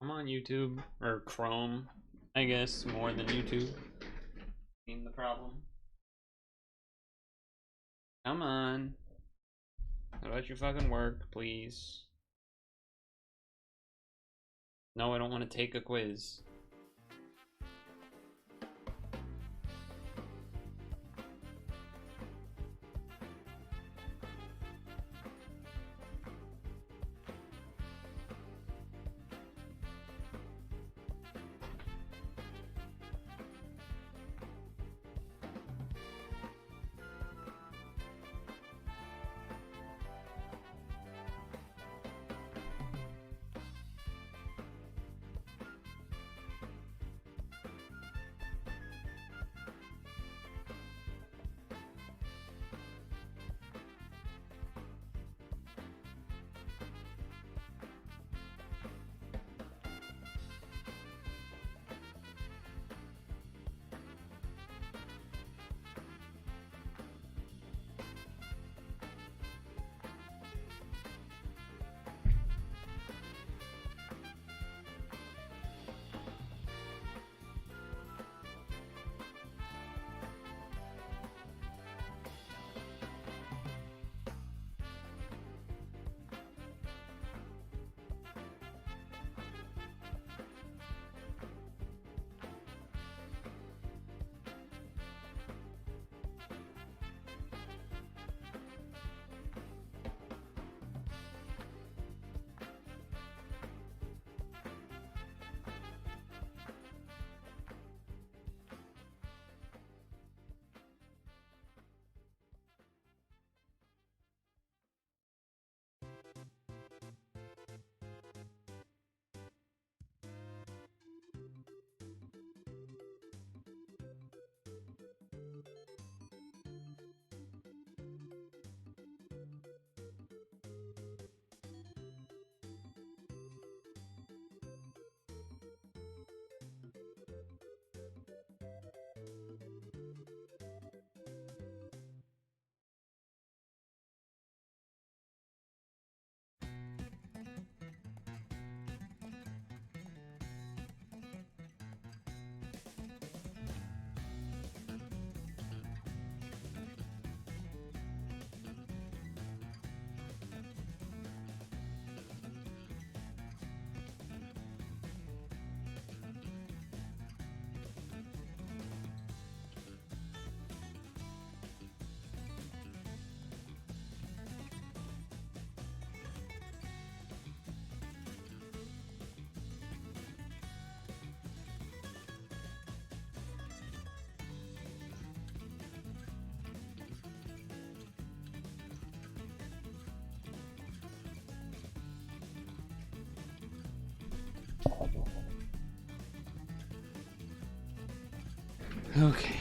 I'm on YouTube, or Chrome, I guess, more than YouTube. Being the problem. Come on. How about your fucking work, please? No, I don't want to take a quiz. Okay.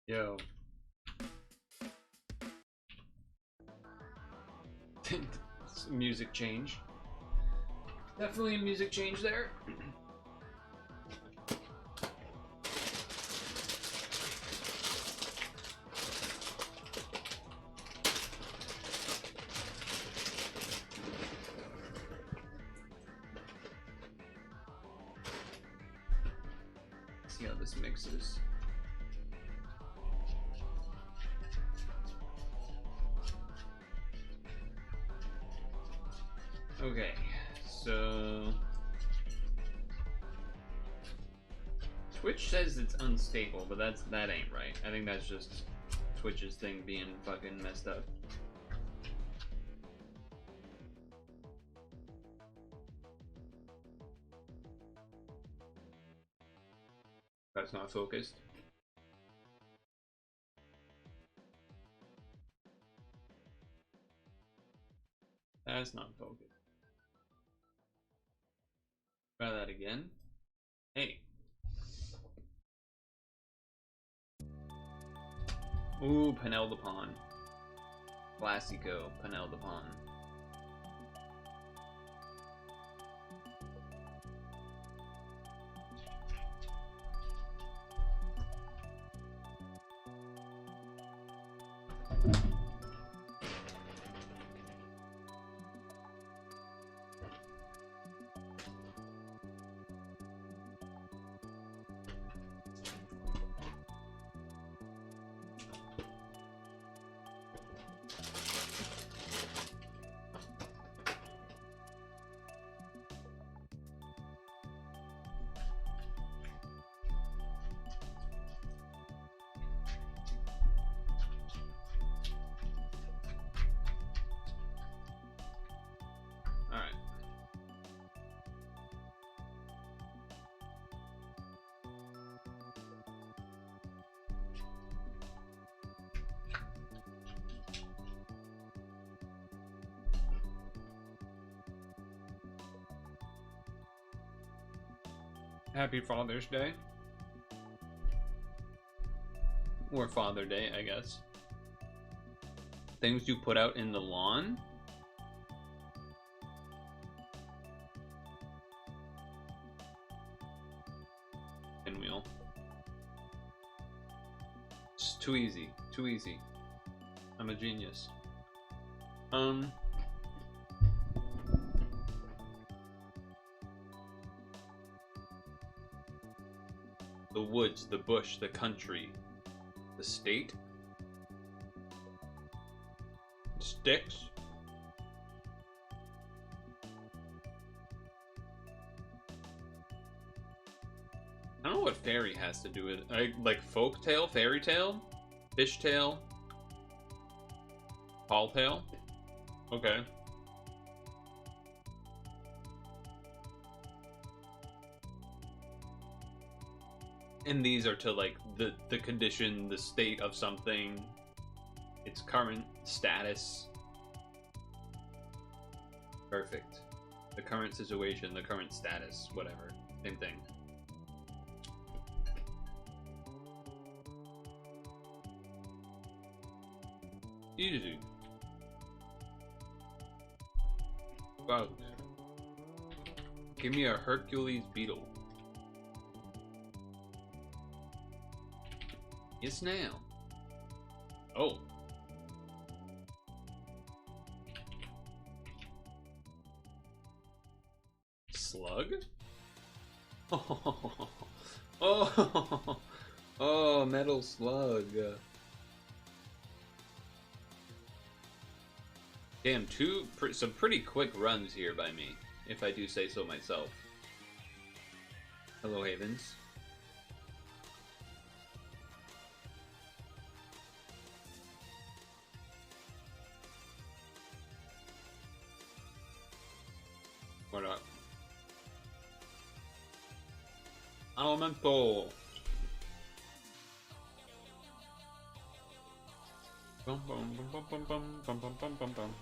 Yo. Nice music change. Definitely a music change there. See how this mixes. Okay, so Twitch says it's unstable, but that ain't right. I think that's just Twitch's thing being fucking messed up. That's not focused. That's not focused. Try that again. Hey. Ooh, Penel de Pon. Classico, Penel de Pon. Happy Father's Day. Or Father Day, I guess. Things you put out in the lawn? Pinwheel. It's too easy. Too easy. I'm a genius. The woods, the bush, the country, the state, sticks. I don't know what fairy has to do with it. Like folk tale, fairy tale, fish tale, tall tale. Okay. And these are to like the condition, the state of something, its current status. Perfect. The current situation, the current status, whatever. Same thing. Easy. Wow. Give me a Hercules beetle. Yes, now. Oh. Slug? Oh. Oh. Oh, metal slug. Damn, some pretty quick runs here by me, if I do say so myself. Hello, Havens. What up? Elemental. Bum bum bum bum bum bum bum bum bum bum.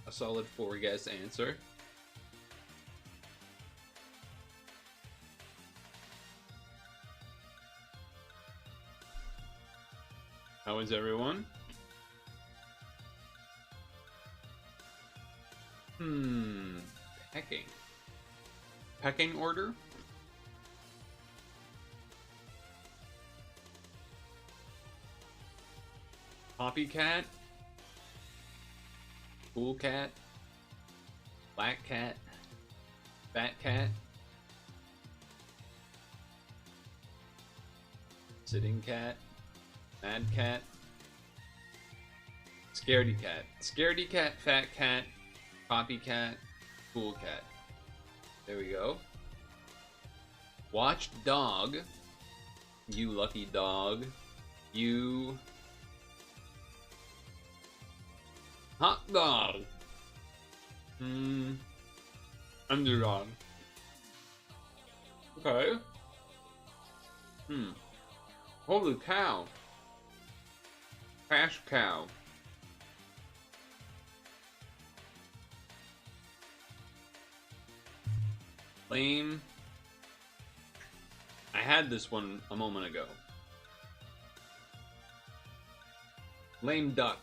A solid 4-guess answer. How is everyone? Pecking. Pecking order? Copycat? Cool cat? Black cat? Fat cat? Sitting cat? Mad cat? Scaredy cat. Scaredy cat, fat cat, copycat, cool cat. There we go. Watched dog. You lucky dog. You... hot dog. Underdog. Okay. Holy cow. Cash cow. Lame. I had this one a moment ago. Lame duck.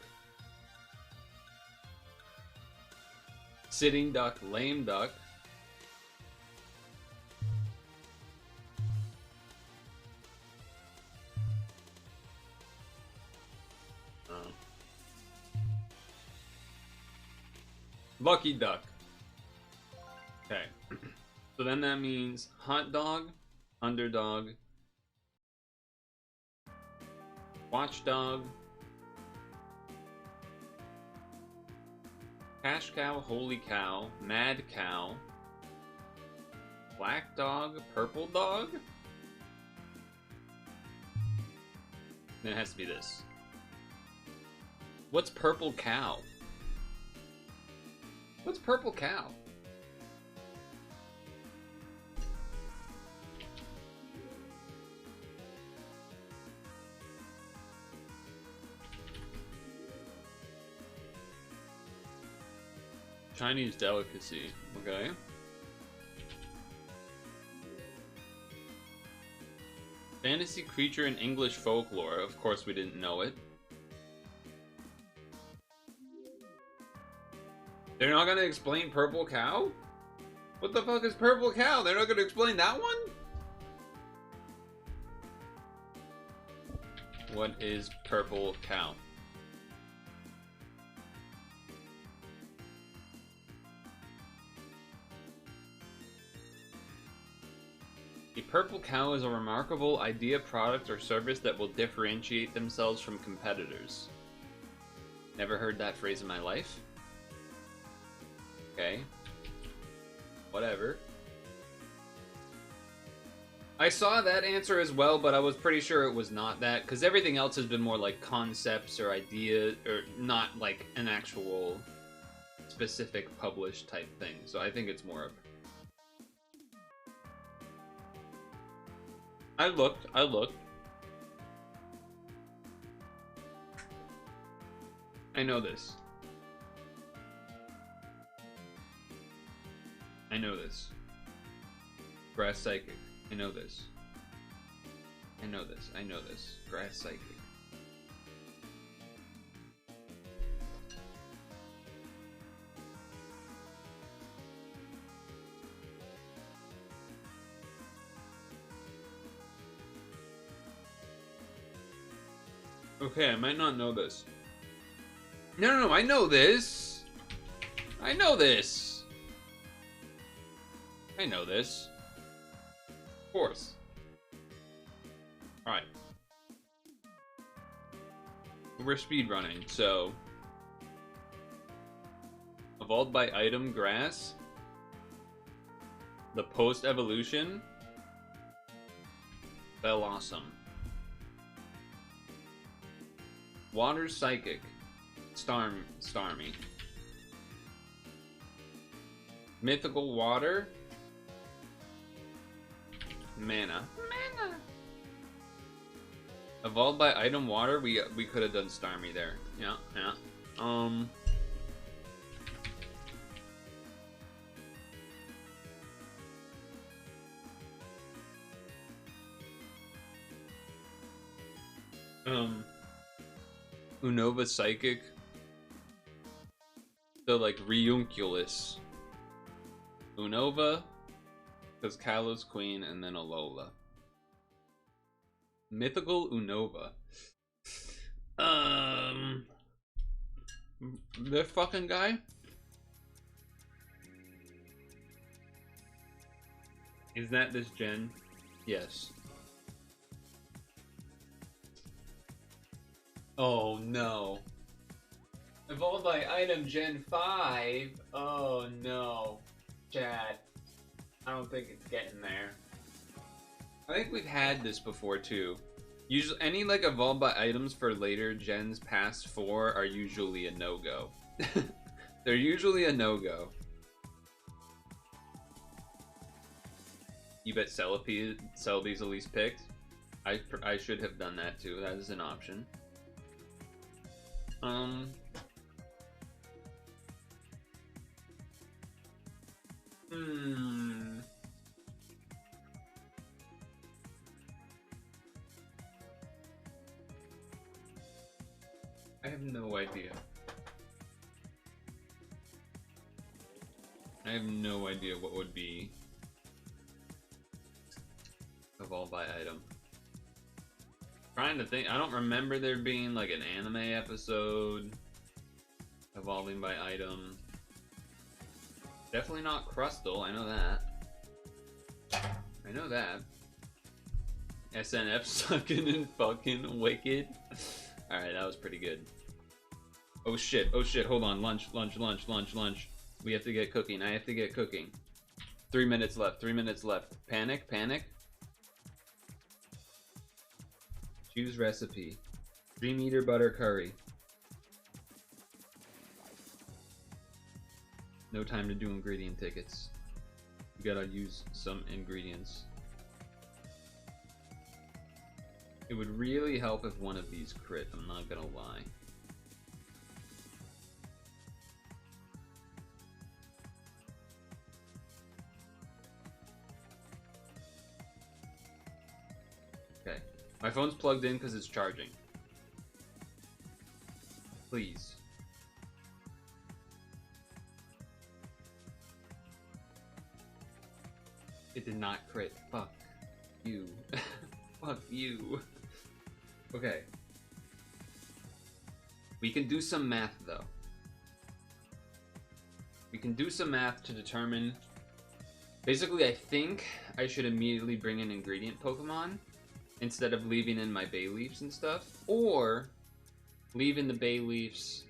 Sitting duck, lame duck. Lucky duck. Okay. So then that means hot dog, underdog, watchdog, cash cow, holy cow, mad cow, black dog, purple dog? Then it has to be this. What's purple cow? What's purple cow? Chinese delicacy, okay. Fantasy creature in English folklore. Of course we didn't know it. They're not gonna explain purple cow? What the fuck is purple cow? They're not gonna explain that one? What is purple cow? A purple cow is a remarkable idea, product, or service that will differentiate themselves from competitors. Never heard that phrase in my life. Okay. Whatever. I saw that answer as well, but I was pretty sure it was not that, because everything else has been more like concepts or ideas, or not like an actual specific published type thing. So I think it's more of... I looked. I know this. I know this. Grass psychic. I know this. I know this. I know this. Grass psychic. Okay, I might not know this. No, I know this. I know this. I know this. Of course. Alright. We're speedrunning, so... Evolved by item grass. The post-evolution. Fell awesome. Water psychic. Starmy. Mythical water. Mana. Evolved by item water. We could have done Starmy there. Yeah. Unova Psychic. So like Reunculus. Unova, because Kalos Queen, and then Alola. Mythical Unova. This fucking guy? Is that this gen? Yes. Oh no. Evolved by item Gen 5? Oh no. Chad. I don't think it's getting there. I think we've had this before too. Usually, any like evolved by items for later gens past 4 are usually a no-go. They're usually a no-go. You bet Celebi's at least picked? I should have done that too. That is an option. I have no idea. I have no idea what would be evolved by item. Trying to think. I don't remember there being like an anime episode evolving by item. Definitely not Crustle, I know that. I know that. SNF sucking and fucking wicked. Alright, that was pretty good. Oh shit, hold on. Lunch. We have to get cooking. I have to get cooking. 3 minutes left, 3 minutes left. Panic. Choose recipe. 3-meter butter curry. No time to do ingredient tickets. You gotta use some ingredients. It would really help if one of these crit, I'm not gonna lie. Okay. My phone's plugged in because it's charging. Please. It did not crit. Fuck you. Fuck you. Okay. We can do some math though. We can do some math to determine. Basically, I think I should immediately bring in ingredient Pokemon instead of leaving in my bay leaves and stuff, or leave in the bay leaves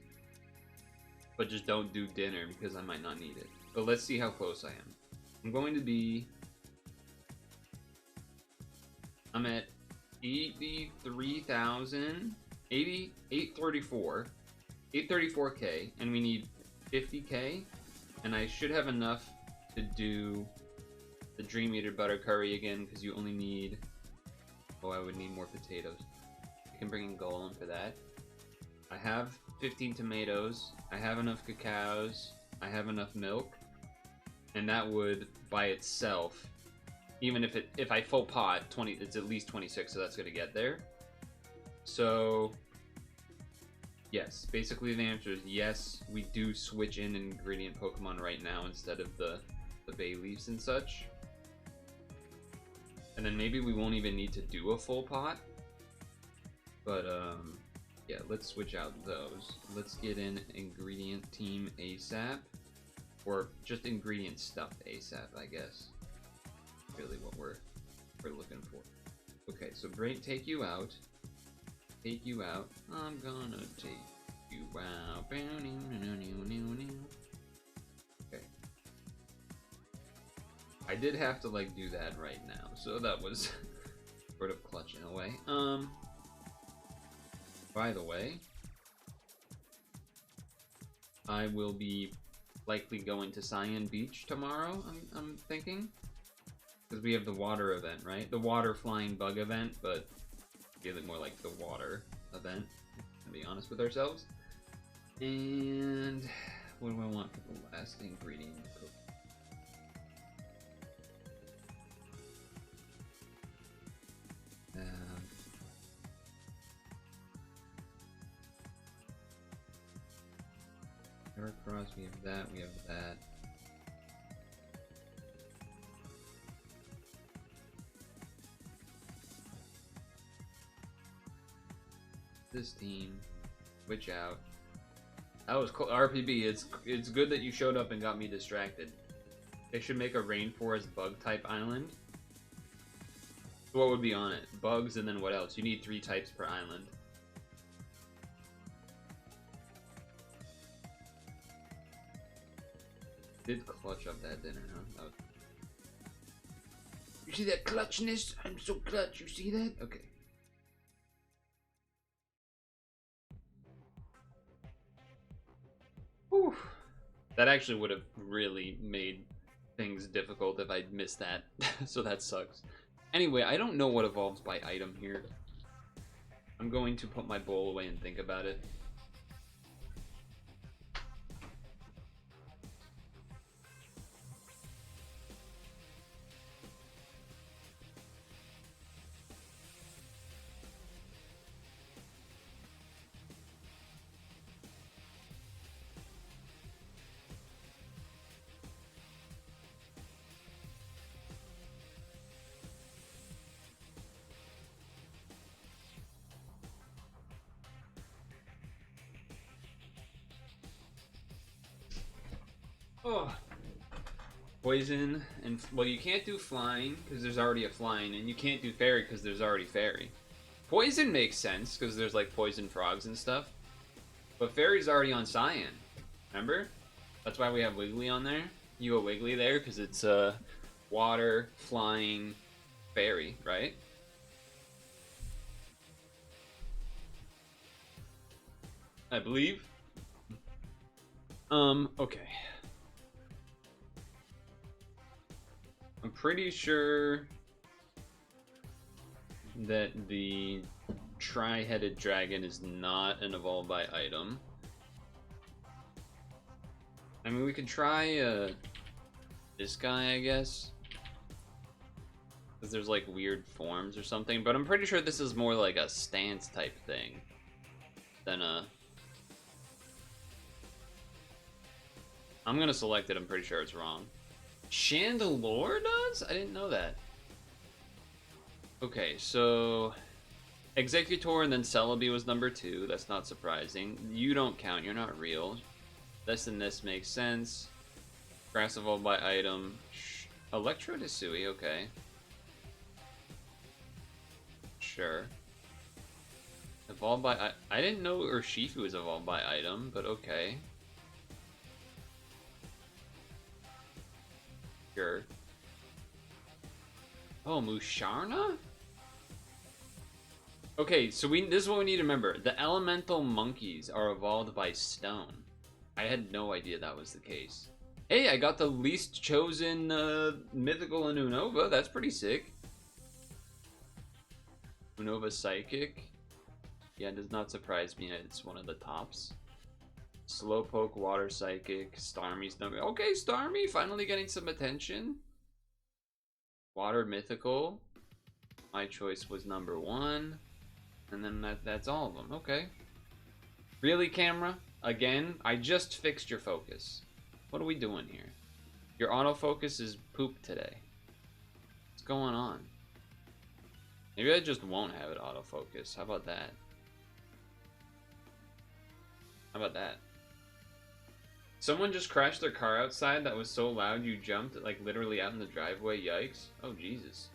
but just don't do dinner because I might not need it. But let's see how close I am. I'm going to be. I'm at 83,000, 834k, and we need 50k, and I should have enough to do the Dream Eater butter curry again because you only need. Oh, I would need more potatoes. I can bring in Golem for that. I have 15 tomatoes. I have enough cacaos. I have enough milk, and that would by itself. Even if I full pot 20, it's at least 26, so that's gonna get there. So yes, basically the answer is yes. We do switch in ingredient Pokemon right now instead of the bay leaves and such. And then maybe we won't even need to do a full pot. But yeah, let's switch out those. Let's get in ingredient team ASAP, or just ingredient stuff ASAP, I guess. Really what we're looking for. Okay, so take you out. Take you out. I'm gonna take you out. Okay. I did have to like do that right now, so that was sort of clutch in a way. By the way, I will be likely going to Cyan Beach tomorrow, I'm thinking. Because we have the water event, right? The water flying bug event, but really more like the water event, to be honest with ourselves. And what do I want for the last ingredient? Heracross, we have that, we have that. This team, switch out. That was cool. RPB, it's good that you showed up and got me distracted. They should make a rainforest bug type island. What would be on it? Bugs and then what else? You need 3 types per island. Did clutch up that dinner, huh? Oh. You see that clutchness? I'm so clutch. You see that? Okay. Whew. That actually would have really made things difficult if I'd missed that. So that sucks. Anyway, I don't know what evolves by item here. I'm going to put my bowl away and think about it. Oh, poison and well, you can't do flying because there's already a flying, and you can't do fairy because there's already fairy. Poison makes sense because there's like poison frogs and stuff, but fairy's already on cyan. Remember? That's why we have Wiggly on there. You go Wiggly there because it's water, flying, fairy, right? I believe. Okay. I'm pretty sure that the tri-headed dragon is not an evolve by item. I mean, we could try this guy, I guess, because there's like weird forms or something, but I'm pretty sure this is more like a stance type thing than a... I'm gonna select it, I'm pretty sure it's wrong. Chandelure does? I didn't know that. Okay, so Executor and then Celebi was number 2. That's not surprising. You don't count. You're not real. This and this makes sense. Grass evolved by item. Electro Hisui, okay. Sure. Evolved by... I didn't know Urshifu was evolved by item, but okay. Sure. Oh, Musharna? Okay, so this is what we need to remember. The elemental monkeys are evolved by stone. I had no idea that was the case. Hey, I got the least chosen mythical in Unova. That's pretty sick. Unova Psychic. Yeah, it does not surprise me. It's one of the tops. Slowpoke, Water Psychic, Starmie's number. Okay, Starmie finally getting some attention. Water Mythical. My choice was number 1. And then that's all of them. Okay. Really, camera? Again? I just fixed your focus. What are we doing here? Your autofocus is poop today. What's going on? Maybe I just won't have it autofocus. How about that? How about that? Someone just crashed their car outside that was so loud you jumped, like, literally out in the driveway. Yikes. Oh, Jesus.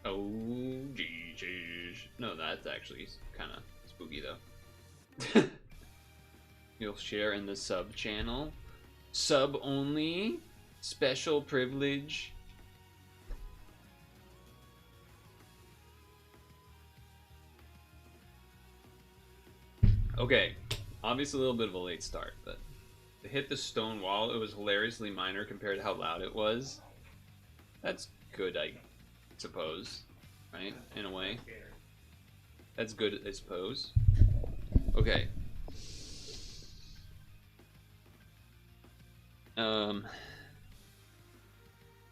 Oh, Jesus. No, that's actually kind of spooky, though. You'll share in the sub channel. Sub only. Special privilege. Okay. Obviously a little bit of a late start, but to hit the stone wall, it was hilariously minor compared to how loud it was. That's good, I suppose. Right? In a way. That's good, I suppose. Okay.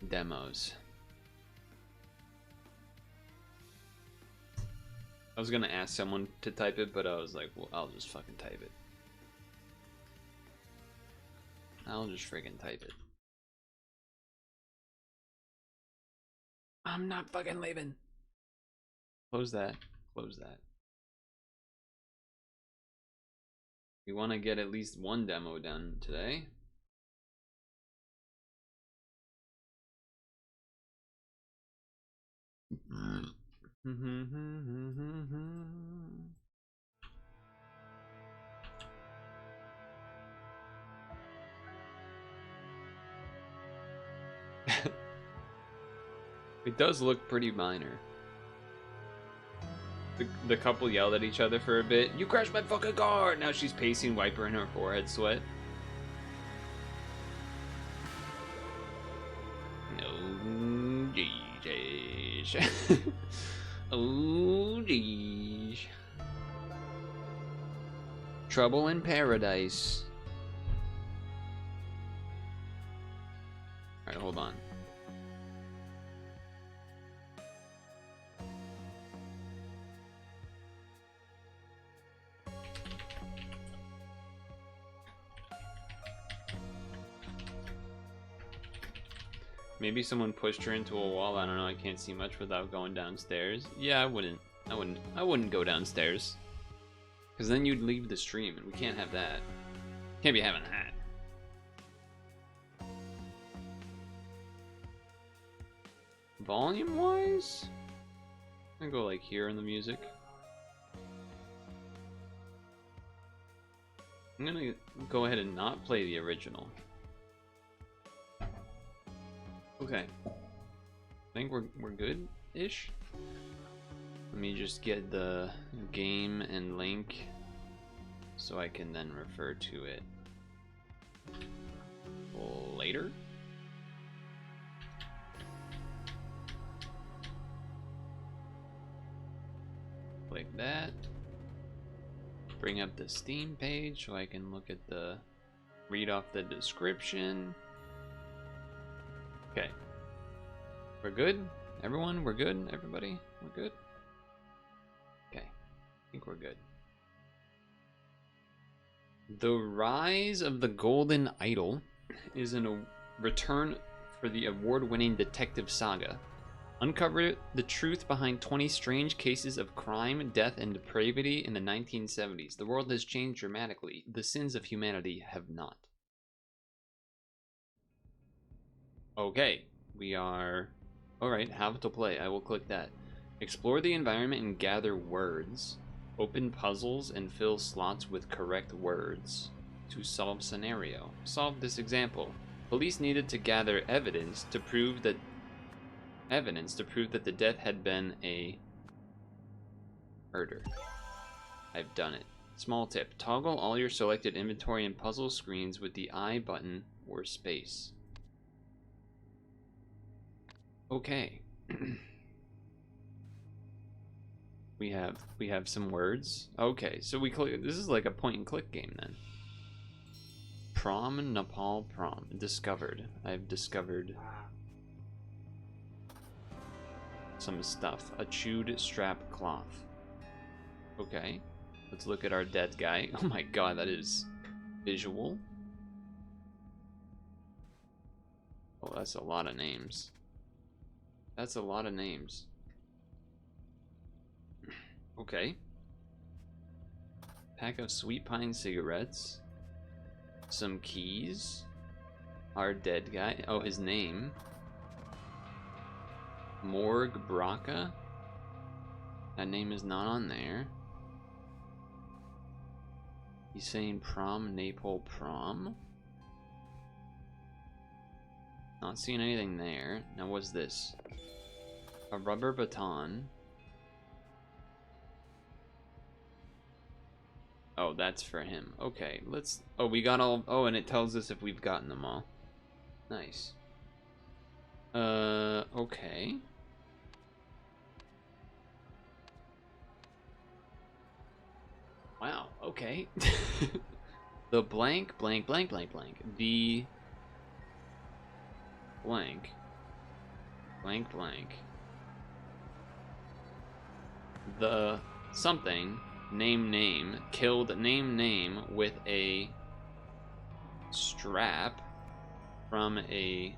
Demos. I was gonna ask someone to type it, but I was like, well, I'll just fucking type it. I'll just friggin' type it. I'm not fucking leaving. Close that. Close that. We want to get at least one demo done today. It does look pretty minor. The couple yelled at each other for a bit. You crashed my fucking car! Now she's pacing, wiping her forehead sweat. Oh, jeez. Oh, jeez. Trouble in paradise. Alright, hold on. Maybe someone pushed her into a wall. I don't know. I can't see much without going downstairs. Yeah, I wouldn't go downstairs. Because then you'd leave the stream, and we can't have that. Can't be having that. Volume-wise? I'm gonna go like here in the music. I'm gonna go ahead and not play the original. Okay. I think we're good-ish. Let me just get the game and link so I can then refer to it later. Like that. Bring up the Steam page so I can look at read off the description. Okay. We're good? Everyone? We're good? Everybody? We're good? Okay. I think we're good. The Rise of the Golden Idol is a return for the award-winning detective saga. Uncover the truth behind 20 strange cases of crime, death, and depravity in the 1970s. The world has changed dramatically. The sins of humanity have not. Okay, we are... Alright, have to play. I will click that. Explore the environment and gather words. Open puzzles and fill slots with correct words to solve scenario. Solve this example. Police needed to gather evidence to prove that the death had been a murder. I've done it. Small tip. Toggle all your selected inventory and puzzle screens with the I button or space. Okay. we have some words. Okay, so we click. This is like a point and click game then. Prom, Nepal prom. Discovered. I've discovered some stuff. A chewed strap cloth. Okay. Let's look at our dead guy. Oh my god, that is visual. Oh, that's a lot of names. That's a lot of names. Okay. Pack of sweet pine cigarettes. Some keys. Our dead guy. Oh, his name. Morg Braca. That name is not on there. He's saying prom, Naples prom. Not seeing anything there. Now what's this? A rubber baton. Oh, that's for him. Okay, let's... Oh, we got all... Oh, and it tells us if we've gotten them all. Nice. Okay. Wow, okay. The blank, blank, blank, blank, blank. The... Blank. Blank, blank. The... Something... Name, name. Killed name, name with a... strap from a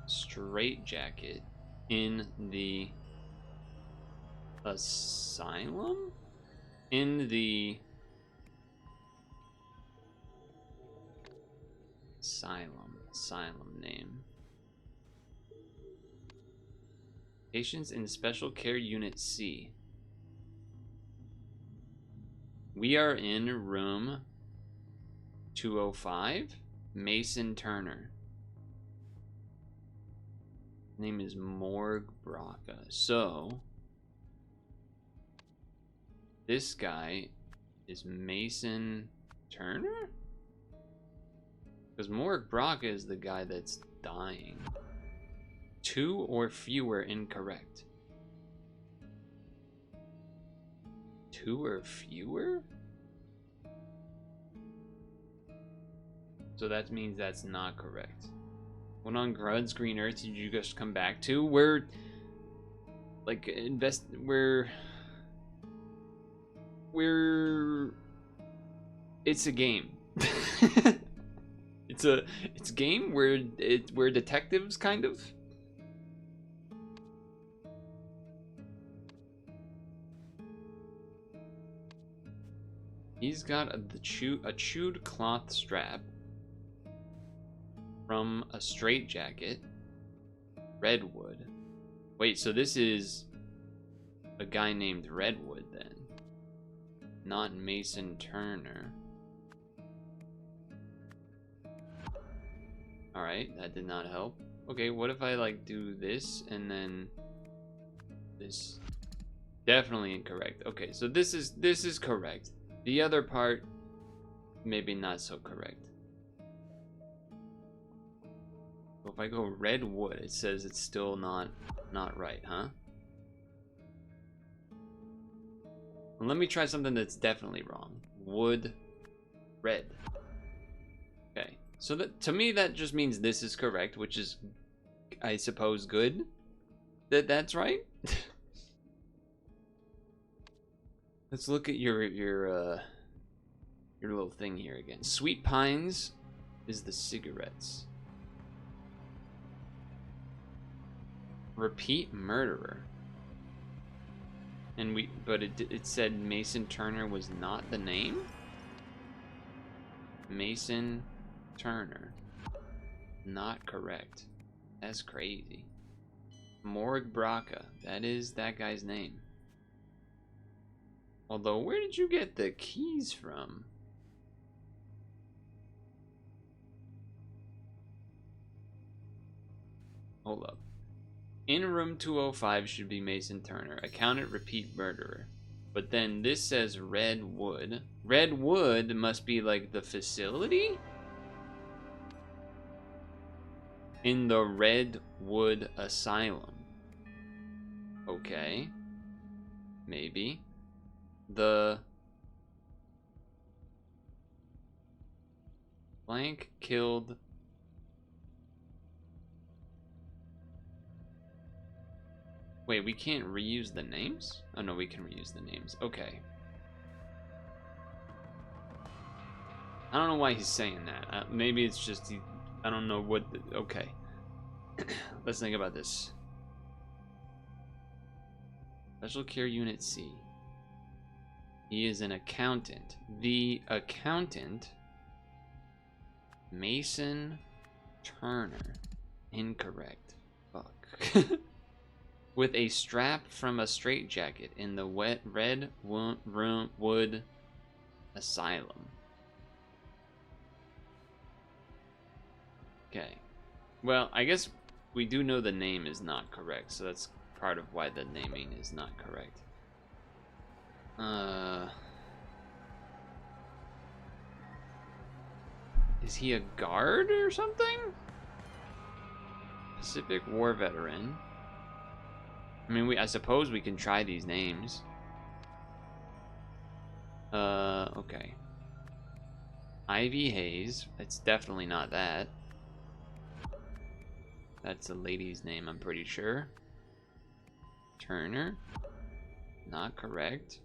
straitjacket in the asylum? In the asylum name. Patients in Special Care Unit C. We are in room 205. Mason Turner. Name is Morg Braca. So this guy is Mason Turner? Because Morg Braca is the guy that's dying. 2 or fewer incorrect. 2 or fewer? So that means that's not correct. What on Grud's Green Earth did you just come back to? We're like we're it's a game. it's a game where we're detectives kind of. He's got a chewed cloth strap from a straitjacket. Redwood. Wait, so this is a guy named Redwood then, not Mason Turner. All right, that did not help. Okay, what if I like do this and then this? Definitely incorrect. Okay, so this is correct. The other part, maybe not so correct. Well, if I go Redwood, it says it's still not right, huh? Well, let me try something that's definitely wrong. Wood, red. Okay, so that to me that just means this is correct, which is, I suppose, good. That's right. Let's look at your little thing here again. Sweet Pines is the cigarettes. Repeat murderer. And but it said Mason Turner was not the name? Mason Turner. Not correct. That's crazy. Morg Braca. That is that guy's name. Although, where did you get the keys from? Hold up. In room 205 should be Mason Turner. Accountant, repeat murderer. But then this says Redwood. Redwood must be like the facility? In the Redwood Asylum. Okay. Maybe. The blank killed. Wait, we can't reuse the names? Oh no, we can reuse the names. Okay. I don't know why he's saying that. Maybe it's just I don't know what. Okay. Let's think about this. Special Care Unit C. He is an accountant. The accountant, Mason Turner. Incorrect. Fuck. With a strap from a straitjacket in the Redwood Asylum. Okay. Well, I guess we do know the name is not correct, so that's part of why the naming is not correct. Is he a guard or something? Pacific War veteran. I mean, I suppose we can try these names. Okay. Ivy Hayes. It's definitely not that. That's a lady's name, I'm pretty sure. Turner. Not correct.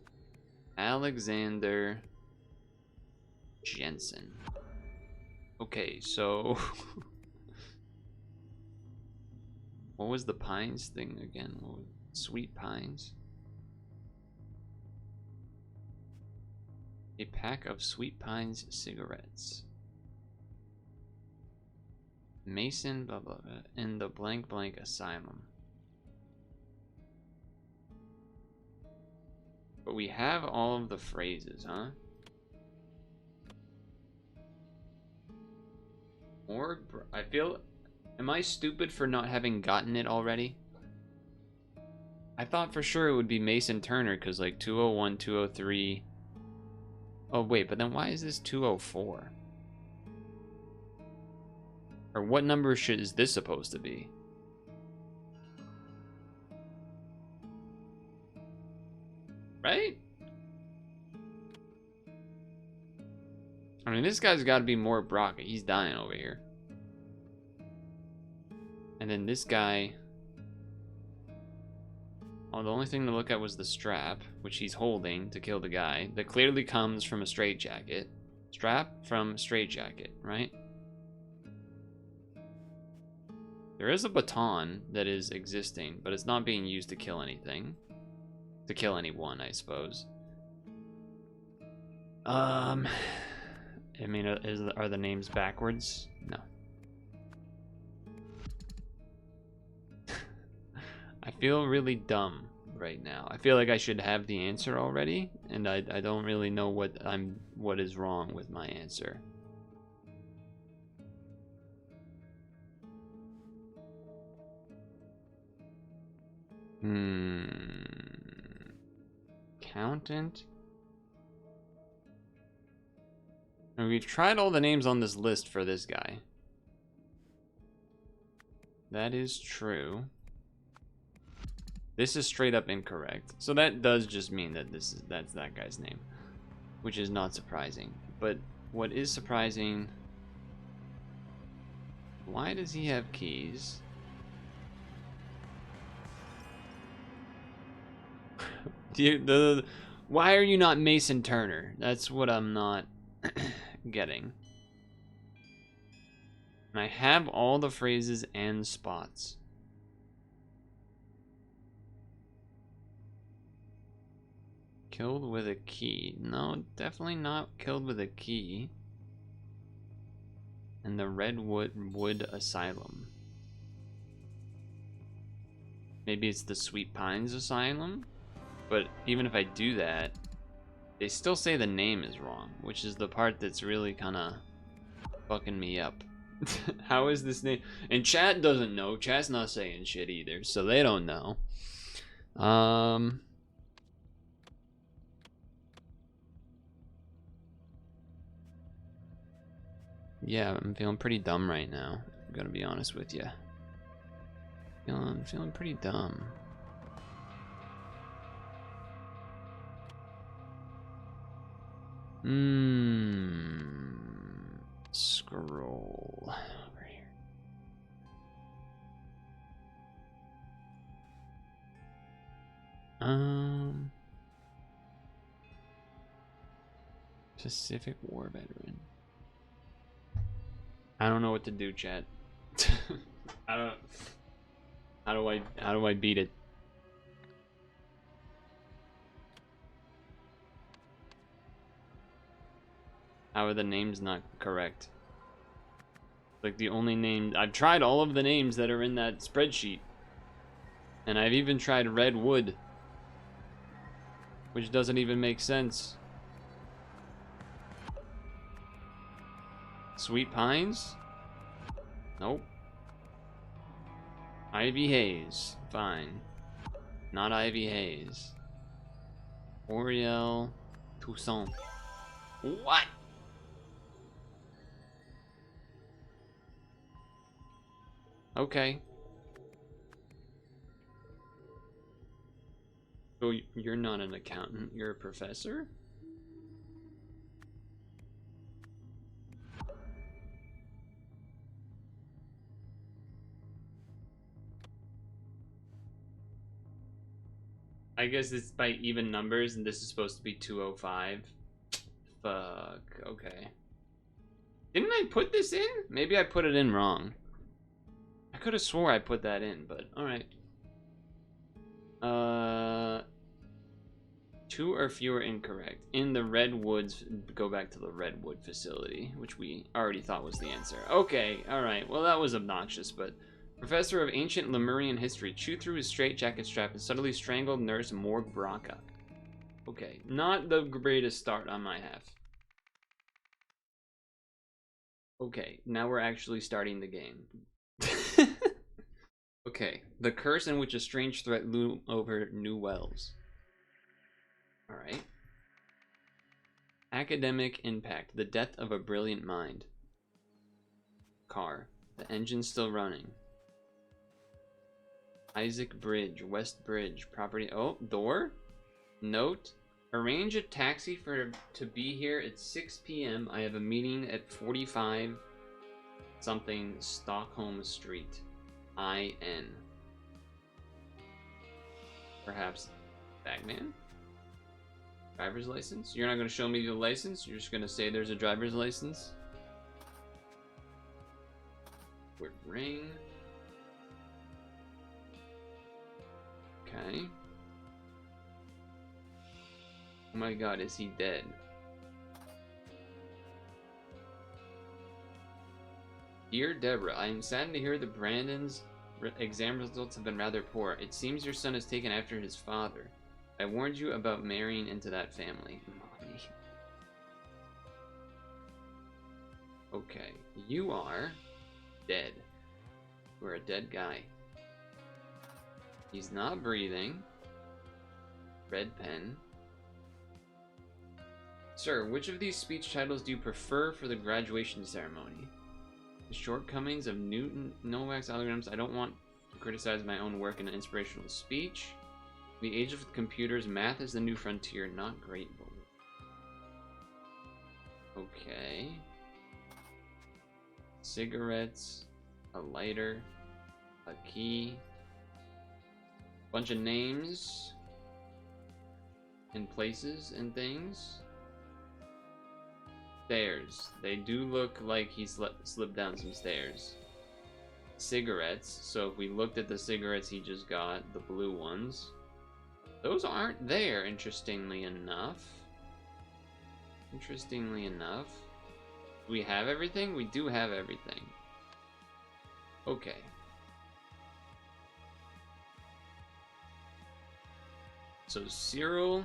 Alexander Jensen. Okay, so what was the pines thing again? What was sweet pines? A pack of sweet pines cigarettes. Mason blah blah blah in the blank blank asylum. But we have all of the phrases, huh? Or I feel, am I stupid for not having gotten it already? I thought for sure it would be Mason Turner because like 201, 203. Oh wait, but then why is this 204? Or what number is this supposed to be? Right? I mean, this guy's got to be more Brock. He's dying over here. And then this guy... Oh, the only thing to look at was the strap, which he's holding to kill the guy. That clearly comes from a straitjacket. Strap from straitjacket, right? There is a baton that is existing, but it's not being used to kill anything. To kill anyone, I suppose. I mean, are the names backwards? No. I feel really dumb right now. I feel like I should have the answer already, and I don't really know what is wrong with my answer. Accountant. And we've tried all the names on this list for this guy. That is true. This is straight up incorrect. So that does just mean that that's that guy's name, which is not surprising. But what is surprising, why does he have keys? Why are you not Mason Turner? That's what I'm not getting. And I have all the phrases and spots. Killed with a key. No, definitely not killed with a key. And the Redwood Asylum. Maybe it's the Sweet Pines Asylum? But even if I do that, they still say the name is wrong, which is the part that's really kind of fucking me up. How is this name? And chat doesn't know. Chat's not saying shit either, so they don't know. Yeah, I'm feeling pretty dumb right now. I'm gonna be honest with you. Feeling pretty dumb. Scroll over here. Pacific War veteran. I don't know what to do, chat. I don't. How do I beat it? How are the names not correct? Like the only name I've tried all of the names that are in that spreadsheet. And I've even tried Redwood, which doesn't even make sense. Sweet Pines? Nope. Ivy Hayes. Fine. Not Ivy Hayes. Oriel Toussaint. What? Okay. So you're not an accountant, you're a professor? I guess it's by even numbers, and this is supposed to be 205. Fuck, okay. Didn't I put this in? Maybe I put it in wrong. I could have swore I put that in, but alright. 2 or fewer incorrect. In the Redwoods, go back to the Redwood facility, which we already thought was the answer. Okay, alright. Well, that was obnoxious, but... Professor of Ancient Lemurian History chewed through his straitjacket strap and suddenly strangled Nurse Morg Braca. Okay, not the greatest start on my half. Okay, now we're actually starting the game. Okay, the curse in which a strange threat loomed over New Wells. Alright. Academic impact. The death of a brilliant mind. Car. The engine's still running. Isaac Bridge. West Bridge. Property. Oh, door? Note. Arrange a taxi to be here at 6 p.m. I have a meeting at 45 something Stockholm Street. IN. Perhaps Bagman? Driver's license? You're not going to show me the license? You're just going to say there's a driver's license? Would ring. Okay. Oh my god, is he dead? Dear Deborah, I am saddened to hear that Brandon's exam results have been rather poor. It seems your son has taken after his father. I warned you about marrying into that family. Mommy. Okay, you are dead. You're a dead guy. He's not breathing. Red pen. Sir, which of these speech titles do you prefer for the graduation ceremony? The shortcomings of Newton Nowak's algorithms. I don't want to criticize my own work in an inspirational speech. The age of computers, math is the new frontier, not great. Okay. Cigarettes, a lighter, a key, bunch of names and places and things. Stairs. They do look like he slipped down some stairs. Cigarettes. So if we looked at the cigarettes he just got, the blue ones, those aren't there, interestingly enough. Interestingly enough. Do we have everything? We do have everything. Okay. So Cyril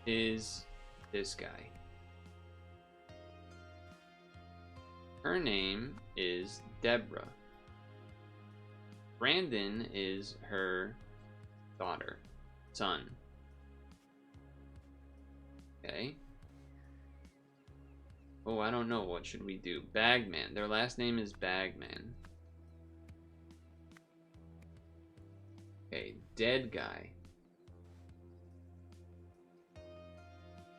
is this guy. Her name is Deborah. Brandon is her daughter, son. Okay. Oh, I don't know. What should we do? Bagman. Their last name is Bagman. Okay, dead guy.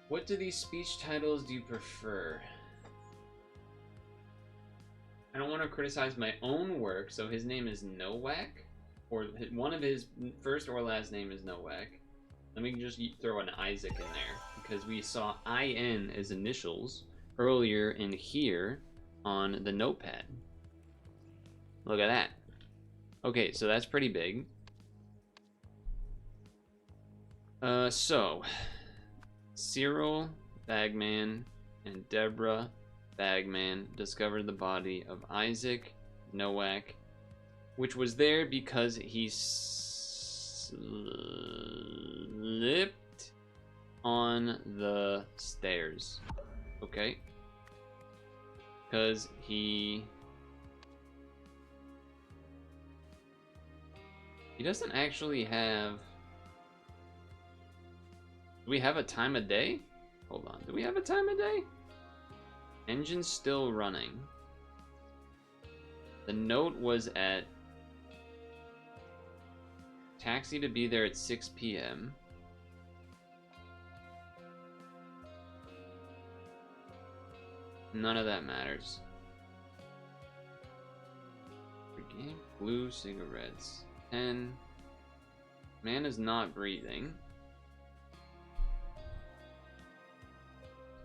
What do these speech titles do you prefer? I don't want to criticize my own work, so his name is Nowak, or one of his first or last name is Nowak. Let me just throw an Isaac in there, because we saw IN as initials earlier in here on the notepad. Look at that. Okay, so that's pretty big. So Cyril Bagman and Deborah Bagman discovered the body of Isaac Nowak, which was there because he slipped on the stairs. Okay. Because he doesn't actually have... Do we have a time of day? Hold on. Do we have a time of day? Engine's still running. The note was at taxi to be there at 6 p.m. None of that matters. Blue cigarettes. 10. Man is not breathing.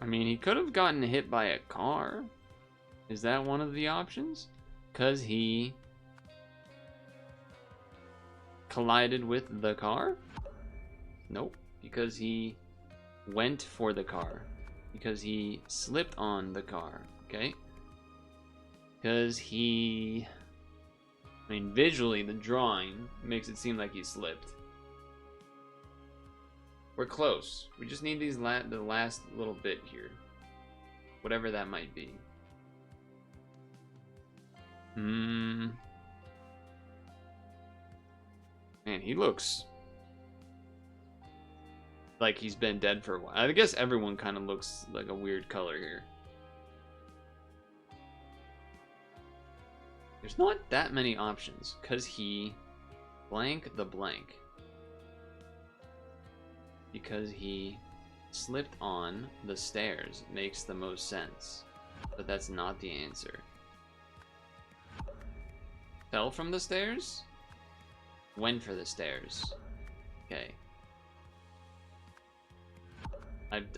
I mean, he could have gotten hit by a car. Is that one of the options? Because he collided with the car? Nope. Because he went for the car. Because he slipped on the car. Okay? Because he... I mean, visually, the drawing makes it seem like he slipped. We're close. We just need these the last little bit here. Whatever that might be. Man, he looks like he's been dead for a while. I guess everyone kind of looks like a weird color here. There's not that many options, because he blank the blank. Because he slipped on the stairs makes the most sense. But that's not the answer. Fell from the stairs? Went for the stairs. Okay.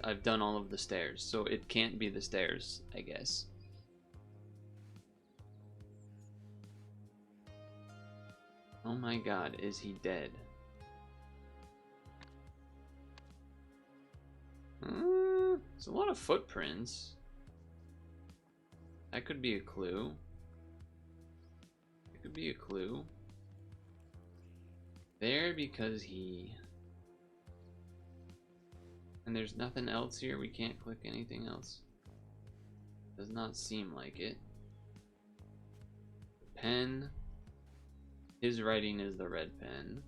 I've done all of the stairs, so it can't be the stairs, I guess. Oh my god, is he dead? It's a lot of footprints. That could be a clue. It could be a clue. There because he... And there's nothing else here? We can't click anything else? Does not seem like it. Pen. His writing is the red pen.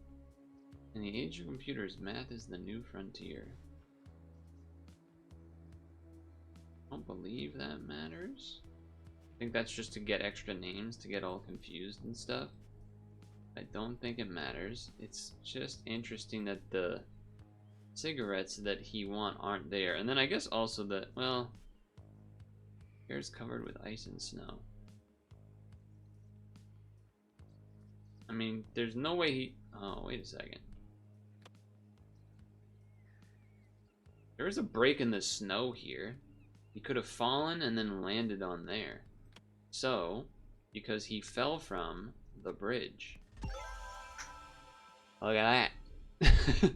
In the age of computers, math is the new frontier. I don't believe that matters. I think that's just to get extra names, to get all confused and stuff. I don't think it matters. It's just interesting that the cigarettes that he wants aren't there. And then I guess also that, well, hair's covered with ice and snow. I mean, there's no way he... Oh, wait a second. There is a break in the snow here. He could have fallen and then landed on there. So, because he fell from the bridge. Look at that.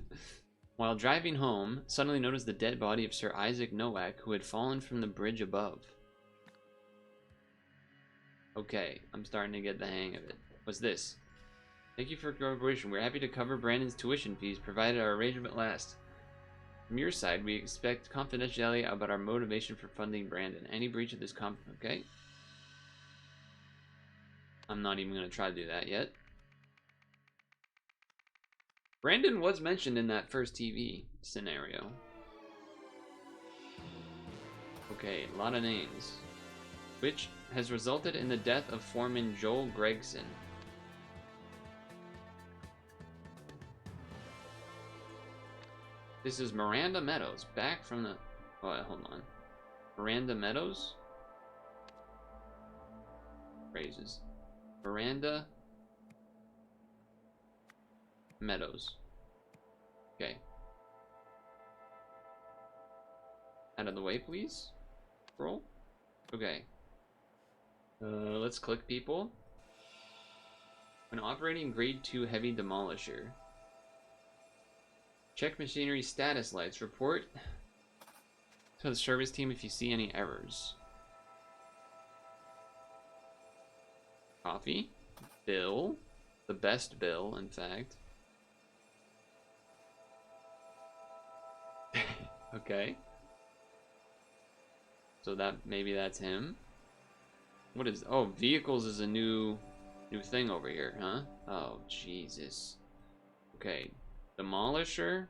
While driving home, suddenly noticed the dead body of Sir Isaac Nowak, who had fallen from the bridge above. Okay, I'm starting to get the hang of it. What's this? Thank you for your cooperation. We're happy to cover Brandon's tuition fees, provided our arrangement lasts. From your side, we expect confidentiality about our motivation for funding Brandon. Any breach of this okay? I'm not even going to try to do that yet. Brandon was mentioned in that first TV scenario. Okay, a lot of names. Which has resulted in the death of foreman Joel Gregson. This is Miranda Meadows, back from the... Oh, hold on. Miranda Meadows? Phrases. Miranda Meadows. Okay. Out of the way, please. Roll. Okay. Let's click people. When operating grade 2 heavy demolisher. Check machinery status lights. Report to the service team if you see any errors. Coffee. Bill. The best bill, in fact. Okay. So that maybe that's him. What is... Oh, vehicles is a new thing over here, huh? Oh, Jesus. Okay. Demolisher.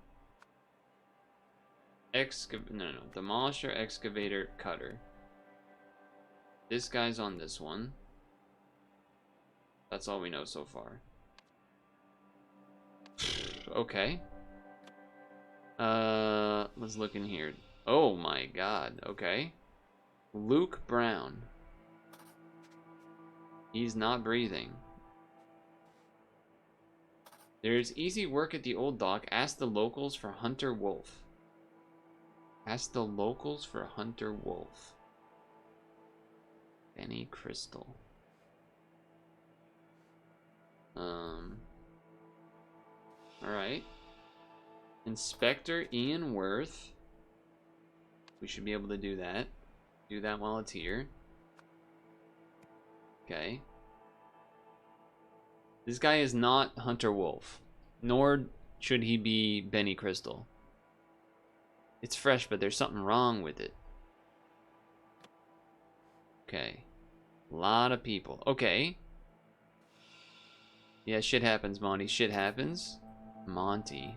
No. Demolisher, excavator, cutter. This guy's on this one. That's all we know so far. Okay. Let's look in here. Oh my god, okay. Luke Brown. He's not breathing. There's easy work at the old dock. Ask the locals for Hunter Wolf. Ask the locals for Hunter Wolf. Benny Crystal. Alright. Inspector Ian Worth. We should be able to do that. Do that while it's here. Okay. This guy is not Hunter Wolf. Nor should he be Benny Crystal. It's fresh, but there's something wrong with it. Okay. A lot of people. Okay. Yeah, shit happens, Monty. Shit happens. Monty.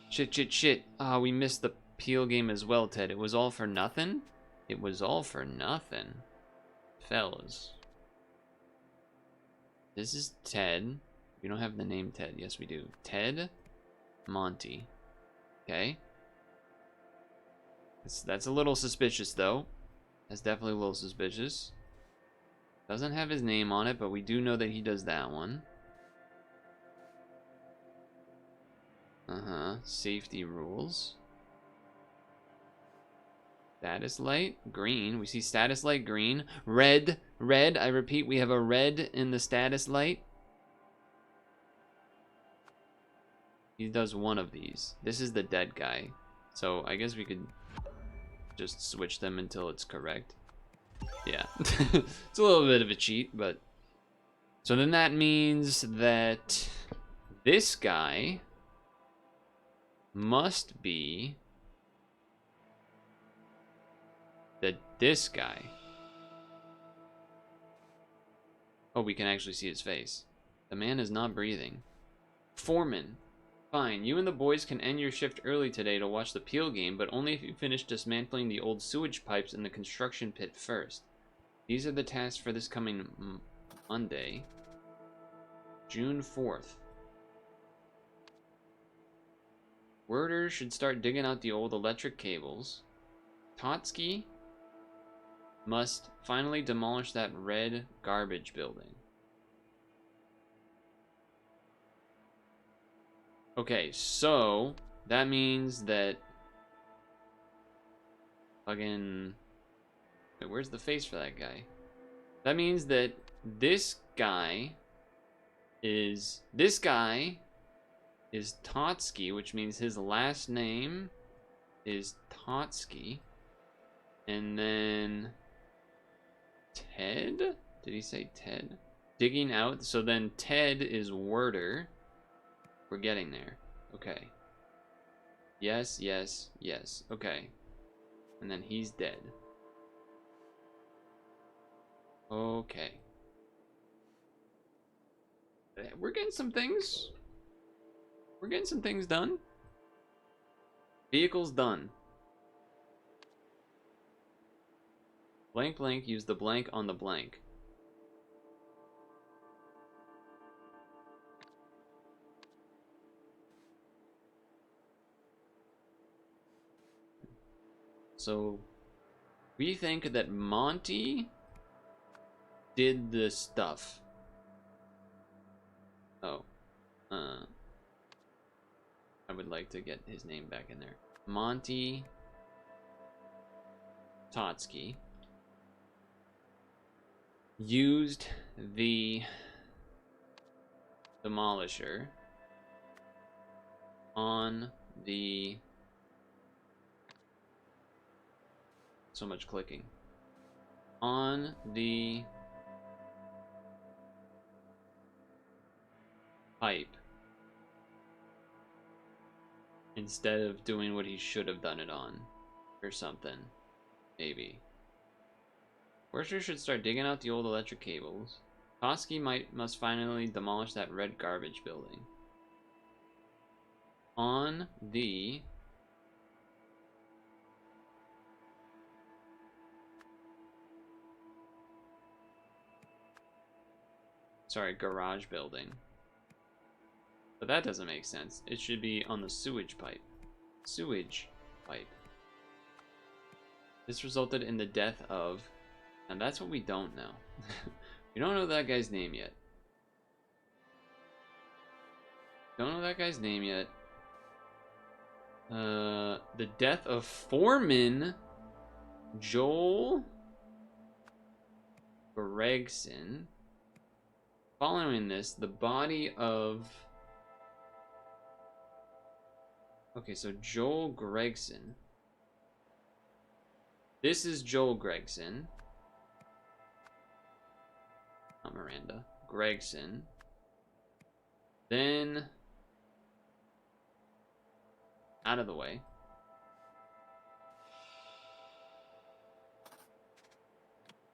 Shit. Ah, we missed the Peel game as well, Ted. It was all for nothing? It was all for nothing. Fellas. This is Ted. We don't have the name Ted. Yes, we do. Ted. Monty. Okay. That's a little suspicious, though. That's definitely a little suspicious. Doesn't have his name on it, but we do know that he does that one. Safety rules. Status light, green. We see status light, green. Red. I repeat, we have a red in the status light. He does one of these. This is the dead guy. So I guess we could just switch them until it's correct. Yeah. It's a little bit of a cheat, but... So then that means that this guy must be this guy. Oh, we can actually see his face. The man is not breathing. Foreman. Fine, you and the boys can end your shift early today to watch the Peel game, but only if you finish dismantling the old sewage pipes in the construction pit first. These are the tasks for this coming Monday, June 4th. Worders should start digging out the old electric cables. Totsky must finally demolish that red garbage building. Okay, so that means that fucking... Wait, where's the face for that guy? That means that this guy is Totsky, which means his last name is Totsky. And then Ted? Did he say Ted? Digging out. So then Ted is Worder. We're getting there. Okay. Yes. Okay. And then he's dead. Okay. We're getting some things. We're getting some things done. Vehicle's done. Blank blank, use the blank on the blank. So, we think that Monty did the stuff. Oh. I would like to get his name back in there. Monty Totsky used the demolisher on the... So much clicking. On the pipe instead of doing what he should have done it on, or something. Maybe. Browsrs should start digging out the old electric cables. Totsky must finally demolish that red garbage building. On the garage building. But that doesn't make sense. It should be on the sewage pipe. Sewage pipe. This resulted in the death of... And that's what we don't know. We don't know that guy's name yet. Don't know that guy's name yet. The death of Foreman Joel Gregson. Following this, the body of... Okay, so Joel Gregson. This is Joel Gregson. Not Miranda. Gregson. Then... out of the way.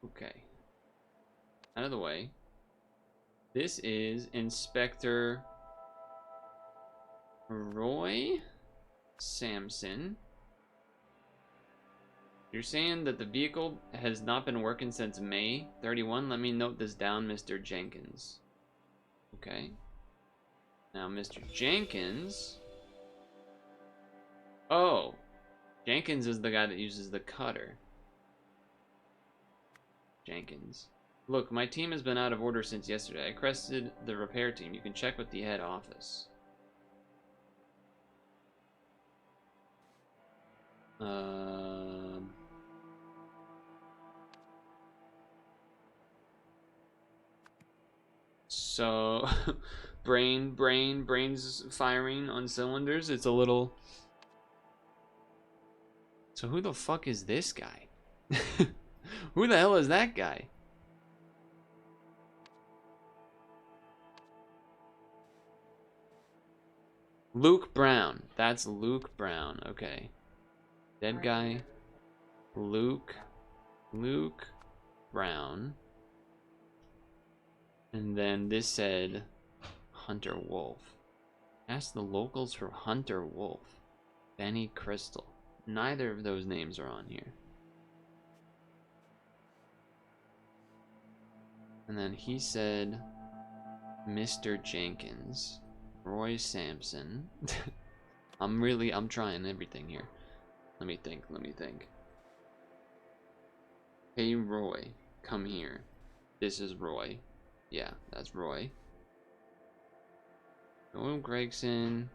Okay. Out of the way. This is Inspector Roy Sampson. You're saying that the vehicle has not been working since May 31? Let me note this down, Mr. Jenkins. Okay. Now, Mr. Jenkins... Oh! Jenkins is the guy that uses the cutter. Jenkins. Look, my team has been out of order since yesterday. I requested the repair team. You can check with the head office. So, brains firing on cylinders. It's a little... So who the fuck is this guy? Who the hell is that guy? Luke Brown. That's Luke Brown. Okay. Dead guy. Luke Brown. And then this said Hunter Wolf. Ask the locals for Hunter Wolf. Benny Crystal. Neither of those names are on here. And then he said Mr. Jenkins. Roy Sampson. I'm trying everything here. Let me think. Hey Roy, come here. This is Roy. Yeah, that's Roy. Joel Gregson.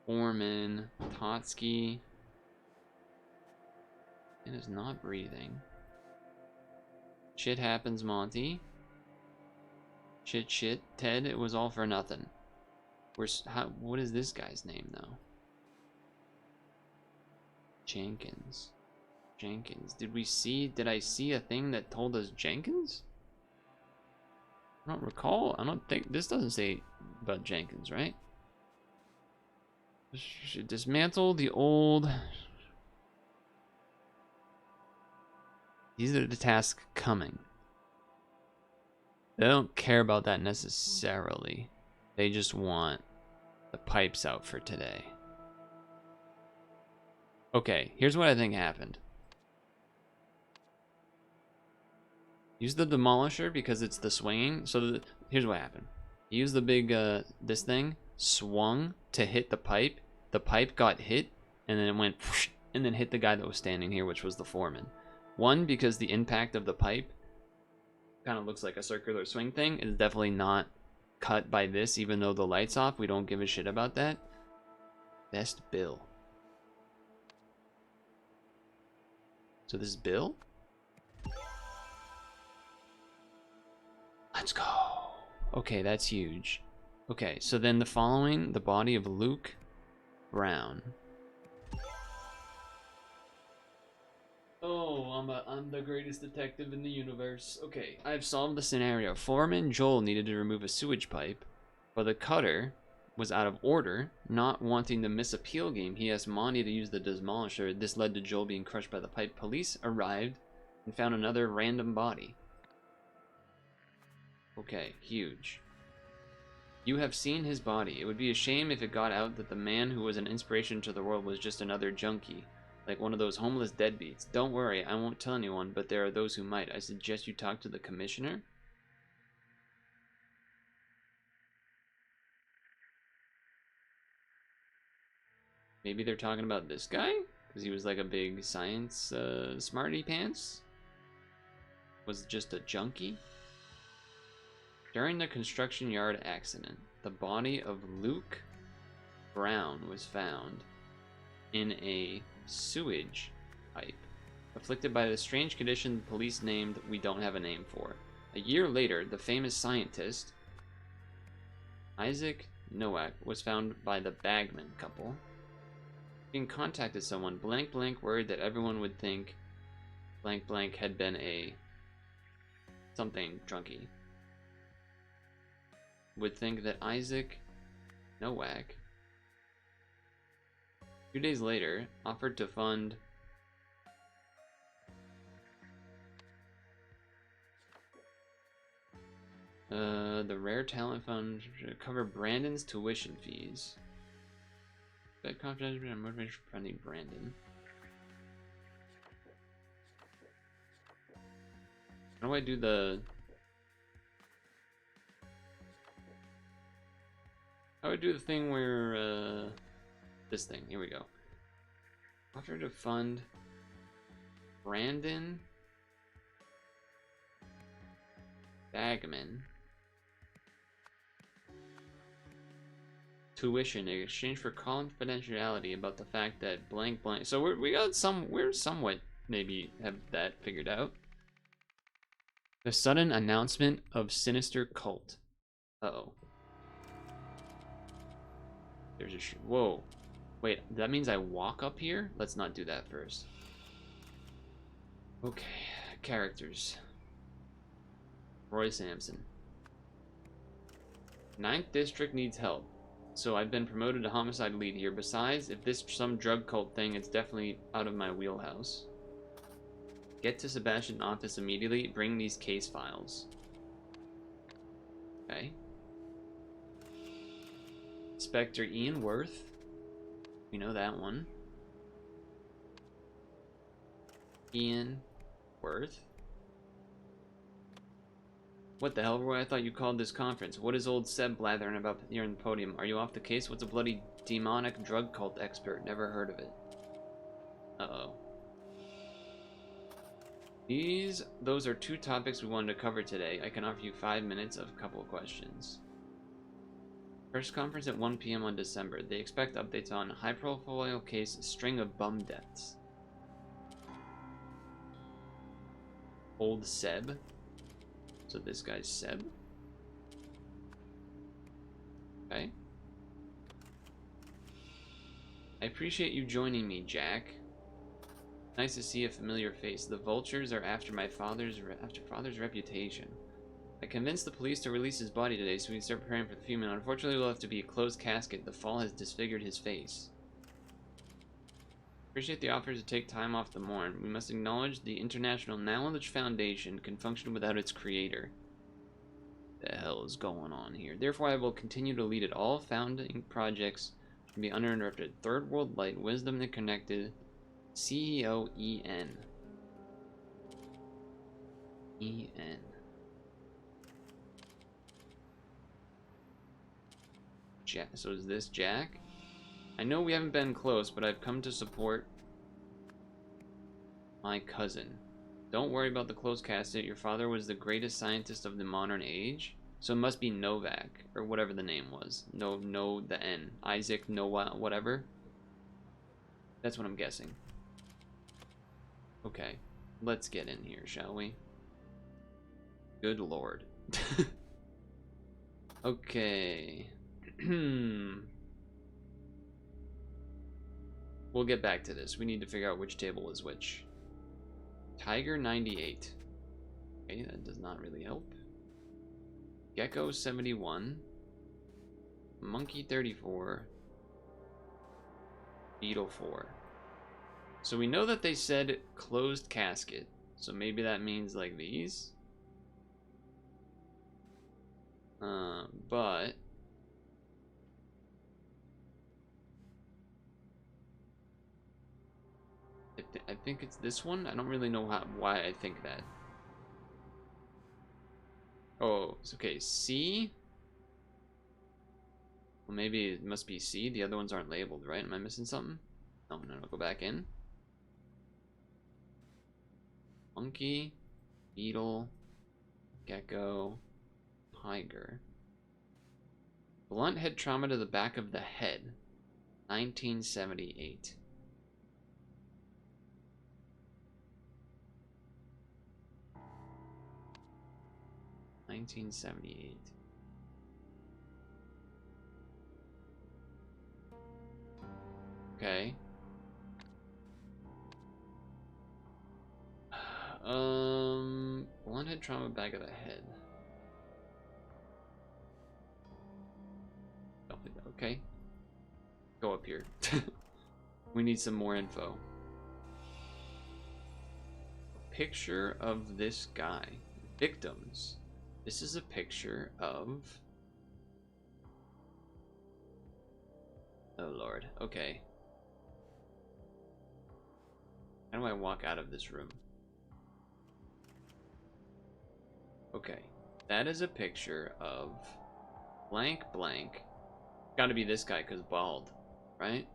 Foreman. Totsky. It is not breathing. Shit happens, Monty. Shit, Ted, it was all for nothing. What is this guy's name, though? Jenkins. Did I see a thing that told us Jenkins? I don't recall. I don't think, this doesn't say about Jenkins, right? Should dismantle the old... These are the tasks coming. They don't care about that necessarily. They just want the pipes out for today. Okay, here's what I think happened. Use the demolisher because it's the swinging. So here's what happened. Use the big, this thing, swung to hit the pipe. The pipe got hit, and then it went, whoosh, and then hit the guy that was standing here, which was the foreman. One, because the impact of the pipe kind of looks like a circular swing thing. It's definitely not cut by this, even though the light's off. We don't give a shit about that. Best Bill. So this is Bill? Let's go. Okay, that's huge. Okay, so then the following, the body of Luke Brown. Oh, I'm the greatest detective in the universe. Okay, I've solved the scenario. Foreman Joel needed to remove a sewage pipe, but the cutter was out of order. Not wanting to miss a peel game, he asked Monty to use the demolisher. This led to Joel being crushed by the pipe. Police arrived and found another random body. Okay, huge. You have seen his body. It would be a shame if it got out that the man who was an inspiration to the world was just another junkie. Like one of those homeless deadbeats. Don't worry, I won't tell anyone, but there are those who might. I suggest you talk to the commissioner. Maybe they're talking about this guy? Because he was like a big science smarty pants? Was just a junkie? During the construction yard accident, the body of Luke Brown was found in a sewage pipe. afflicted by a strange condition the police named we don't have a name for. A year later, the famous scientist Isaac Nowak was found by the Bagman couple. Being contacted someone, blank blank worried that everyone would think blank blank had been a something drunkie. Would think that Isaac Nowak, 2 days later, offered to fund the Rare Talent Fund to cover Brandon's tuition fees. That confidential and motivation for finding Brandon. How do I do the... How do I do the thing where, this thing, here we go. Offer to fund Brandon Bagman tuition in exchange for confidentiality about the fact that blank blank. So we're somewhat maybe have that figured out. The sudden announcement of sinister cult. Uh-oh. There's a whoa. Wait, that means I walk up here? Let's not do that first. Okay, characters. Roy Sampson. 9th District needs help. So I've been promoted to homicide lead here. Besides, if this some drug cult thing, it's definitely out of my wheelhouse. Get to Sebastian's office immediately. Bring these case files. Okay. Inspector Ian Worth. We know that one. Ian Worth. What the hell, Roy? I thought you called this conference. What is old Seb blathering about here in the podium? Are you off the case? What's a bloody demonic drug cult expert? Never heard of it. Uh-oh. Those are 2 topics we wanted to cover today. I can offer you 5 minutes of a couple of questions. First conference at 1 p.m. on December. They expect updates on high-profile case string of bum deaths. Old Seb. So this guy's Seb. Okay. I appreciate you joining me, Jack. Nice to see a familiar face. The vultures are after my father's reputation. I convinced the police to release his body today so we can start preparing for the funeral. Unfortunately, it will have to be a closed casket. The fall has disfigured his face. Appreciate the offer to take time off the mourn. We must acknowledge the International Knowledge Foundation can function without its creator. The hell is going on here? Therefore, I will continue to lead it. All founding projects can be uninterrupted. Third World Light, Wisdom and Connected, CEO EN. EN. Jack. So is this Jack? I know we haven't been close, but I've come to support my cousin. Don't worry about the closed casket. Your father was the greatest scientist of the modern age. So it must be Novak, or whatever the name was. No, the N. Isaac, Noah, whatever. That's what I'm guessing. Okay. Let's get in here, shall we? Good lord. Okay. We'll get back to this. We need to figure out which table is which. Tiger 98. Okay, that does not really help. Gecko 71. Monkey 34. Beetle 4. So we know that they said closed casket. So maybe that means like these. But I think it's this one. I don't really know why I think that. Oh, it's okay. C? Well, maybe it must be C. The other ones aren't labeled, right? Am I missing something? No, go back in. Monkey, beetle, gecko, tiger. Blunt head trauma to the back of the head. 1978. 1978. Okay. Blunted trauma back of the head. Okay. Go up here. We need some more info. Picture of this guy. Victims. This is a picture of... Oh lord. Okay. How do I walk out of this room? Okay. That is a picture of blank blank. Gotta be this guy because bald, right?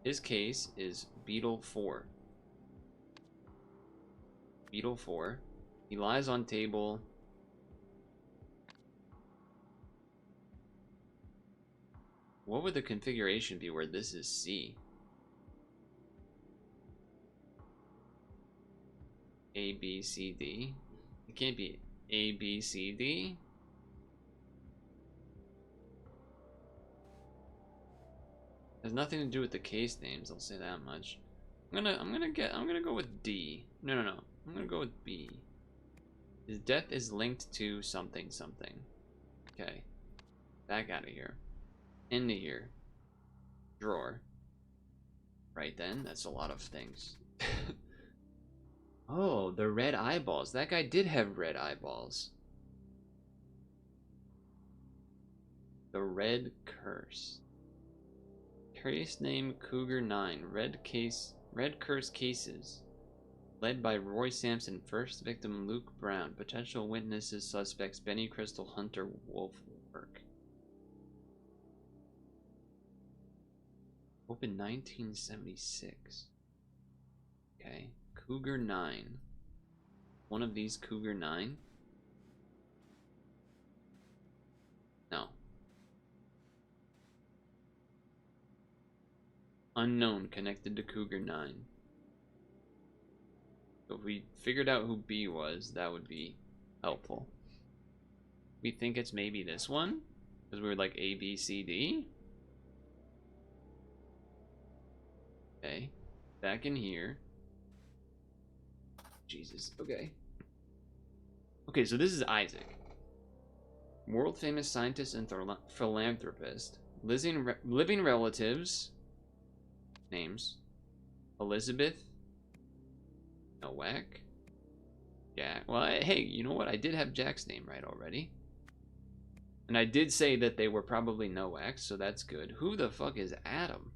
His case is Beetle 4. Beetle 4. He lies on table. What would the configuration be where this is C? A, B, C, D? It can't be A, B, C, D? Has nothing to do with the case names, I'll say that much. I'm gonna go with D. No. I'm gonna go with B. His death is linked to something something. Okay. Back out of here. Into here. Drawer. Right then, that's a lot of things. Oh, the red eyeballs. That guy did have red eyeballs. The Red Curse. Case name Cougar 9. Red Curse cases. Led by Roy Sampson. First victim Luke Brown. Potential witnesses suspects Benny Crystal, Hunter Wolfwork. Open 1976. Okay. Cougar 9. One of these Cougar 9? No. Unknown connected to Cougar 9. So if we figured out who B was, that would be helpful. We think it's maybe this one? Because we were like A, B, C, D? Okay. Back in here. Jesus. Okay. Okay, so this is Isaac. World famous scientist and philanthropist. Living relatives. Names. Elizabeth. Nowak. Jack. Well, hey, you know what? I did have Jack's name right already. And I did say that they were probably Nowak, so that's good. Who the fuck is Adam?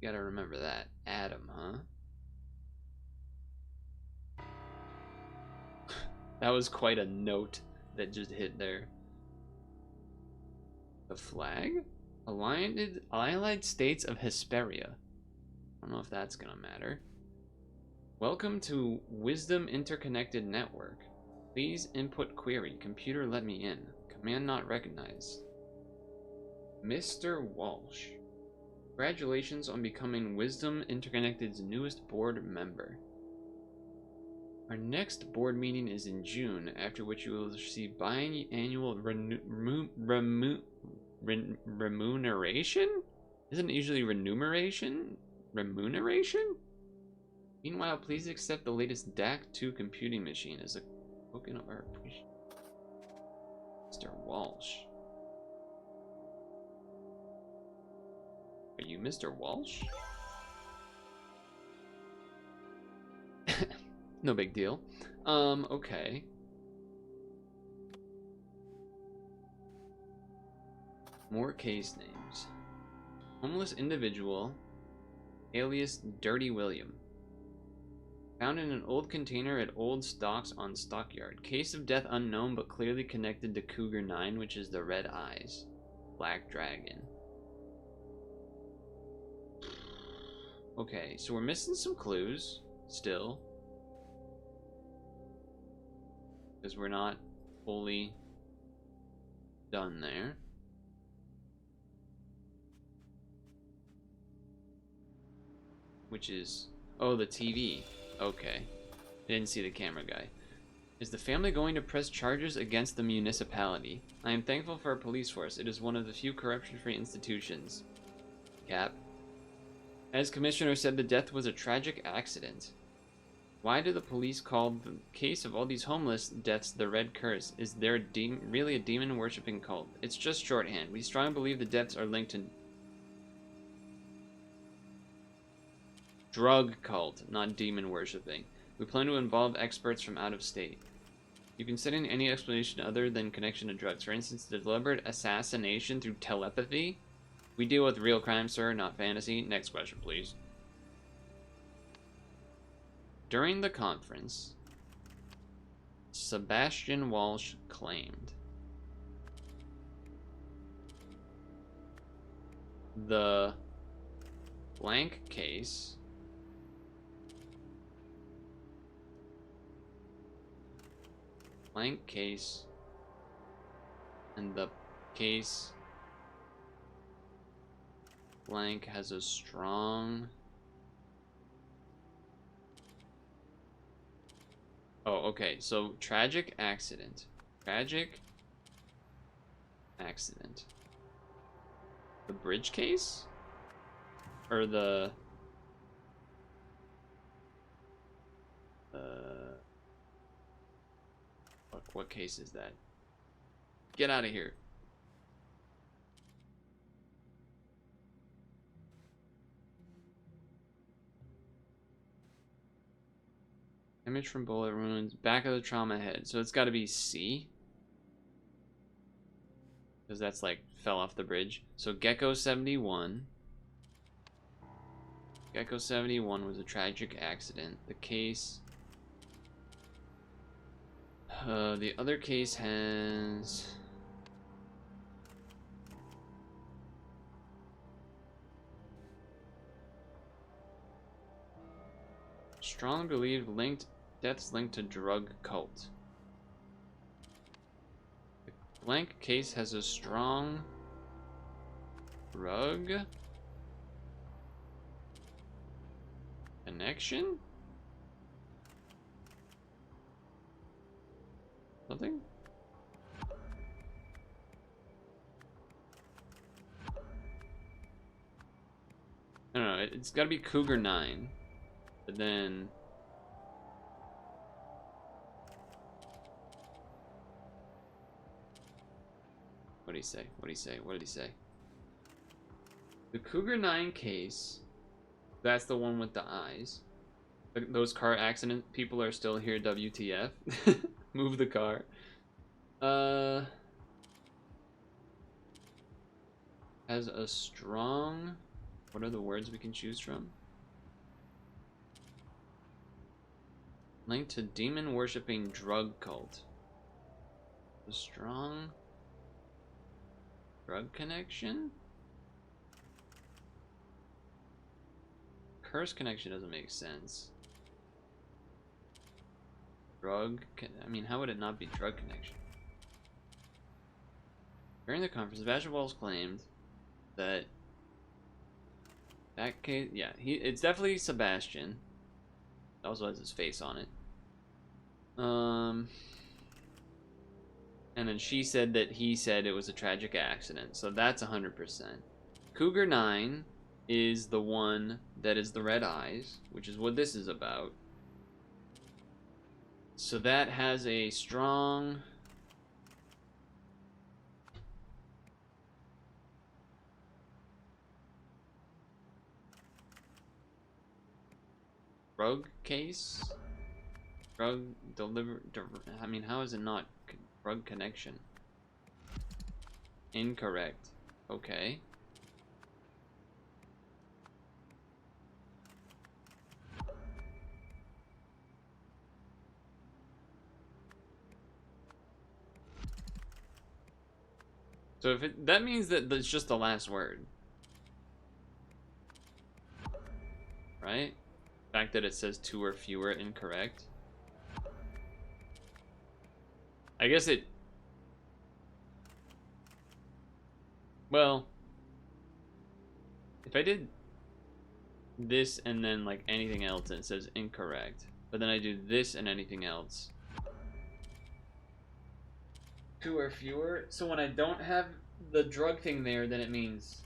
You gotta remember that. Adam, huh? That was quite a note that just hit there. The flag? Allied States of Hesperia. I don't know if that's gonna matter. Welcome to Wisdom Interconnected Network. Please input query. Computer let me in. Command not recognized. Mr. Walsh. Congratulations on becoming Wisdom Interconnected's newest board member. Our next board meeting is in June, after which you will receive biannual remuneration? Isn't it usually remuneration? Remuneration? Meanwhile, please accept the latest DAC2 computing machine as a token of our appreciation. Mr. Walsh. Are you Mr. Walsh? No big deal. Okay. More case names. Homeless individual, alias Dirty William. Found in an old container at Old Stocks on Stockyard. Case of death unknown but clearly connected to Cougar 9, which is the red eyes. Black Dragon. Okay, so we're missing some clues still. Because we're not fully done there. Which is... Oh, the TV. Okay. I didn't see the camera guy. Is the family going to press charges against the municipality? I am thankful for our police force. It is one of the few corruption-free institutions. Cap. As Commissioner said, the death was a tragic accident. Why do the police call the case of all these homeless deaths the Red Curse? Is there really a demon-worshipping cult? It's just shorthand. We strongly believe the deaths are linked to drug cult, not demon-worshipping. We plan to involve experts from out of state. You considering any explanation other than connection to drugs? For instance, deliberate assassination through telepathy? We deal with real crime, sir, not fantasy. Next question, please. During the conference, Sebastian Walsh claimed the blank case and the case blank has a strong okay, so tragic accident. The bridge case? Or the what case is that? Get out of here. Image from bullet wounds, back of the trauma head. So it's got to be C. Because that's like fell off the bridge. So Gecko 71. Gecko 71 was a tragic accident. The case... the other case has... strong believed deaths linked to drug cult. The blank case has a strong drug connection? Something? I don't know, it's gotta be Cougar 9. But then... what did he say? What did he say? The Cougar 9 case, that's the one with the eyes. Those car accident people are still here, WTF. Move the car. Has a strong... what are the words we can choose from? Linked to demon-worshipping drug cult. A strong drug connection? Curse connection doesn't make sense. I mean, how would it not be drug connection? During the conference, Sebastian Walsh claimed that case, yeah, it's definitely Sebastian. It also has his face on it. And then she said that he said it was a tragic accident, so that's 100%. Cougar 9 is the one that is the red eyes, which is what this is about. So that has a strong... drug case? Drug I mean, how is it not drug connection? Incorrect. Okay. So if that means that it's just the last word. Right? The fact that it says 2 or fewer incorrect. I guess it... well... if I did this and then like anything else and it says incorrect, but then I do this and anything else, 2 or fewer. So when I don't have the drug thing there, then it means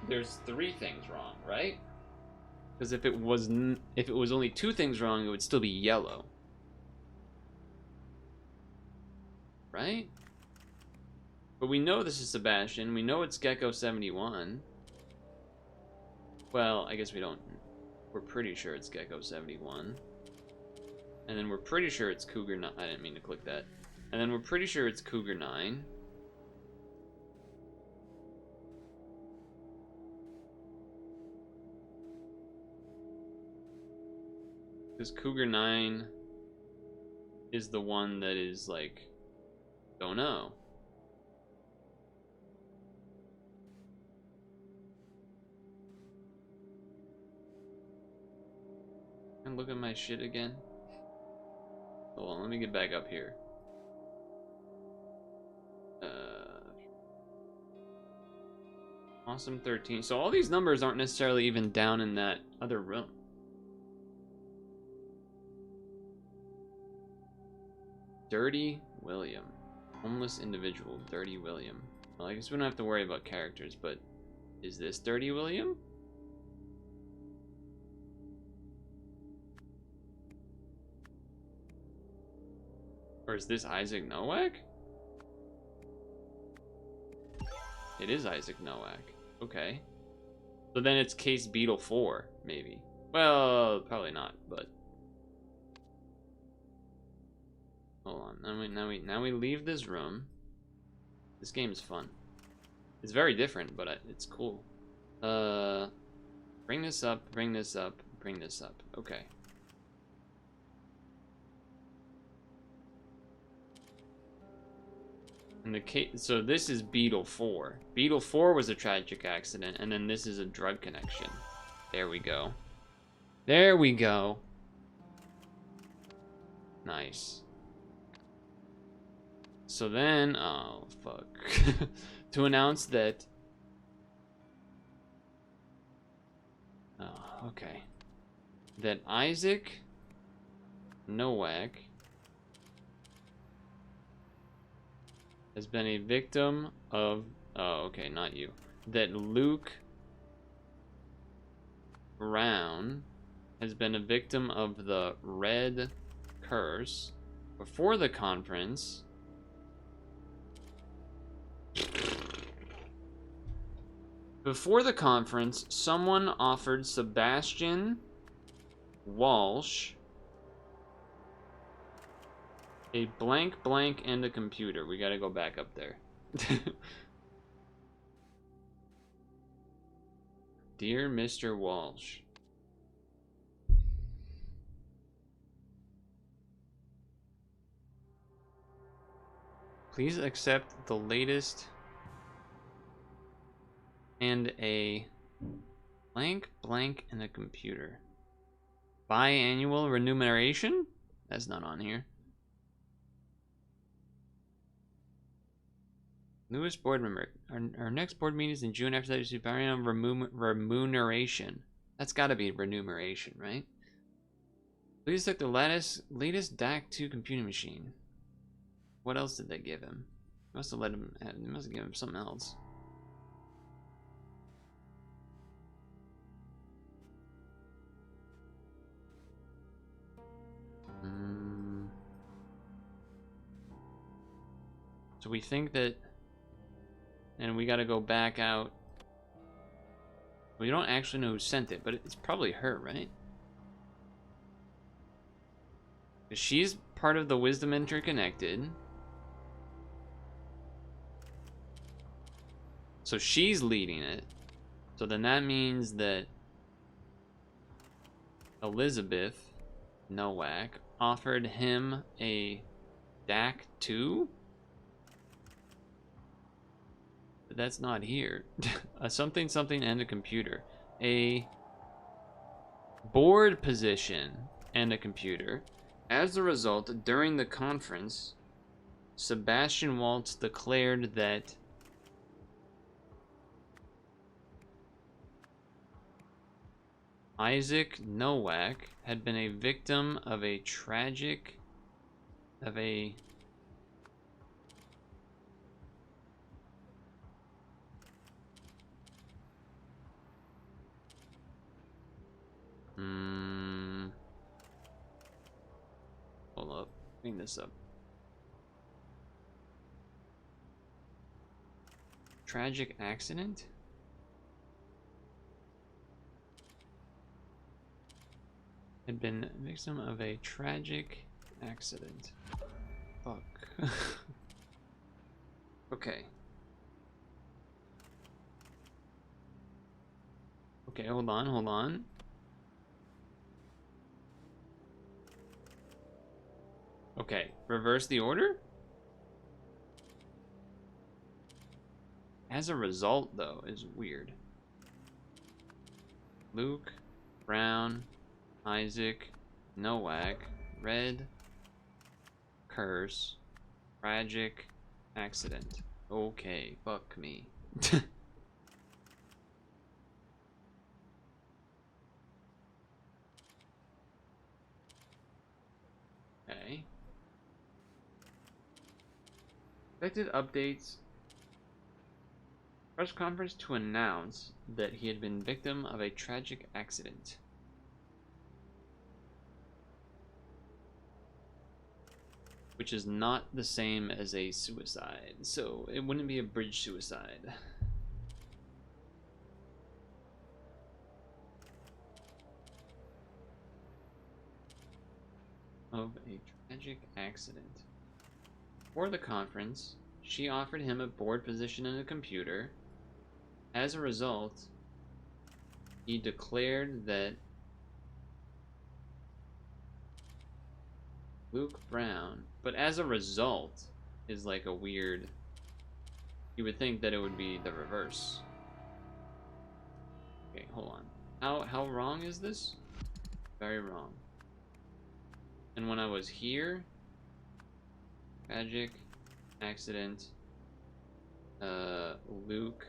there's 3 things wrong, right? Because if it was only 2 things wrong, it would still be yellow, right? But we know this is Sebastian. We know it's Gecko 71. Well, I guess we don't. We're pretty sure it's Gecko 71. And then we're pretty sure it's Cougar 9. I didn't mean to click that. And then we're pretty sure it's Cougar 9. Because Cougar 9 is the one that is like, don't know. And look at my shit again. Hold on, let me get back up here. Awesome 13. So all these numbers aren't necessarily even down in that other room. Dirty William. Homeless individual, Dirty William. Well, I guess we don't have to worry about characters, but is this Dirty William? Or is this Isaac Nowak? It is Isaac Nowak. Okay. So then it's Case Beetle 4, maybe. Well, probably not, but... Hold on. Now we leave this room. This game is fun. It's very different, but it's cool. Bring this up, bring this up, bring this up. Okay. And the case, so this is Beetle 4. Beetle 4 was a tragic accident, and then this is a drug connection. There we go. There we go. Nice. So then, oh fuck. To announce that... Oh, okay. That Isaac Nowak has been a victim of... Oh, okay, not you. That Luke Brown has been a victim of the Red Curse. Before the conference... someone offered Sebastian Walsh a blank blank and a computer. We gotta go back up there. Dear Mr. Walsh. Please accept the latest and a blank blank and a computer. Biannual remuneration? That's not on here. Newest board member. Our next board meeting is in June. After that, you see biannual remuneration. That's got to be remuneration, right? Please take the latest DAC 2 computing machine. What else did they give him? Must have let him. They must have given him something else. So we think that. And we gotta go back out. We don't actually know who sent it, but it's probably her, right? Because she's part of the Wisdom Interconnected. So she's leading it. So then that means that Elizabeth Nowak offered him a DAC 2? That's not here. A something something and a computer. A board position and a computer. As a result, during the conference, Sebastian Waltz declared that Isaac Nowak had been a victim of a tragic Hold up. Clean this up. Tragic accident? Had been victim of a tragic accident. Fuck. Okay. Okay, hold on, hold on. Okay, reverse the order? As a result, though, is weird. Luke, Brown, Isaac, Nowak, Red, Curse, Tragic, Accident. Okay, fuck me. Okay. Expected updates. Press conference to announce that he had been victim of a tragic accident. Which is not the same as a suicide, so it wouldn't be a bridge suicide. Of a tragic accident. For the conference, she offered him a board position in a computer. As a result, he declared that Luke Brown, but as a result is like a weird, you would think that it would be the reverse. Okay, hold on. How wrong is this? Very wrong. And when I was here, tragic accident, Luke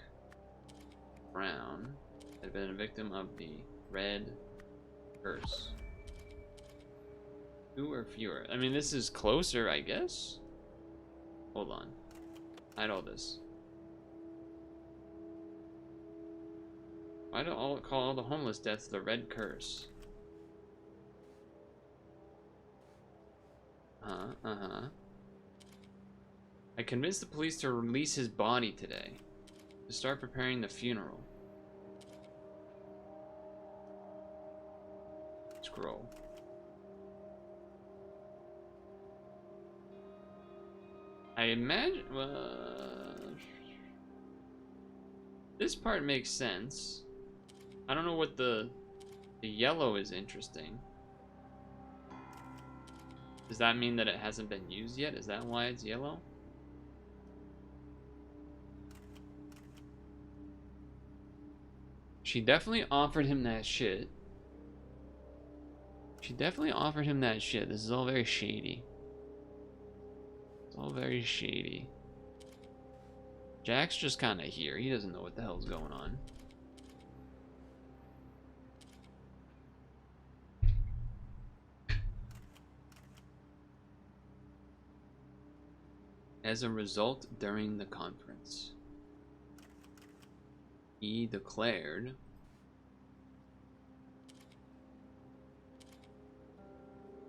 Brown had been a victim of the red curse. 2 or fewer. I mean, this is closer, I guess. Hold on. Hide all this. Why do all call all the homeless deaths the red curse? I convinced the police to release his body today. To start preparing the funeral. Scroll. I imagine, this part makes sense. I don't know what the yellow is interesting. Does that mean that it hasn't been used yet? Is that why it's yellow? She definitely offered him that shit. She definitely offered him that shit. This is all very shady. It's all very shady. Jack's just kind of here. He doesn't know what the hell's going on. As a result, during the conference, he declared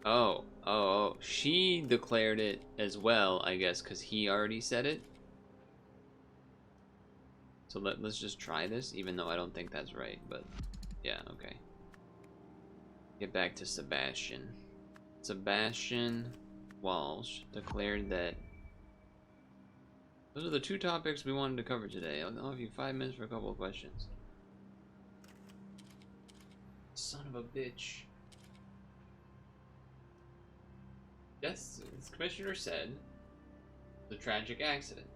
oh, she declared it as well, I guess, because he already said it. So let's just try this, even though I don't think that's right, but yeah, okay. Get back to Sebastian. Sebastian Walsh declared that those are the 2 topics we wanted to cover today. I'll give you 5 minutes for a couple of questions. Son of a bitch. Yes, as the commissioner said, the tragic accident.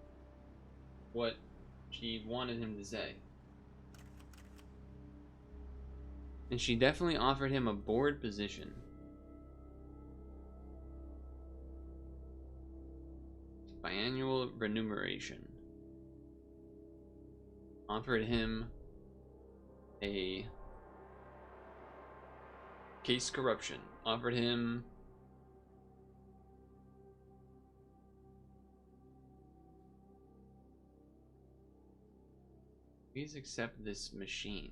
What she wanted him to say. And she definitely offered him a board position. Biannual remuneration. Offered him a case corruption. Offered him please accept this machine.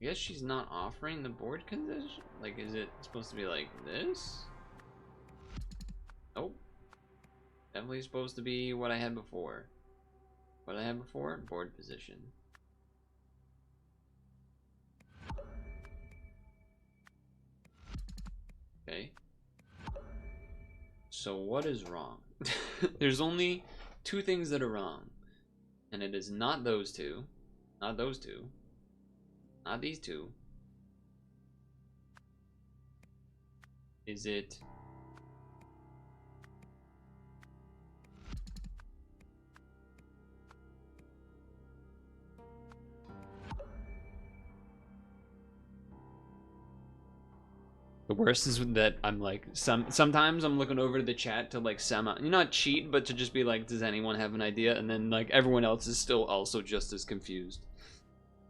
I guess she's not offering the board condition? Like, is it supposed to be like this? Nope. Definitely supposed to be what I had before. What I had before? Board position. Okay. So what is wrong? There's only two things that are wrong. And it is not those two. Not those two. Not these two. Is it... The worst is that I'm like, sometimes I'm looking over to the chat to like not cheat, but to just be like, does anyone have an idea? And then like everyone else is still also just as confused.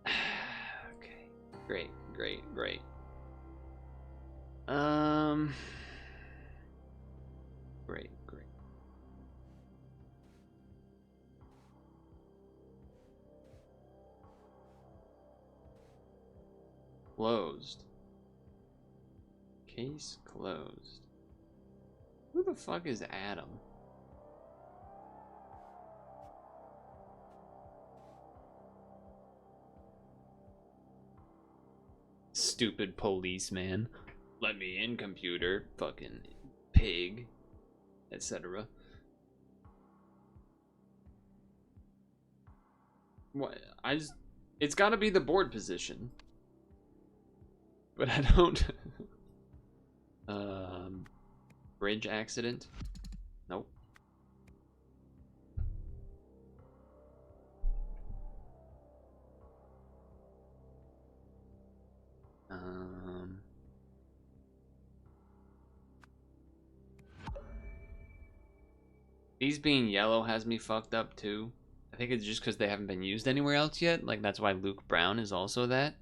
Okay, great. Great. Closed. Case closed. Who the fuck is Adam? Stupid policeman. Let me in, computer. Fucking pig. Etc. What? It's gotta be the board position. But I don't... Bridge accident? Nope. These being yellow has me fucked up too. I think it's just because they haven't been used anywhere else yet. Like, that's why Luke Brown is also that.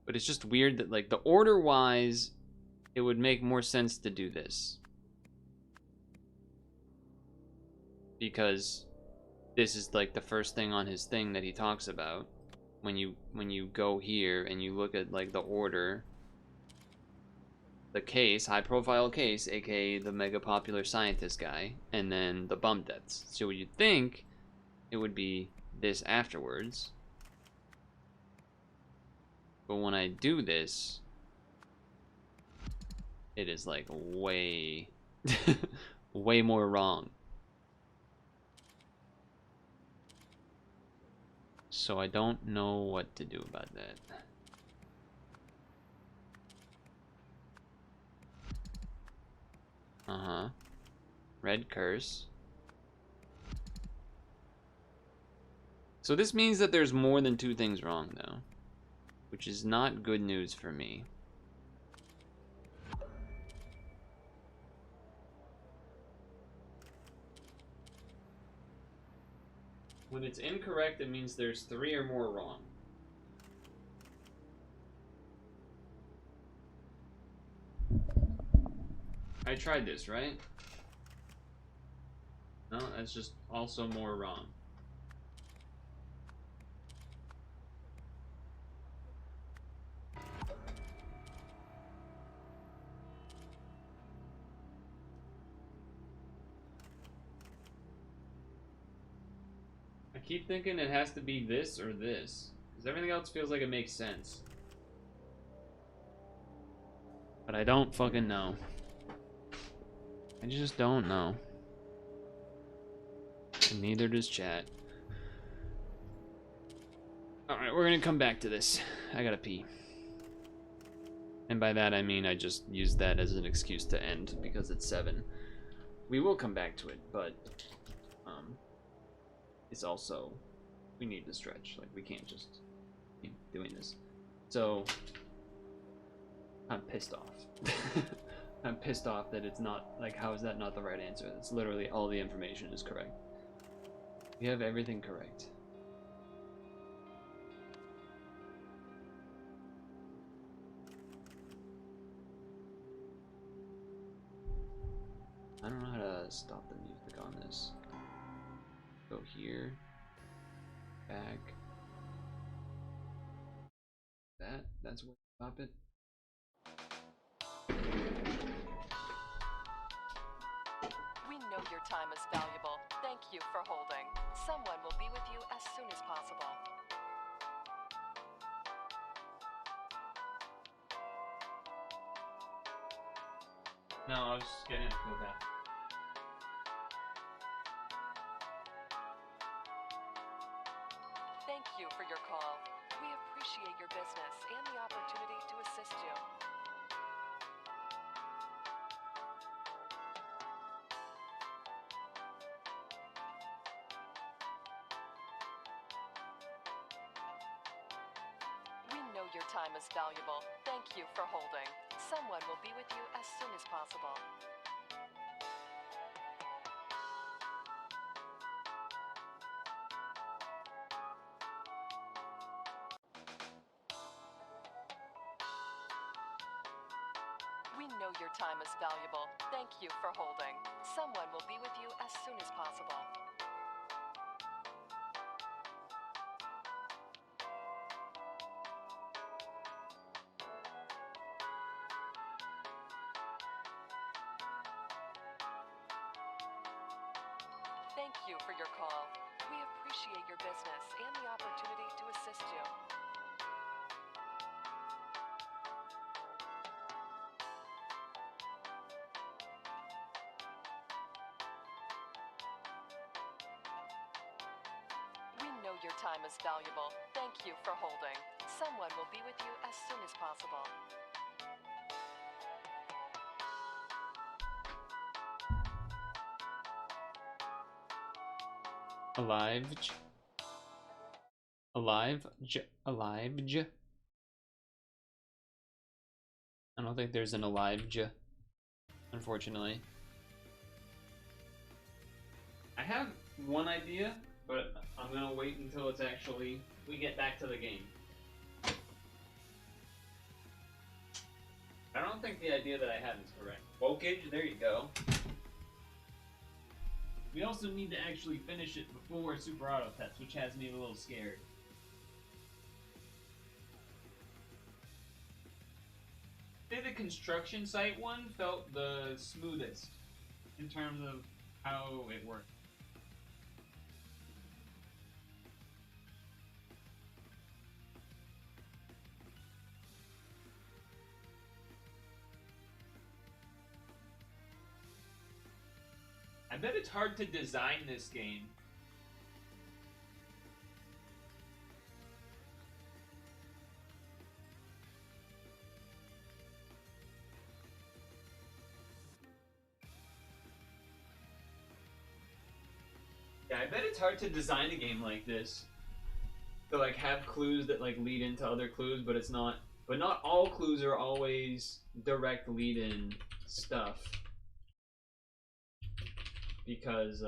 But it's just weird that, like, the order-wise, it would make more sense to do this. Because this is, like, the first thing on his thing that he talks about. When you go here and you look at, like, the order... The case, high-profile case, aka the mega-popular scientist guy, and then the bum deaths. So you'd think it would be this afterwards. But when I do this, it is like way, way more wrong. So I don't know what to do about that. Red curse. So this means that there's more than two things wrong, though. Which is not good news for me. When it's incorrect, it means there's three or more wrong. I tried this, right? No, that's just also more wrong. I keep thinking it has to be this or this, because everything else feels like it makes sense. But I don't fucking know. I just don't know. And neither does chat. Alright, we're gonna come back to this. I gotta pee. And by that I mean I just used that as an excuse to end because it's 7. We will come back to it, but it's also, we need to stretch. Like, we can't just keep doing this. So I'm pissed off. I'm pissed off that it's not, like, how is that not the right answer? It's literally all the information is correct. We have everything correct. I don't know how to stop the music on this. Go here. back. That's where we stop it. We know your time is valuable. Thank you for holding. Someone will be with you as soon as possible. No, I was just getting it to go back. Thank you for your call. We appreciate your business and the opportunity to assist you. We know your time is valuable. Thank you for holding. Someone will be with you as soon as possible. We know your time is valuable. Thank you for holding. Someone will be with you as soon as possible. Thank you for your call. We appreciate your business and the opportunity to assist you. We know your time is valuable. Thank you for holding. Someone will be with you as soon as possible. Alive. Alive. Alive. I don't think there's an alive, unfortunately. I have one idea, but I'm gonna wait until it's actually we get back to the game. I don't think the idea that I have is correct. Wokage, there you go. We also need to actually finish it before Super Auto Pets, which has me a little scared. I think the construction site one felt the smoothest in terms of how it worked. I bet it's hard to design this game. Yeah, I bet it's hard to design a game like this. To like have clues that like lead into other clues, but it's not. But not all clues are always direct lead-in stuff. Because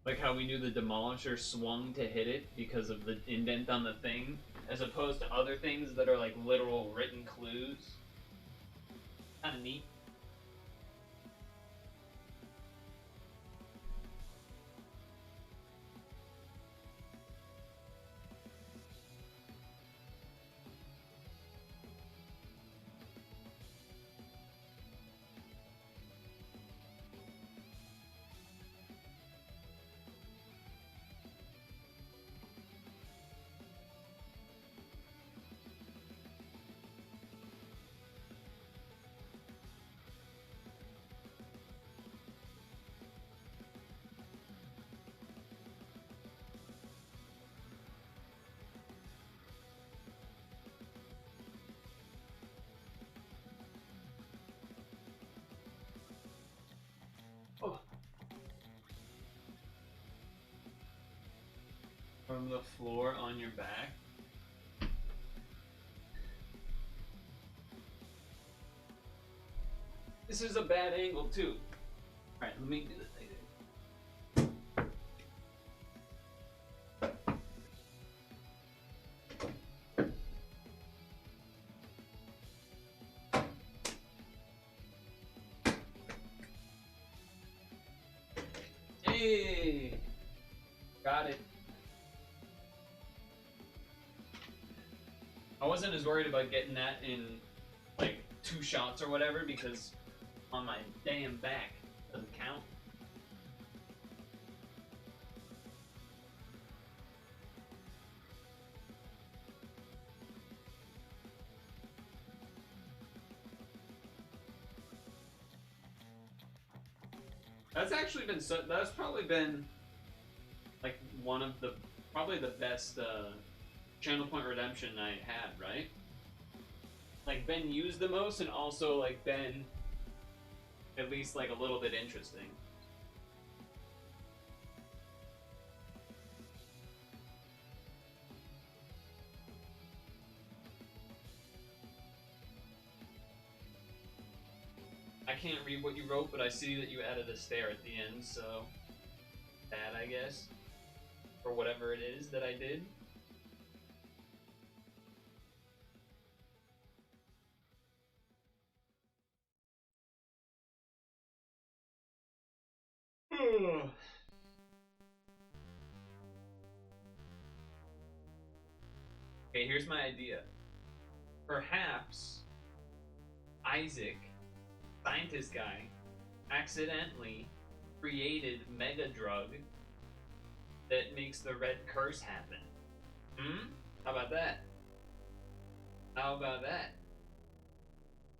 like how we knew the Demolisher swung to hit it because of the indent on the thing, as opposed to other things that are like literal written clues. Kinda neat. Oh. From the floor on your back. This is a bad angle too. Alright, let me do this. Hey! Got it. I wasn't as worried about getting that in like 2 shots or whatever because on my damn back doesn't count. That's actually been that's probably been like one of the probably the best channel point redemption I had, right? Like been used the most and also like been at least like a little bit interesting. I can't read what you wrote, but I see that you added a stare at the end, so that I guess. Or whatever it is that I did. Okay, here's my idea. Perhaps Isaac, scientist guy, accidentally created mega drug that makes the red curse happen. How about that? How about that?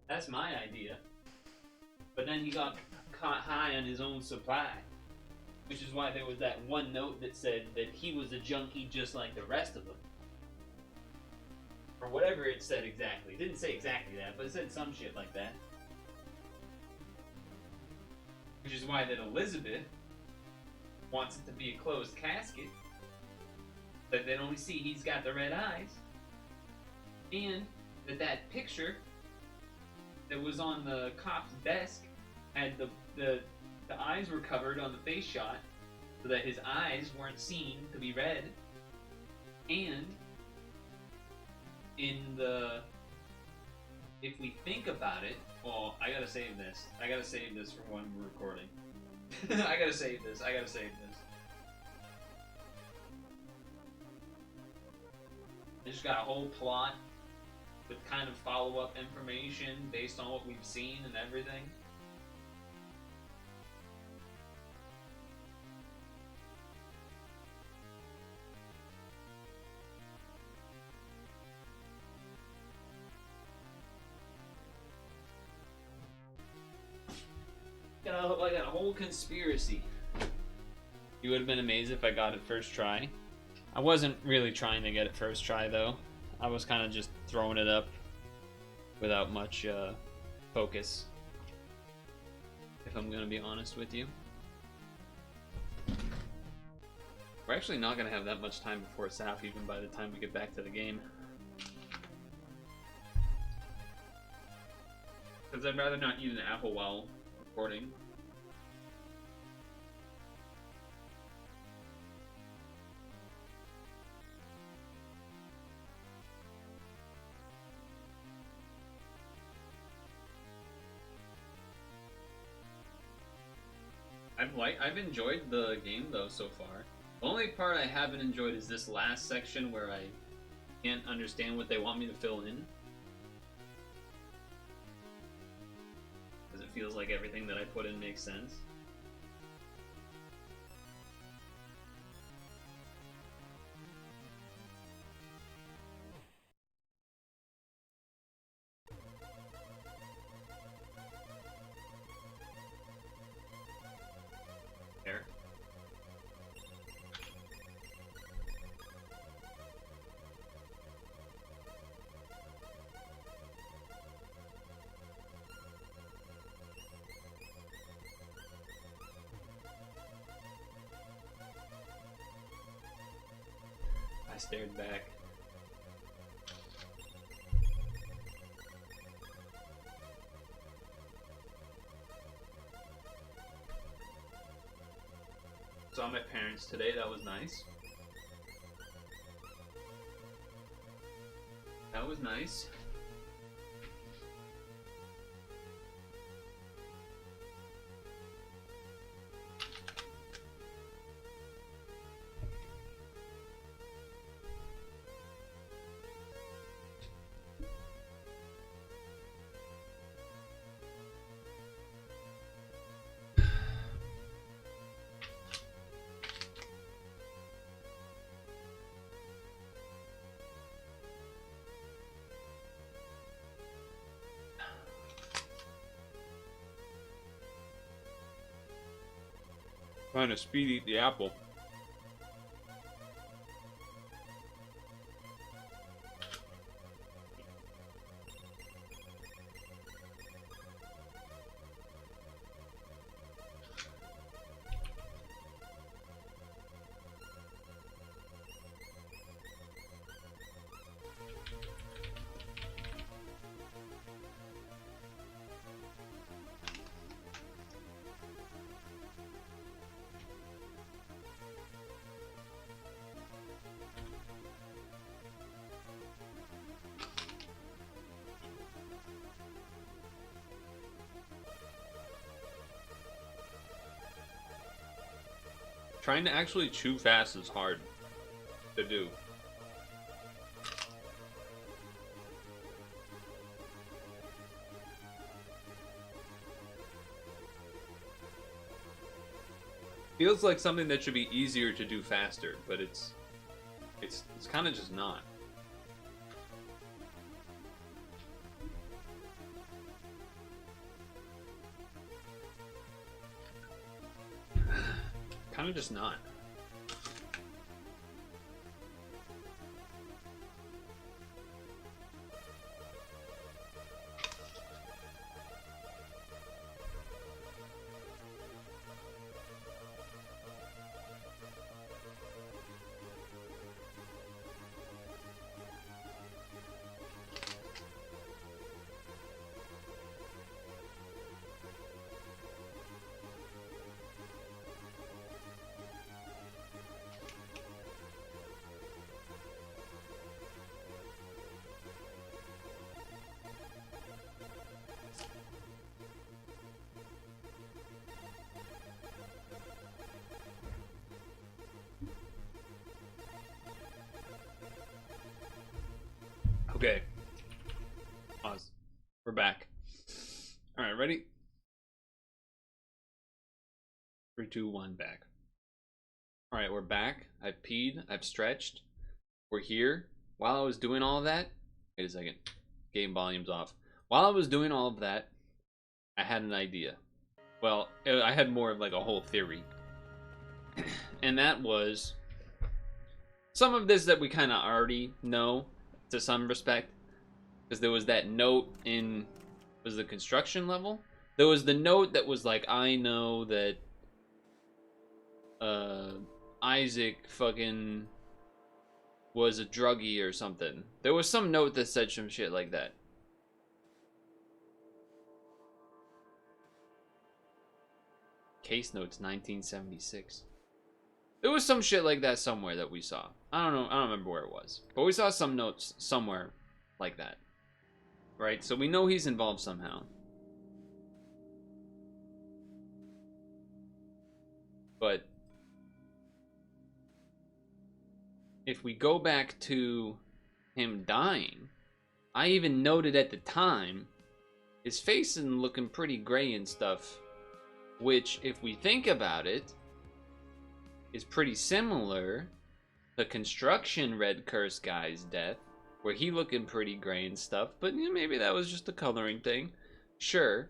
That's my idea. But then he got caught high on his own supply, which is why there was that one note that said that he was a junkie just like the rest of them. Or whatever it said exactly. It didn't say exactly that, but it said some shit like that. Which is why that Elizabeth wants it to be a closed casket. That they only see he's got the red eyes. And that picture that was on the cop's desk had the eyes were covered on the face shot so that his eyes weren't seen to be red. And in the, if we think about it, well, I gotta save this. I gotta save this for when we're recording. I gotta save this. I just got a whole plot with kind of follow-up information based on what we've seen and everything. I got a whole conspiracy. You would have been amazed if I got it first try. I wasn't really trying to get it first try though. I was kind of just throwing it up without much focus, if I'm gonna be honest with you. We're actually not gonna have that much time before SAP even by the time we get back to the game. Because I'd rather not eat an apple while recording. I've enjoyed the game though so far. The only part I haven't enjoyed is this last section where I can't understand what they want me to fill in. Because it feels like everything that I put in makes sense. There. I stared back. Saw my parents today, that was nice. That was nice. Trying to speed eat the apple. Trying to actually chew fast is hard to do. Feels like something that should be easier to do faster, but it's kind of just not. Kind of just not. Okay. Pause. We're back. Alright, ready? 3, 2, 1, back. Alright, we're back. I've peed. I've stretched. We're here. While I was doing all of that... Wait a second. Game volume's off. While I was doing all of that, I had an idea. Well, I had more of like a whole theory. And that was... some of this that we kind of already know, to some respect, because there was that note in, was the construction level? There was the note that was like, I know that Isaac fucking was a druggie or something. There was some note that said some shit like that. Case notes 1976. There was some shit like that somewhere that we saw. I don't know. I don't remember where it was. But we saw some notes somewhere like that. Right? So we know he's involved somehow. But if we go back to him dying, I even noted at the time his face isn't looking pretty gray and stuff. Which, if we think about it, is pretty similar to construction Red Curse guy's death, where he looking pretty gray and stuff, but you know, maybe that was just a coloring thing. Sure,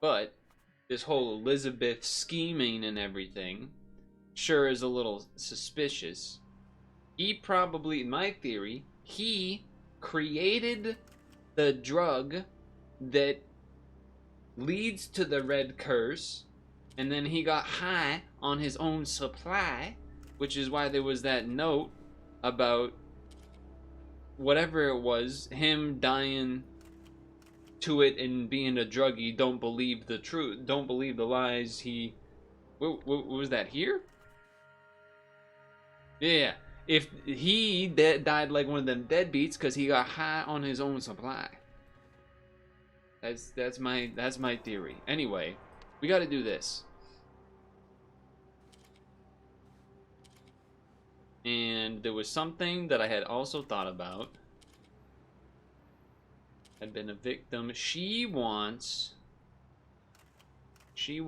but this whole Elizabeth scheming and everything sure is a little suspicious. He probably, in my theory, he created the drug that leads to the Red Curse, and then he got high on his own supply, which is why there was that note about whatever it was, him dying to it and being a druggie. Don't believe the truth. Don't believe the lies. He... What was that here? Yeah. If he died like one of them deadbeats because he got high on his own supply. That's my theory. Anyway, we got to do this. And there was something that I had also thought about. Had been a victim. She wants... She'll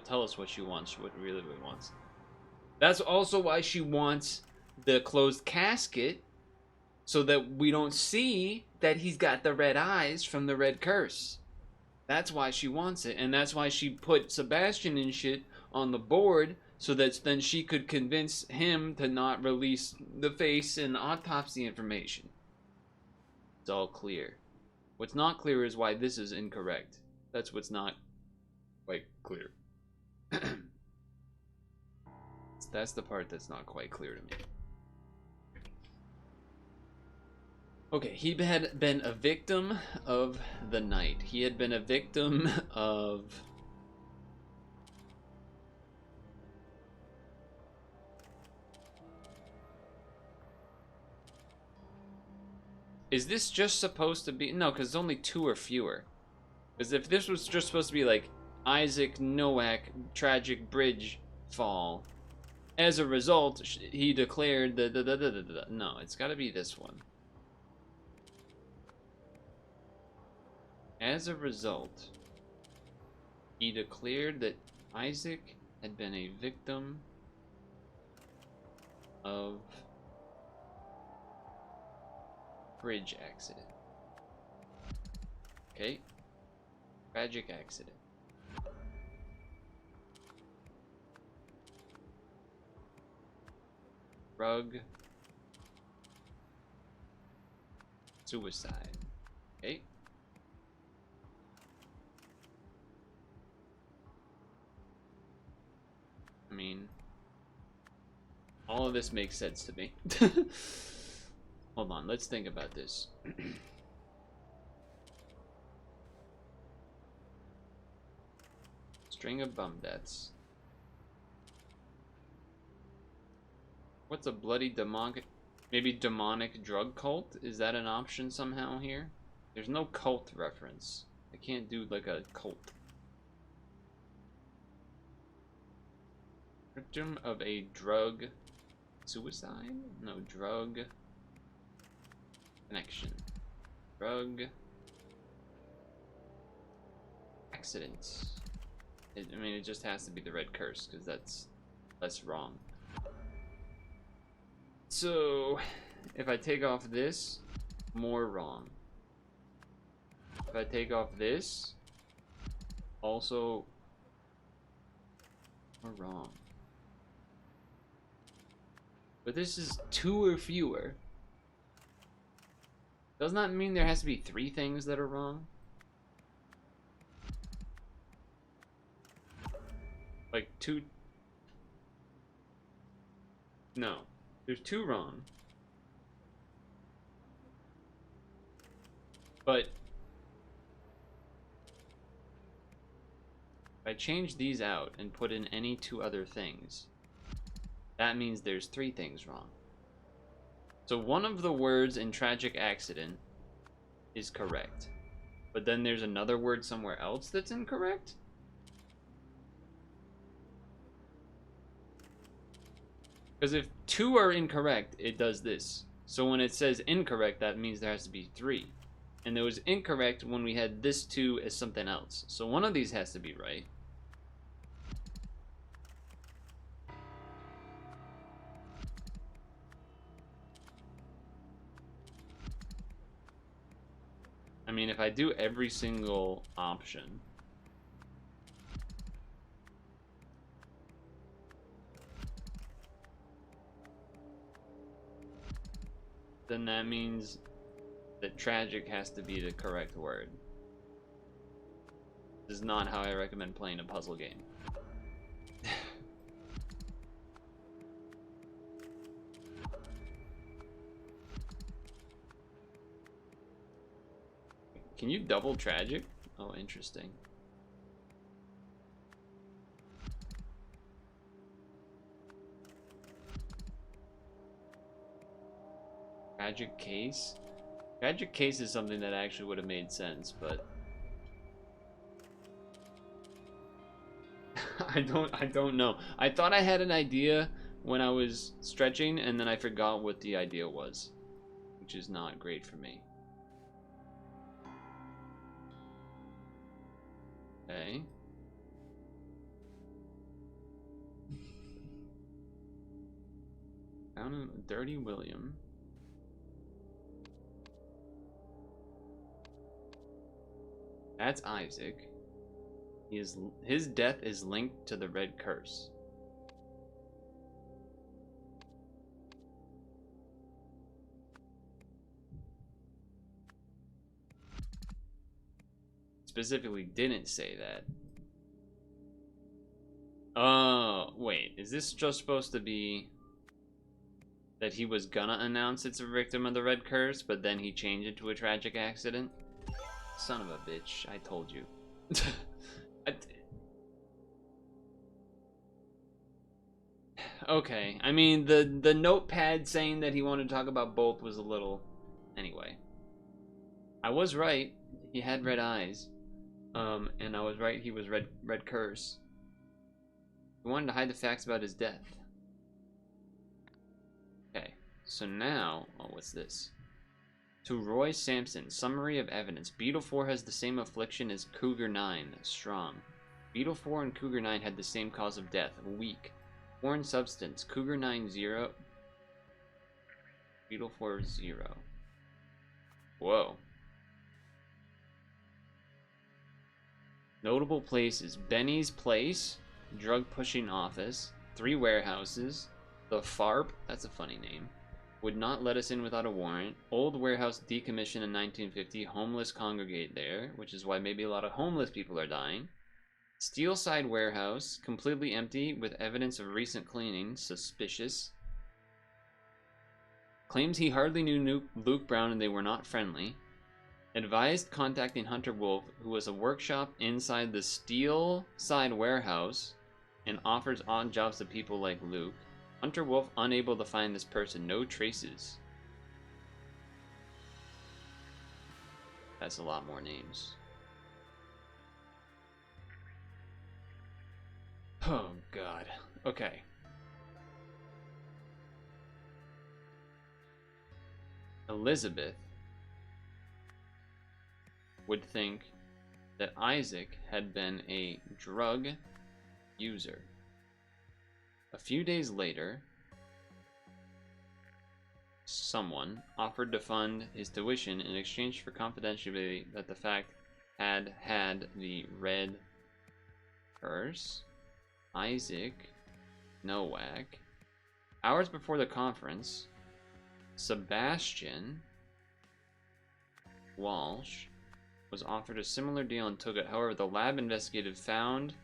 tell us what she wants, what really wants. That's also why she wants the closed casket, so that we don't see that he's got the red eyes from the Red Curse. That's why she wants it, and that's why she put Sebastian and shit on the board so that then she could convince him to not release the face and autopsy information. It's all clear. What's not clear is why this is incorrect. That's what's not quite clear. That's the part that's not quite clear to me. Okay, he had been a victim of the night. He had been a victim of... Is this just supposed to be... No, because it's only 2 or fewer. Because if this was just supposed to be like Isaac Nowak tragic bridge fall, as a result, he declared the... No, it's got to be this one. As a result, he declared that Isaac had been a victim of bridge accident. Okay. Tragic accident. Drug. Suicide. Okay. I mean, all of this makes sense to me. Hold on, let's think about this. String of bum deaths. What's a bloody demonic... Maybe demonic drug cult? Is that an option somehow here? There's no cult reference. I can't do like a cult. Victim of a drug suicide? No, drug connection. Drug accidents. I mean, it just has to be the red curse because that's wrong. So, if I take off this, more wrong. If I take off this, also more wrong. But this is 2 or fewer. Doesn't that mean there has to be 3 things that are wrong? Like 2... No. There's 2 wrong. But... if I change these out and put in any 2 other things, that means there's 3 things wrong. So one of the words in tragic accident is correct. But then there's another word somewhere else that's incorrect? Because if 2 are incorrect, it does this. So when it says incorrect, that means there has to be 3. And it was incorrect when we had this 2 as something else. So one of these has to be right. I mean, if I do every single option, then that means that tragic has to be the correct word. This is not how I recommend playing a puzzle game. Can you double tragic? Oh, interesting. Tragic case? Tragic case is something that actually would have made sense, but I don't know. I thought I had an idea when I was stretching, and then I forgot what the idea was, which is not great for me. Okay. Found a Dirty William. That's Isaac. His death is linked to the red curse. Specifically didn't say that. Oh, wait. Is this just supposed to be that he was gonna announce it's a victim of the red curse, but then he changed it to a tragic accident? Son of a bitch, I told you. Okay, I mean, the notepad saying that he wanted to talk about both was a little... Anyway. I was right. He had red eyes. And I was right, he was red curse. He wanted to hide the facts about his death. Okay, so now... Oh, what's this? To Roy Sampson, summary of evidence. Beetle 4 has the same affliction as Cougar 9, strong. Beetle 4 and Cougar 9 had the same cause of death, weak. Foreign substance, Cougar 9 0. Beetle 4 0. Whoa. Notable places, Benny's Place, drug pushing office, 3 warehouses, the FARP, that's a funny name, would not let us in without a warrant, old warehouse decommissioned in 1950, homeless congregate there, which is why maybe a lot of homeless people are dying. Steelside warehouse, completely empty with evidence of recent cleaning, suspicious. Claims he hardly knew Luke Brown and they were not friendly. Advised contacting Hunter Wolf, who was a workshop inside the Steelside warehouse and offers odd jobs to people like Luke. Hunter Wolf unable to find this person, no traces. That's a lot more names. Oh, God. Okay. Elizabeth would think that Isaac had been a drug user. A few days later, someone offered to fund his tuition in exchange for confidentiality that the fact had the red curse. Isaac Nowak. Hours before the conference, Sebastian Walsh was offered a similar deal and took it. However, the lab investigative found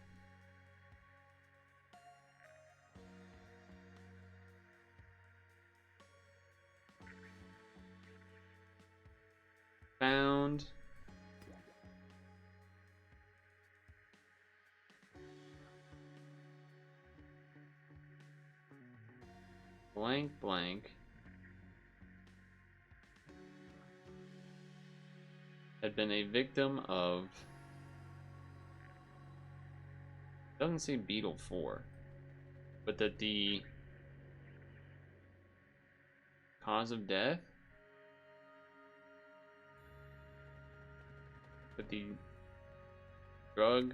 blank had been a victim of, doesn't say Beetle 4, but that the cause of death, that the drug,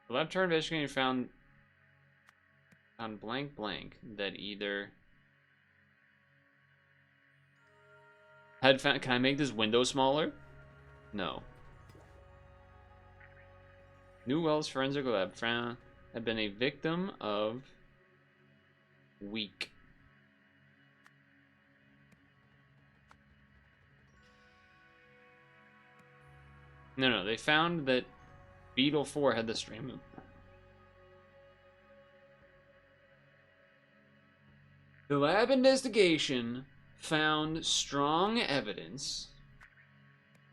the laboratory investigator found blank that either had found. Can I make this window smaller? No. New Wells Forensic Lab found had been a victim of weak. No, they found that Beetle 4 had the stream of... The lab investigation found strong evidence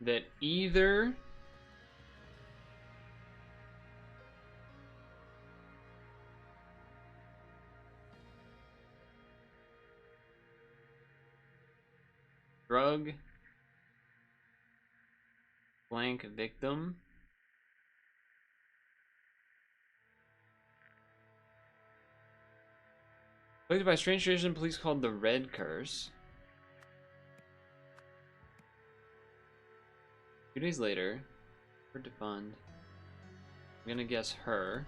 that either drug blank victim afflicted by a strange tradition police called the Red Curse. 2 days later, her to fund. I'm gonna guess her.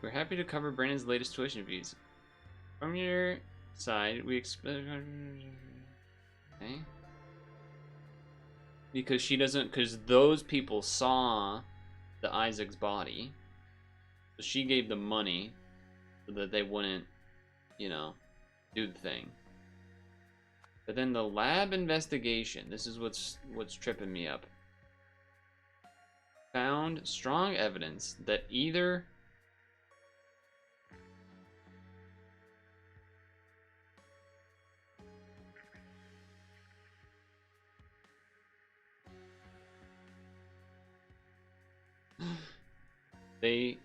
We're happy to cover Brandon's latest tuition fees. From your side, we expect. Okay. Because she doesn't. Because those people saw the Isaac's body. So she gave them money so that they wouldn't, you know, do the thing. But then the lab investigation, this is what's tripping me up. Found strong evidence that either they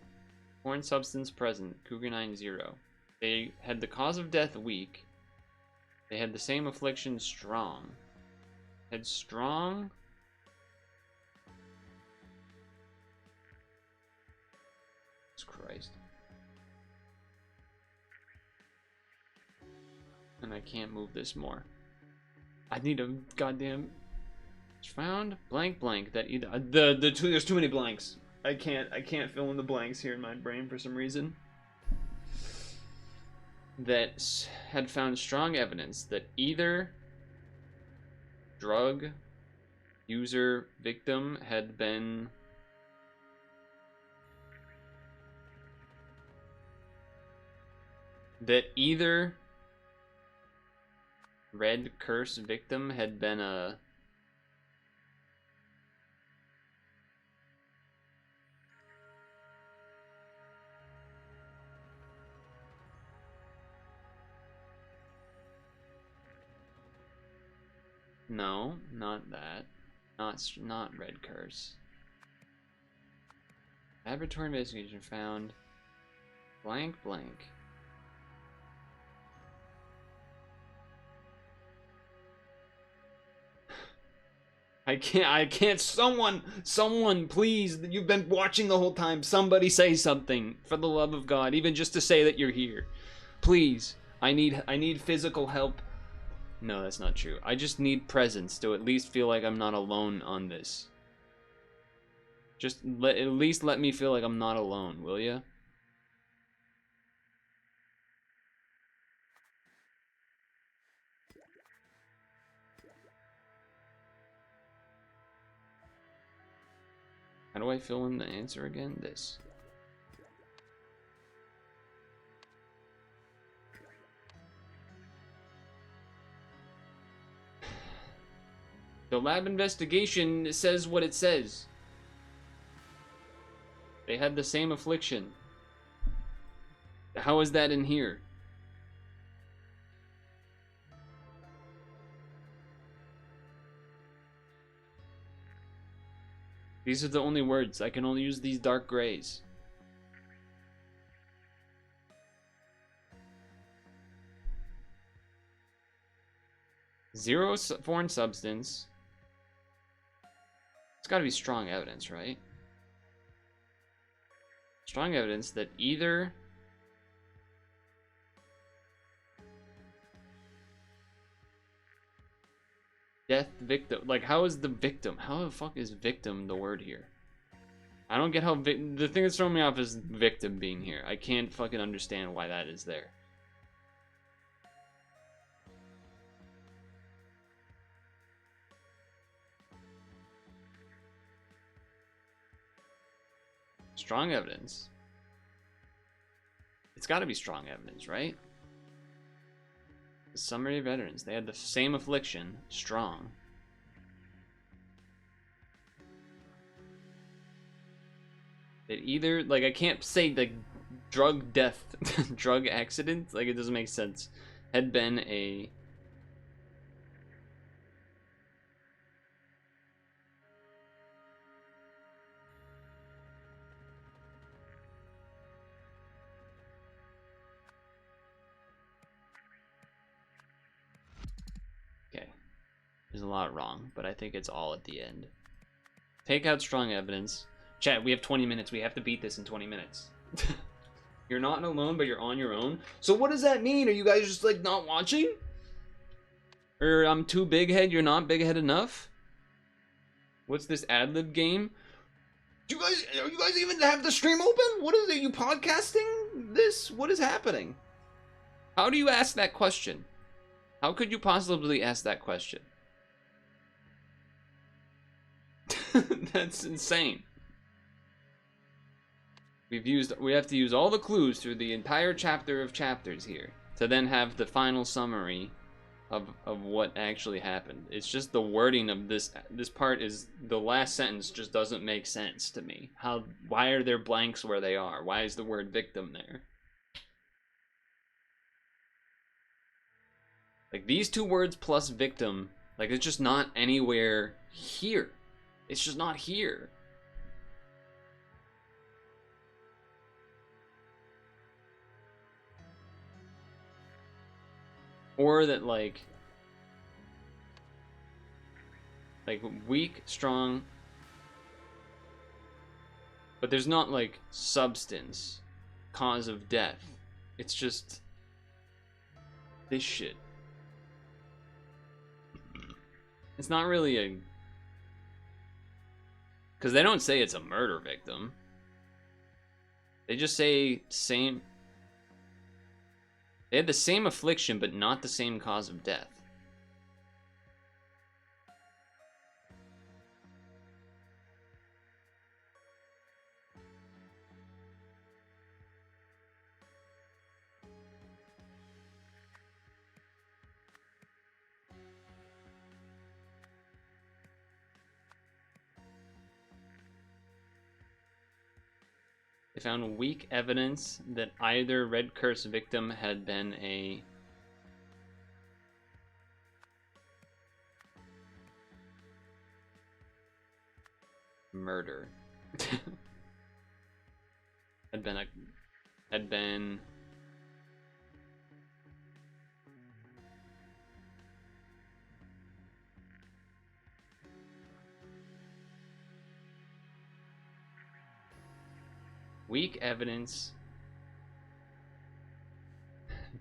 foreign substance present, Cougar 90. They had the cause of death weak. They had the same affliction strong. Had strong. Jesus Christ. And I can't move this more. I need a goddamn found blank blank that either there's too many blanks. I can't fill in the blanks here in my brain for some reason. That had found strong evidence that either drug user victim had been that either red curse victim had been a no, not that. Not red curse. Laboratory investigation found blank blank. I can't. Someone, please. You've been watching the whole time. Somebody say something, for the love of God. Even just to say that you're here. Please. I need physical help. No, that's not true. I just need presence to at least feel like I'm not alone on this. Just at least let me feel like I'm not alone, will ya? How do I fill in the answer again? This. The lab investigation says what it says. They had the same affliction. How is that in here? These are the only words. I can only use these dark grays. Zero foreign substance. It's got to be strong evidence, right? Strong evidence that either death victim, like how is the victim? How the fuck is victim the word here? I don't get how the thing that's throwing me off is victim being here. I can't fucking understand why that is there. Strong evidence. It's got to be strong evidence, right? The summary of veterans. They had the same affliction. Strong. It either, like, I can't say the drug death, drug accident, like, it doesn't make sense. Had been a... There's a lot wrong, but I think it's all at the end. Take out strong evidence. Chat, we have 20 minutes. We have to beat this in 20 minutes. You're not alone, but you're on your own. So what does that mean? Are you guys just, like, not watching? Or I'm too big head, you're not big head enough? What's this ad-lib game? Are you guys even have the stream open? What is it? You podcasting this? What is happening? How do you ask that question? How could you possibly ask that question? That's insane. We have to use all the clues through the entire chapter of chapters here to then have the final summary of what actually happened. It's just the wording of this part is the last sentence just doesn't make sense to me. Why are there blanks where they are? Why is the word victim there? Like these two words plus victim, like it's just not anywhere here. It's just not here. Or that like weak, strong, but there's not like substance, cause of death. It's just this shit. It's not really a, because they don't say it's a murder victim. They just say same. They had the same affliction, but not the same cause of death. They found weak evidence that either Red Curse victim had been a murder. had been weak evidence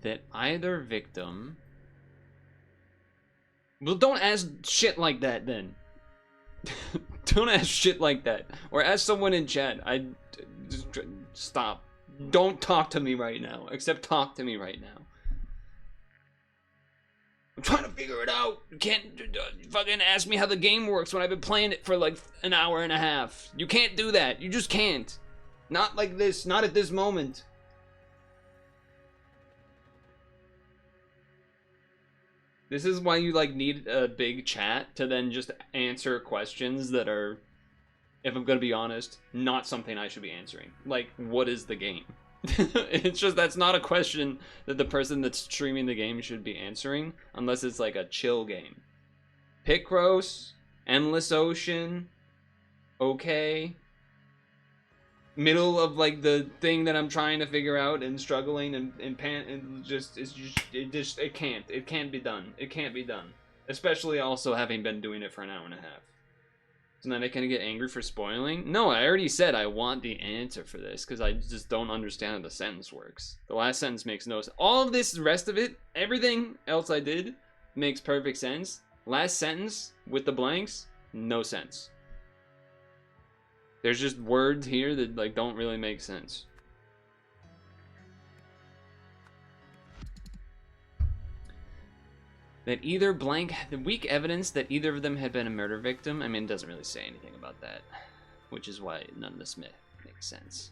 that either victim... Well, don't ask shit like that then. Don't ask shit like that. Or ask someone in chat. Stop. Don't talk to me right now. Except talk to me right now. I'm trying to figure it out. You can't fucking ask me how the game works when I've been playing it for like an hour and a half. You can't do that. You just can't. Not like this. Not at this moment. This is why you like need a big chat to then just answer questions that are, if I'm gonna be honest, not something I should be answering. Like, what is the game? It's just, that's not a question that the person that's streaming the game should be answering, unless it's like a chill game. Picross, Endless Ocean, okay. Middle of like the thing that I'm trying to figure out and struggling and it can't be done. It can't be done. Especially also having been doing it for an hour and a half. So then I can get angry for spoiling? No, I already said I want the answer for this because I just don't understand how the sentence works. The last sentence makes no sense. All of this, the rest of it, everything else I did makes perfect sense. Last sentence with the blanks, no sense. There's just words here that like don't really make sense. That either blank, the weak evidence that either of them had been a murder victim. I mean, it doesn't really say anything about that, which is why none of this makes sense.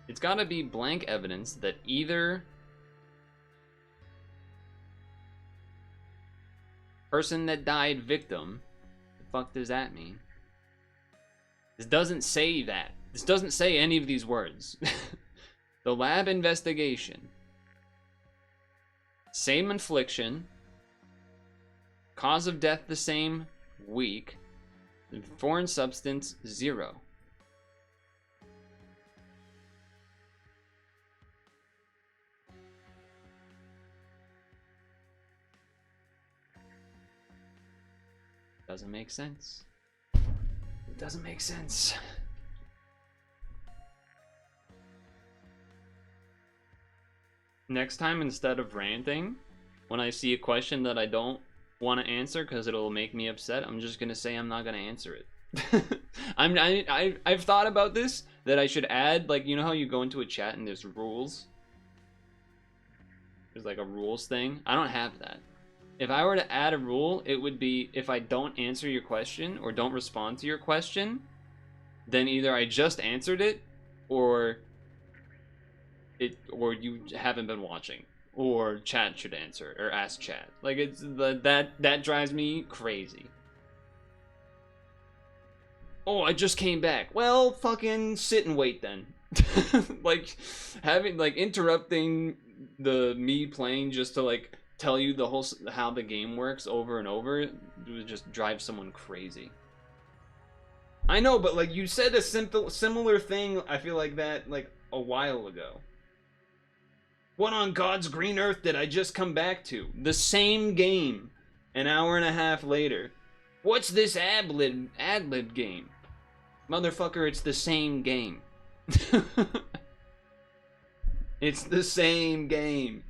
It's got to be blank evidence that either person that died victim. The fuck does that mean? This doesn't say that. This doesn't say any of these words. The lab investigation. Same infliction. Cause of death the same. Weak. Foreign substance 0. Doesn't make sense. It doesn't make sense. Next time, instead of ranting, when I see a question that I don't want to answer because it'll make me upset, I'm just gonna say I'm not gonna answer it. I've thought about this that I should add, like, you know how you go into a chat and there's rules? There's like a rules thing. I don't have that. If I were to add a rule, it would be if I don't answer your question or don't respond to your question, then either I just answered it or you haven't been watching, or chat should answer or ask chat. Like, it's that drives me crazy. Oh, I just came back. Well, fucking sit and wait then. Like, interrupting me playing just to like tell you the whole how the game works over and over, it would just drive someone crazy. I know, but like you said a similar thing, I feel like that like a while ago. What on God's green earth did I just come back to? The same game an hour and a half later. What's this ad-lib game? Motherfucker, it's the same game. It's the same game.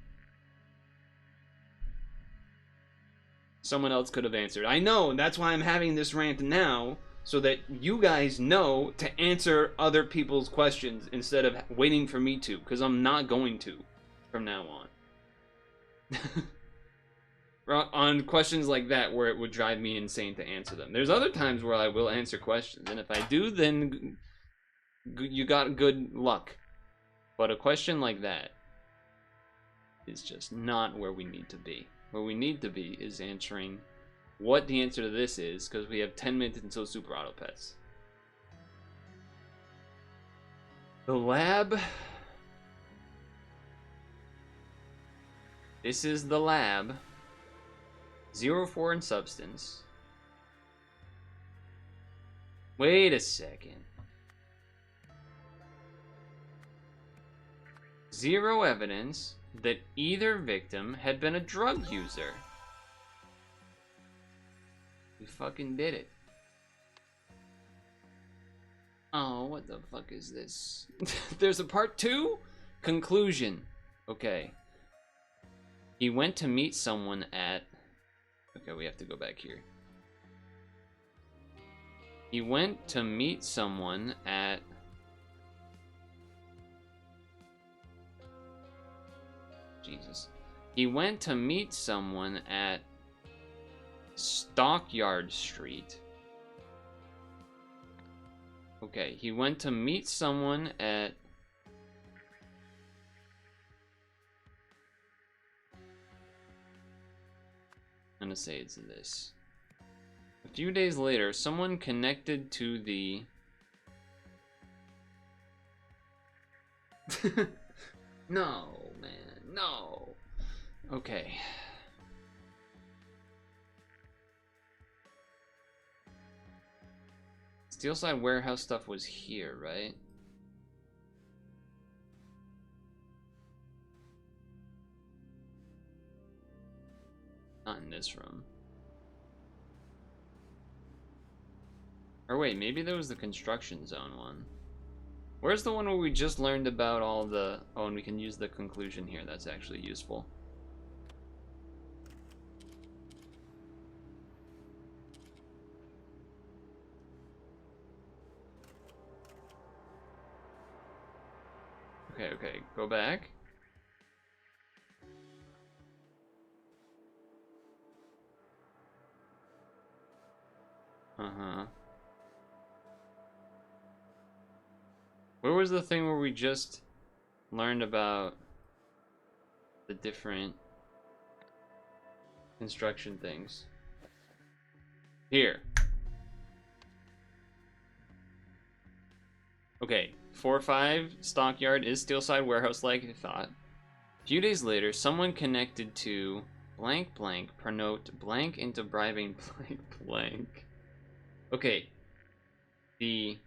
Someone else could have answered. I know, and that's why I'm having this rant now, so that you guys know to answer other people's questions instead of waiting for me to, because I'm not going to from now on. On questions like that where it would drive me insane to answer them. There's other times where I will answer questions, and if I do, then you got good luck. But a question like that is just not where we need to be. Where we need to be is answering what the answer to this is, because we have 10 minutes until Super Auto Pets. The lab. This is the lab. 04 in substance. Wait a second. 0 evidence that either victim had been a drug user. We fucking did it. Oh, what the fuck is this? There's a part 2? Conclusion. Okay. He went to meet someone at... Okay, we have to go back here. He went to meet someone at... Jesus. He went to meet someone at Stockyard Street. Okay, he went to meet someone at... I'm gonna say it's this. A few days later, someone connected to the... No, man, no. Okay. Steelside warehouse stuff was here, right? Not in this room. Or wait, maybe there was the construction zone one. Where's the one where we just learned about all the... Oh, and we can use the conclusion here. That's actually useful. Okay, okay. Go back. Uh-huh. Where was the thing where we just learned about the different construction things? Here. Okay, 4-5 Stockyard is Steelside warehouse like I thought. A few days later, someone connected to blank blank per note blank into bribing blank blank. Okay. The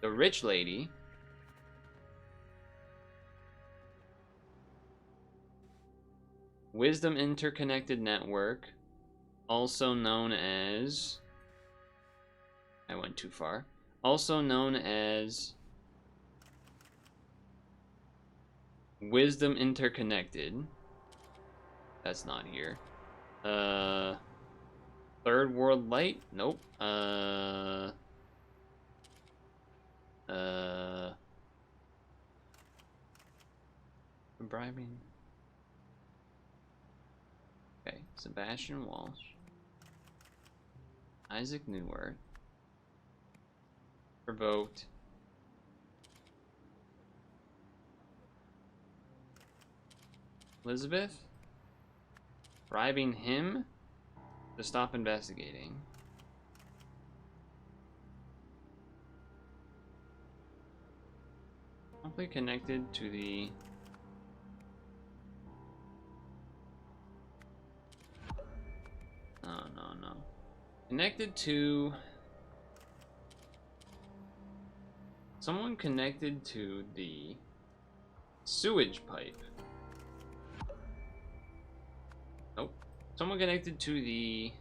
rich lady Wisdom Interconnected Network, also known as... I went too far. Also known as Wisdom Interconnected. That's not here. Third World Light? Nope. Bribing. Okay, Sebastian Walsh. Isaac Newworth. Provoked. Elizabeth? Bribing him to stop investigating. Probably connected to the... No. Connected to... Someone connected to the sewage pipe. Nope. Someone connected to the...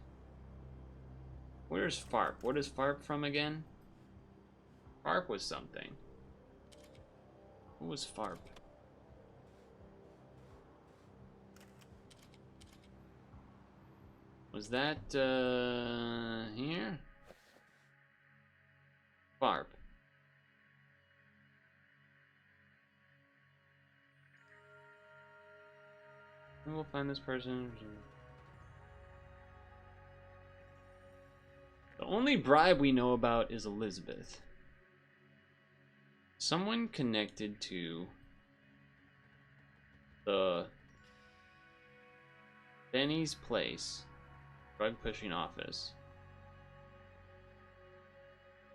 Where's FARP? What is FARP from again? FARP was something. What was FARP? Was that, here? FARP. We'll find this person. The only bribe we know about is Elizabeth. Someone connected to the Benny's place, drug pushing office.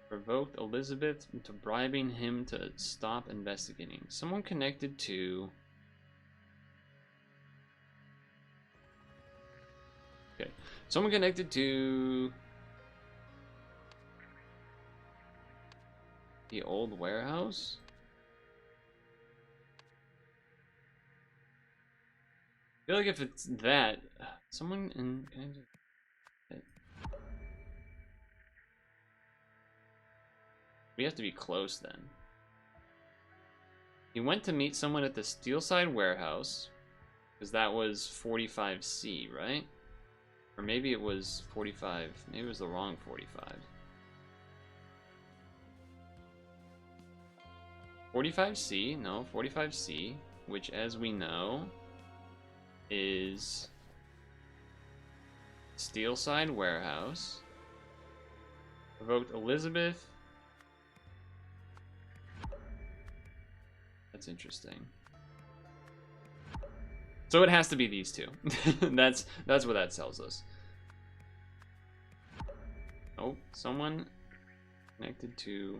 Provoked Elizabeth into bribing him to stop investigating. Someone connected to... Okay. Someone connected to... the old warehouse? I feel like if it's that... Someone in... We have to be close then. He went to meet someone at the Steelside warehouse. Because that was 45C, right? Or maybe it was 45. Maybe it was the wrong 45. 45C, no, 45C, which as we know is Steelside warehouse. Provoked Elizabeth. That's interesting. So it has to be these two. That's what that tells us. Oh, someone connected to...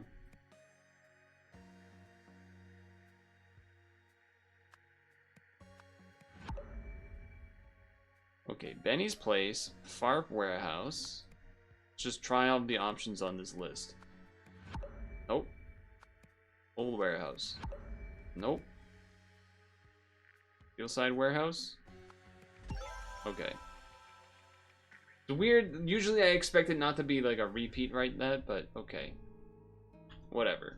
Okay, Benny's place, FARP warehouse. Let's just try all the options on this list. Nope. Old warehouse. Nope. Steelside warehouse? Okay. It's weird. Usually I expect it not to be like a repeat right that, but okay. Whatever.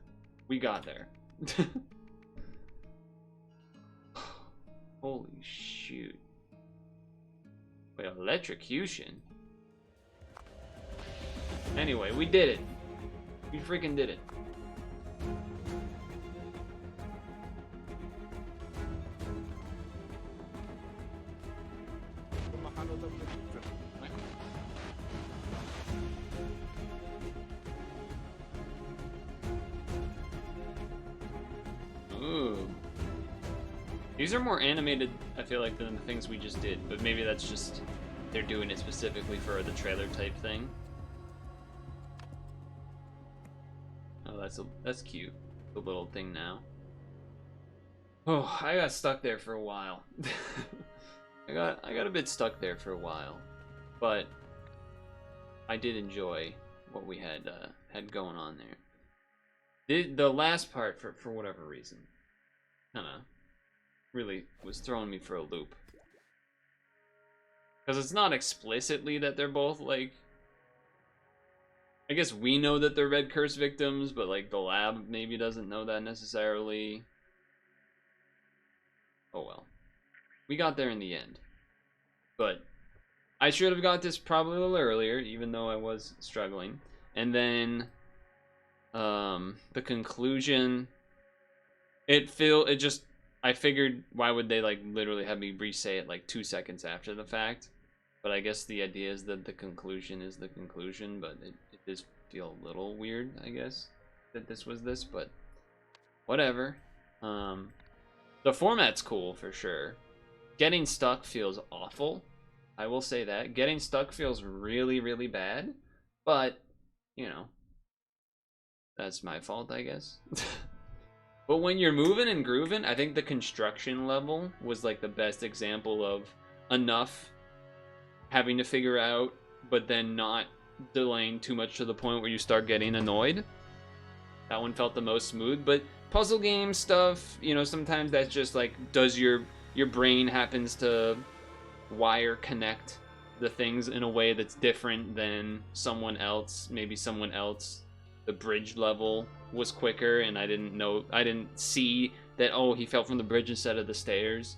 We got there. Holy shoot. Wait, electrocution? Anyway, we did it. We freaking did it. Ooh. These are more animated, I feel like, than the things we just did, but maybe that's just they're doing it specifically for the trailer type thing. Oh, that's cute. The little thing now. Oh, I got stuck there for a while. I got a bit stuck there for a while, but I did enjoy what we had going on there. The last part, for whatever reason, kind of really was throwing me for a loop. Because it's not explicitly that they're both, like... I guess we know that they're Red Curse victims, but, like, the lab maybe doesn't know that necessarily. Oh well. We got there in the end. But I should have got this probably a little earlier, even though I was struggling. And then The conclusion, I figured, why would they like literally have me re-say it like 2 seconds after the fact? But I guess the idea is that the conclusion is the conclusion, but it does feel a little weird, I guess, that this was this, but whatever. The format's cool for sure. Getting stuck feels awful. I will say that. Getting stuck feels really, really bad, but, you know, that's my fault, I guess. But when you're moving and grooving, I think the construction level was like the best example of enough having to figure out, but then not delaying too much to the point where you start getting annoyed. That one felt the most smooth, but puzzle game stuff, you know, sometimes that's just like, does your brain happens to wire connect the things in a way that's different than someone else. Maybe someone else, the bridge level was quicker and I didn't see that, oh, he fell from the bridge instead of the stairs.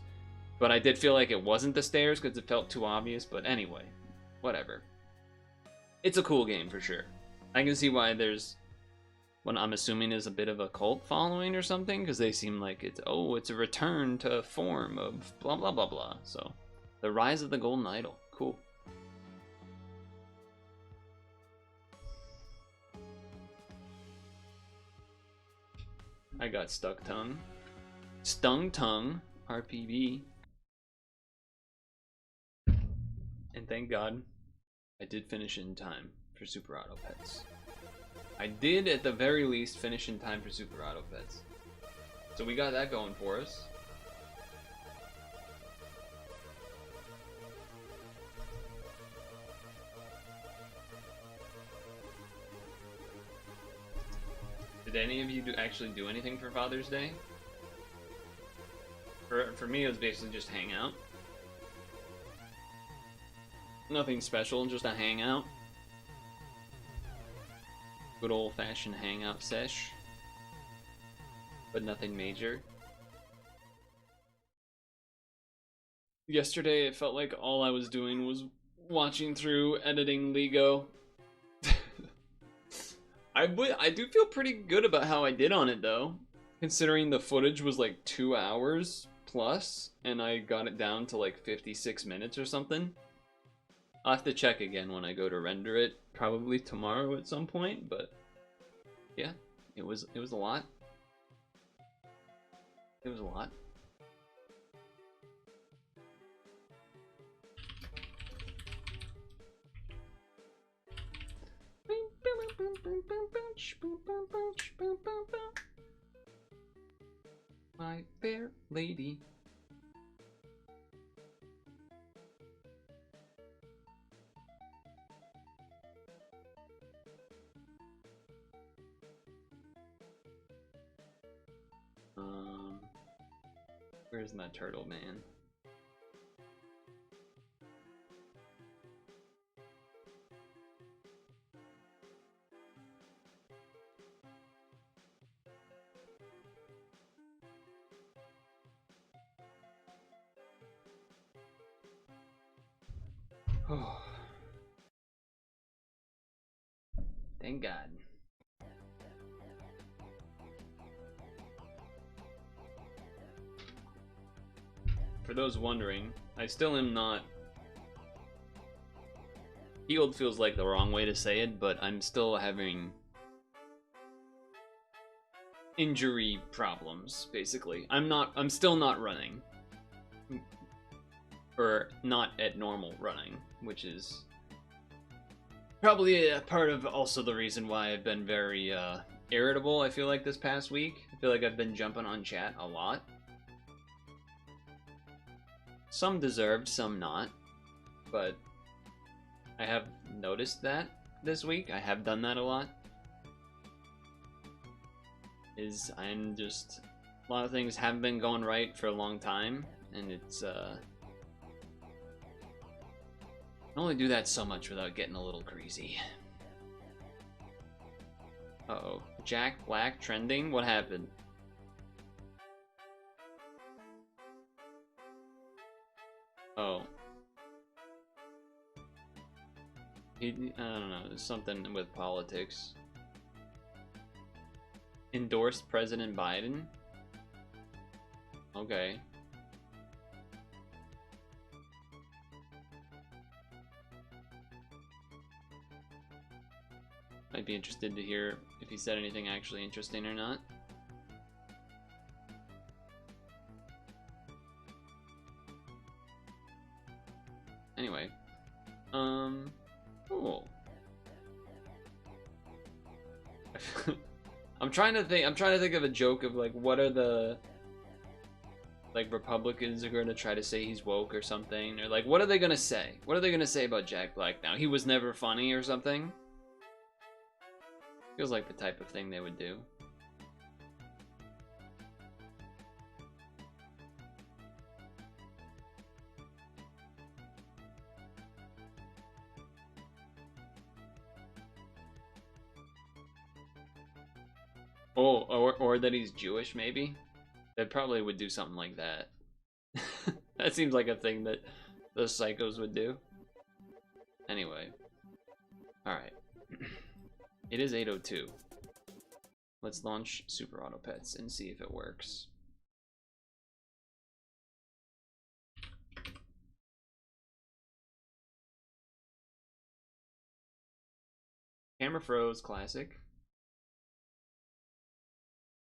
But I did feel like it wasn't the stairs because it felt too obvious. But anyway, whatever. It's a cool game for sure. I can see why there's what I'm assuming is a bit of a cult following or something, because they seem like it's a return to form of blah blah blah blah. So, The Rise of the Golden Idol, cool. I got stuck tongue, stung tongue, RPB, and thank God I did finish in time for Super Auto Pets. I did, at the very least, finish in time for Super Auto Pets. So we got that going for us. Did any of you actually do anything for Father's Day? For me, it was basically just hang out. Nothing special, just a hangout. Good old-fashioned hangout sesh. But nothing major. Yesterday, it felt like all I was doing was watching through editing Lego. I do feel pretty good about how I did on it, though. Considering the footage was like 2 hours plus, and I got it down to like 56 minutes or something. I'll have to check again when I go to render it, probably tomorrow at some point, but yeah, it was a lot. It was a lot. My fair lady. Where's my turtle man? Oh. Thank God. For those wondering, I still am not... Healed feels like the wrong way to say it, but I'm still having injury problems, basically. I'm still not running. Or not at normal running, which is probably a part of also the reason why I've been very irritable, I feel like, this past week. I feel like I've been jumping on chat a lot. Some deserved, some not. But I have noticed that this week. I have done that a lot. I'm just... A lot of things haven't been going right for a long time, and it's, I can only do that so much without getting a little crazy. Uh-oh. Jack Black trending? What happened? Oh. I don't know, there's something with politics. Endorsed President Biden? Okay. Might be interested to hear if he said anything actually interesting or not. Anyway. Cool. I'm trying to think of a joke of like what are the like Republicans are going to try to say he's woke or something, or like what are they going to say? What are they going to say about Jack Black now? He was never funny or something? Feels like the type of thing they would do. Oh, or that he's Jewish, maybe? They probably would do something like that. That seems like a thing that those psychos would do. Anyway. Alright. It is 8:02. Let's launch Super Auto Pets and see if it works. Camera froze, classic.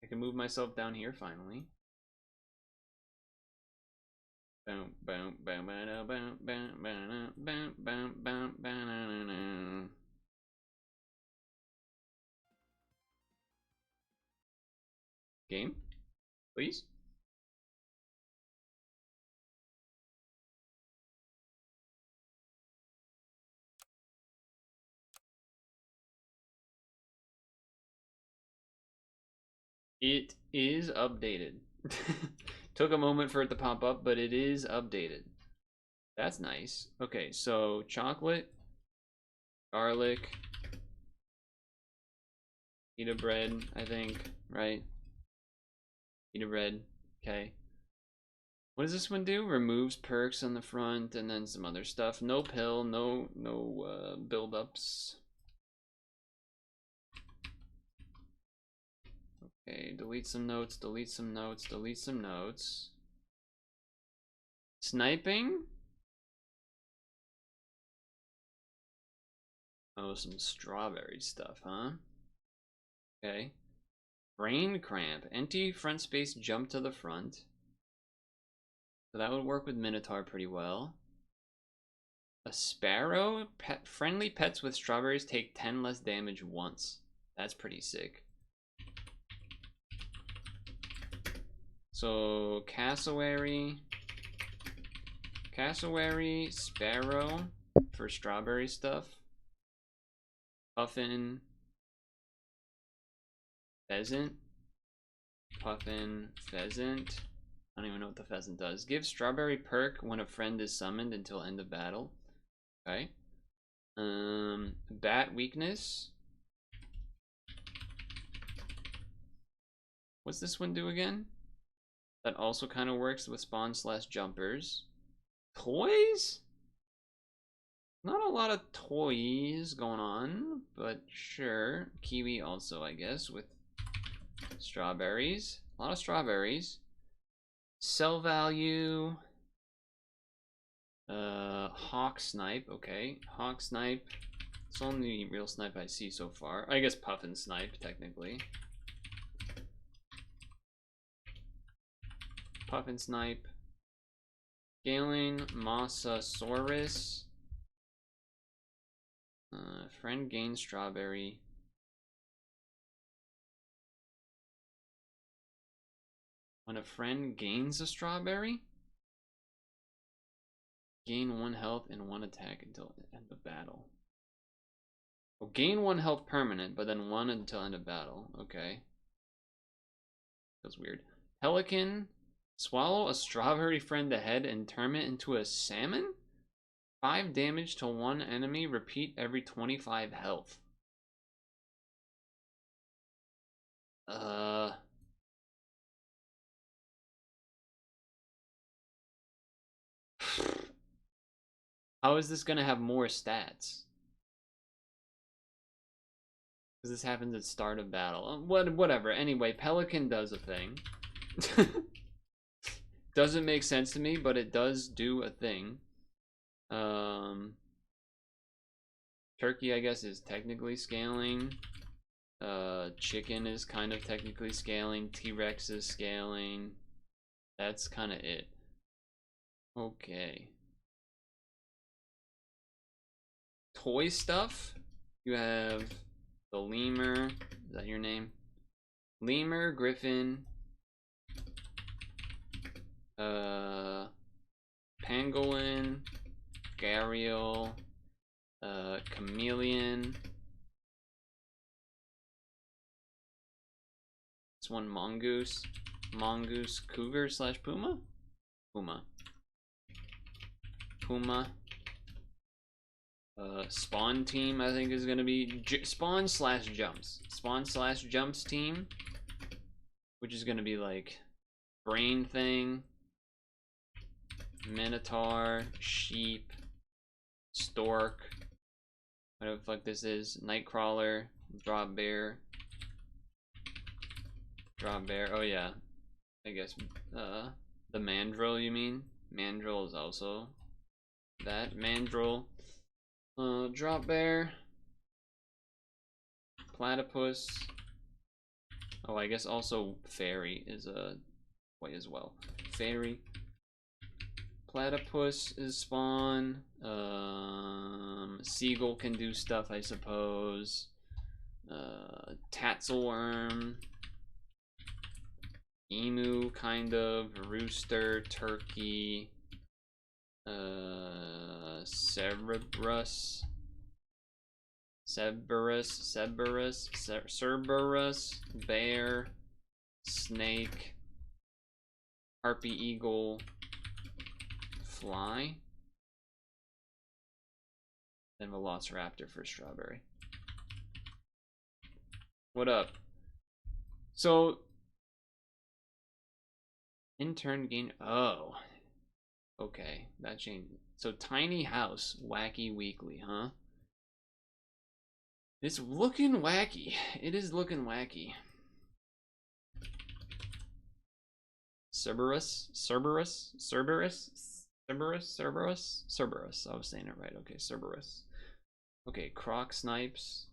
I can move myself down here finally. Boom, boom, boom, boom, boom, boom, boom, boom, boom, boom, boom. Game, please. It is updated. Took a moment for it to pop up, but it is updated. That's nice. Okay, so chocolate, garlic, pita bread, I think, right? Pita bread, okay. What does this one do? Removes perks on the front and then some other stuff. No pill, no build-ups. Okay, delete some notes, delete some notes, delete some notes. Sniping? Oh, some strawberry stuff, huh? Okay. Brain cramp. Empty front space, jump to the front. So that would work with Minotaur pretty well. A sparrow? Friendly pets with strawberries take 10 less damage once. That's pretty sick. So, cassowary, sparrow for strawberry stuff. Puffin, pheasant, puffin, pheasant. I don't even know what the pheasant does. Give strawberry perk when a friend is summoned until end of battle. Okay. Bat weakness. What's this one do again? That also kind of works with spawn/jumpers. Toys? Not a lot of toys going on, but sure. Kiwi also, I guess, with strawberries. A lot of strawberries. Sell value. Hawk snipe. Okay, hawk snipe. It's the only real snipe I see so far. I guess puffin snipe, technically. Puffin snipe. Galen Mosasaurus. Friend gains strawberry. When a friend gains a strawberry, gain 1 health and 1 attack until end of battle. Oh, gain 1 health permanent, but then 1 until end of battle. Okay. That's weird. Pelican. Swallow a strawberry friend ahead and turn it into a salmon? 5 damage to 1 enemy. Repeat every 25 health. How is this gonna have more stats? Because this happens at start of battle. Whatever. Anyway, Pelican does a thing. Doesn't make sense to me, but it does do a thing. Turkey, I guess, is technically scaling. Chicken is kind of technically scaling. T-Rex is scaling. That's kind of it. Okay. Toy stuff. You have the lemur. Is that your name? Lemur, griffin. Pangolin. Gharial. Chameleon. This one, mongoose. Mongoose, cougar slash puma? Puma. Puma. Spawn team, I think, is gonna be spawn slash jumps. Spawn slash jumps team, which is gonna be like brain thing, minotaur, sheep, stork, whatever the fuck this is, nightcrawler, drop bear. Drop bear, oh yeah. I guess the mandrill, you mean? Mandrill is also that. Mandrill. Drop bear. Platypus. Oh, I guess also fairy is a way as well. Fairy. Platypus is spawn. Seagull can do stuff, I suppose. Tatzelworm. Emu, kind of. Rooster, turkey. Cerberus, bear, snake, harpy eagle, fly, and velociraptor for strawberry. What up? So, intern gain. Oh. Okay, that changed. So tiny house, wacky weekly, huh? It's looking wacky. It is looking wacky. Cerberus. I was saying it right. Okay, Cerberus. Okay, croc snipes.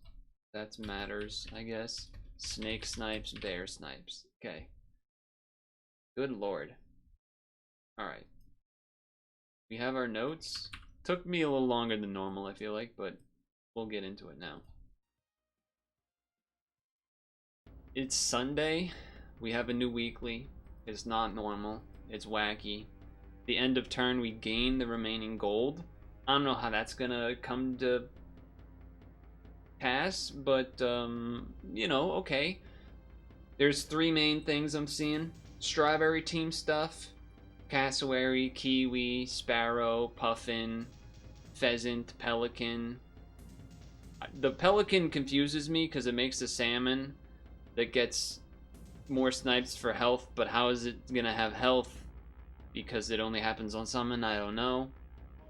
That matters, I guess. Snake snipes, bear snipes. Okay. Good lord. Alright. We have our notes. Took me a little longer than normal, I feel like, but we'll get into it now. It's Sunday. We have a new weekly. It's not normal. It's wacky. The end of turn, we gain the remaining gold. I don't know how that's gonna come to pass, but, you know, okay. There's 3 main things I'm seeing. Strawberry team stuff. Cassowary, kiwi, sparrow, puffin, pheasant, pelican. The pelican confuses me because it makes a salmon that gets more snipes for health, but how is it gonna have health? Because it only happens on summon, I don't know.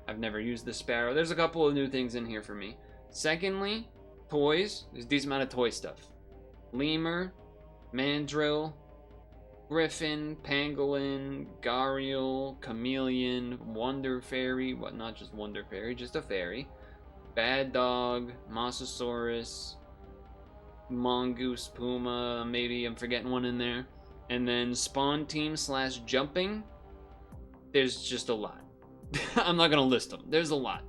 I've never used the sparrow. There's a couple of new things in here for me. Secondly, toys. There's a decent amount of toy stuff. Lemur, mandrill, griffin, pangolin, gharial, chameleon, wonder fairy, what, not just wonder fairy, just a fairy, bad dog, mosasaurus, mongoose, puma, maybe I'm forgetting one in there, and then spawn team slash jumping. There's just a lot. I'm not gonna list them. There's a lot.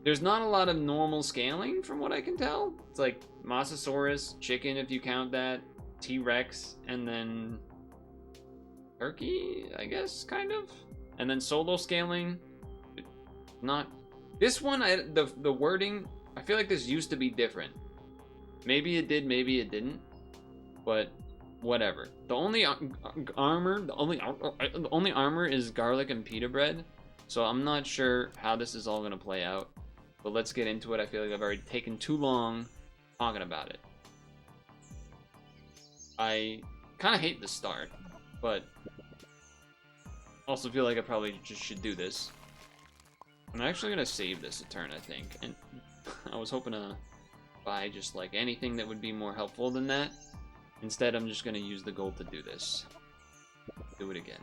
There's not a lot of normal scaling from what I can tell. It's like mosasaurus, chicken if you count that, T-Rex, and then turkey, I guess, kind of. And then solo scaling, not this one. The wording, I feel like this used to be different. Maybe it did, maybe it didn't, but whatever. The only armor is garlic and pita bread, so I'm not sure how this is all gonna play out, but let's get into it. I feel like I've already taken too long talking about it. I kind of hate the start, but also feel like I probably just should do this. I'm actually gonna save this a turn, I think, and I was hoping to buy just like anything that would be more helpful than that. Instead, I'm just going to use the gold to do this. Do it again.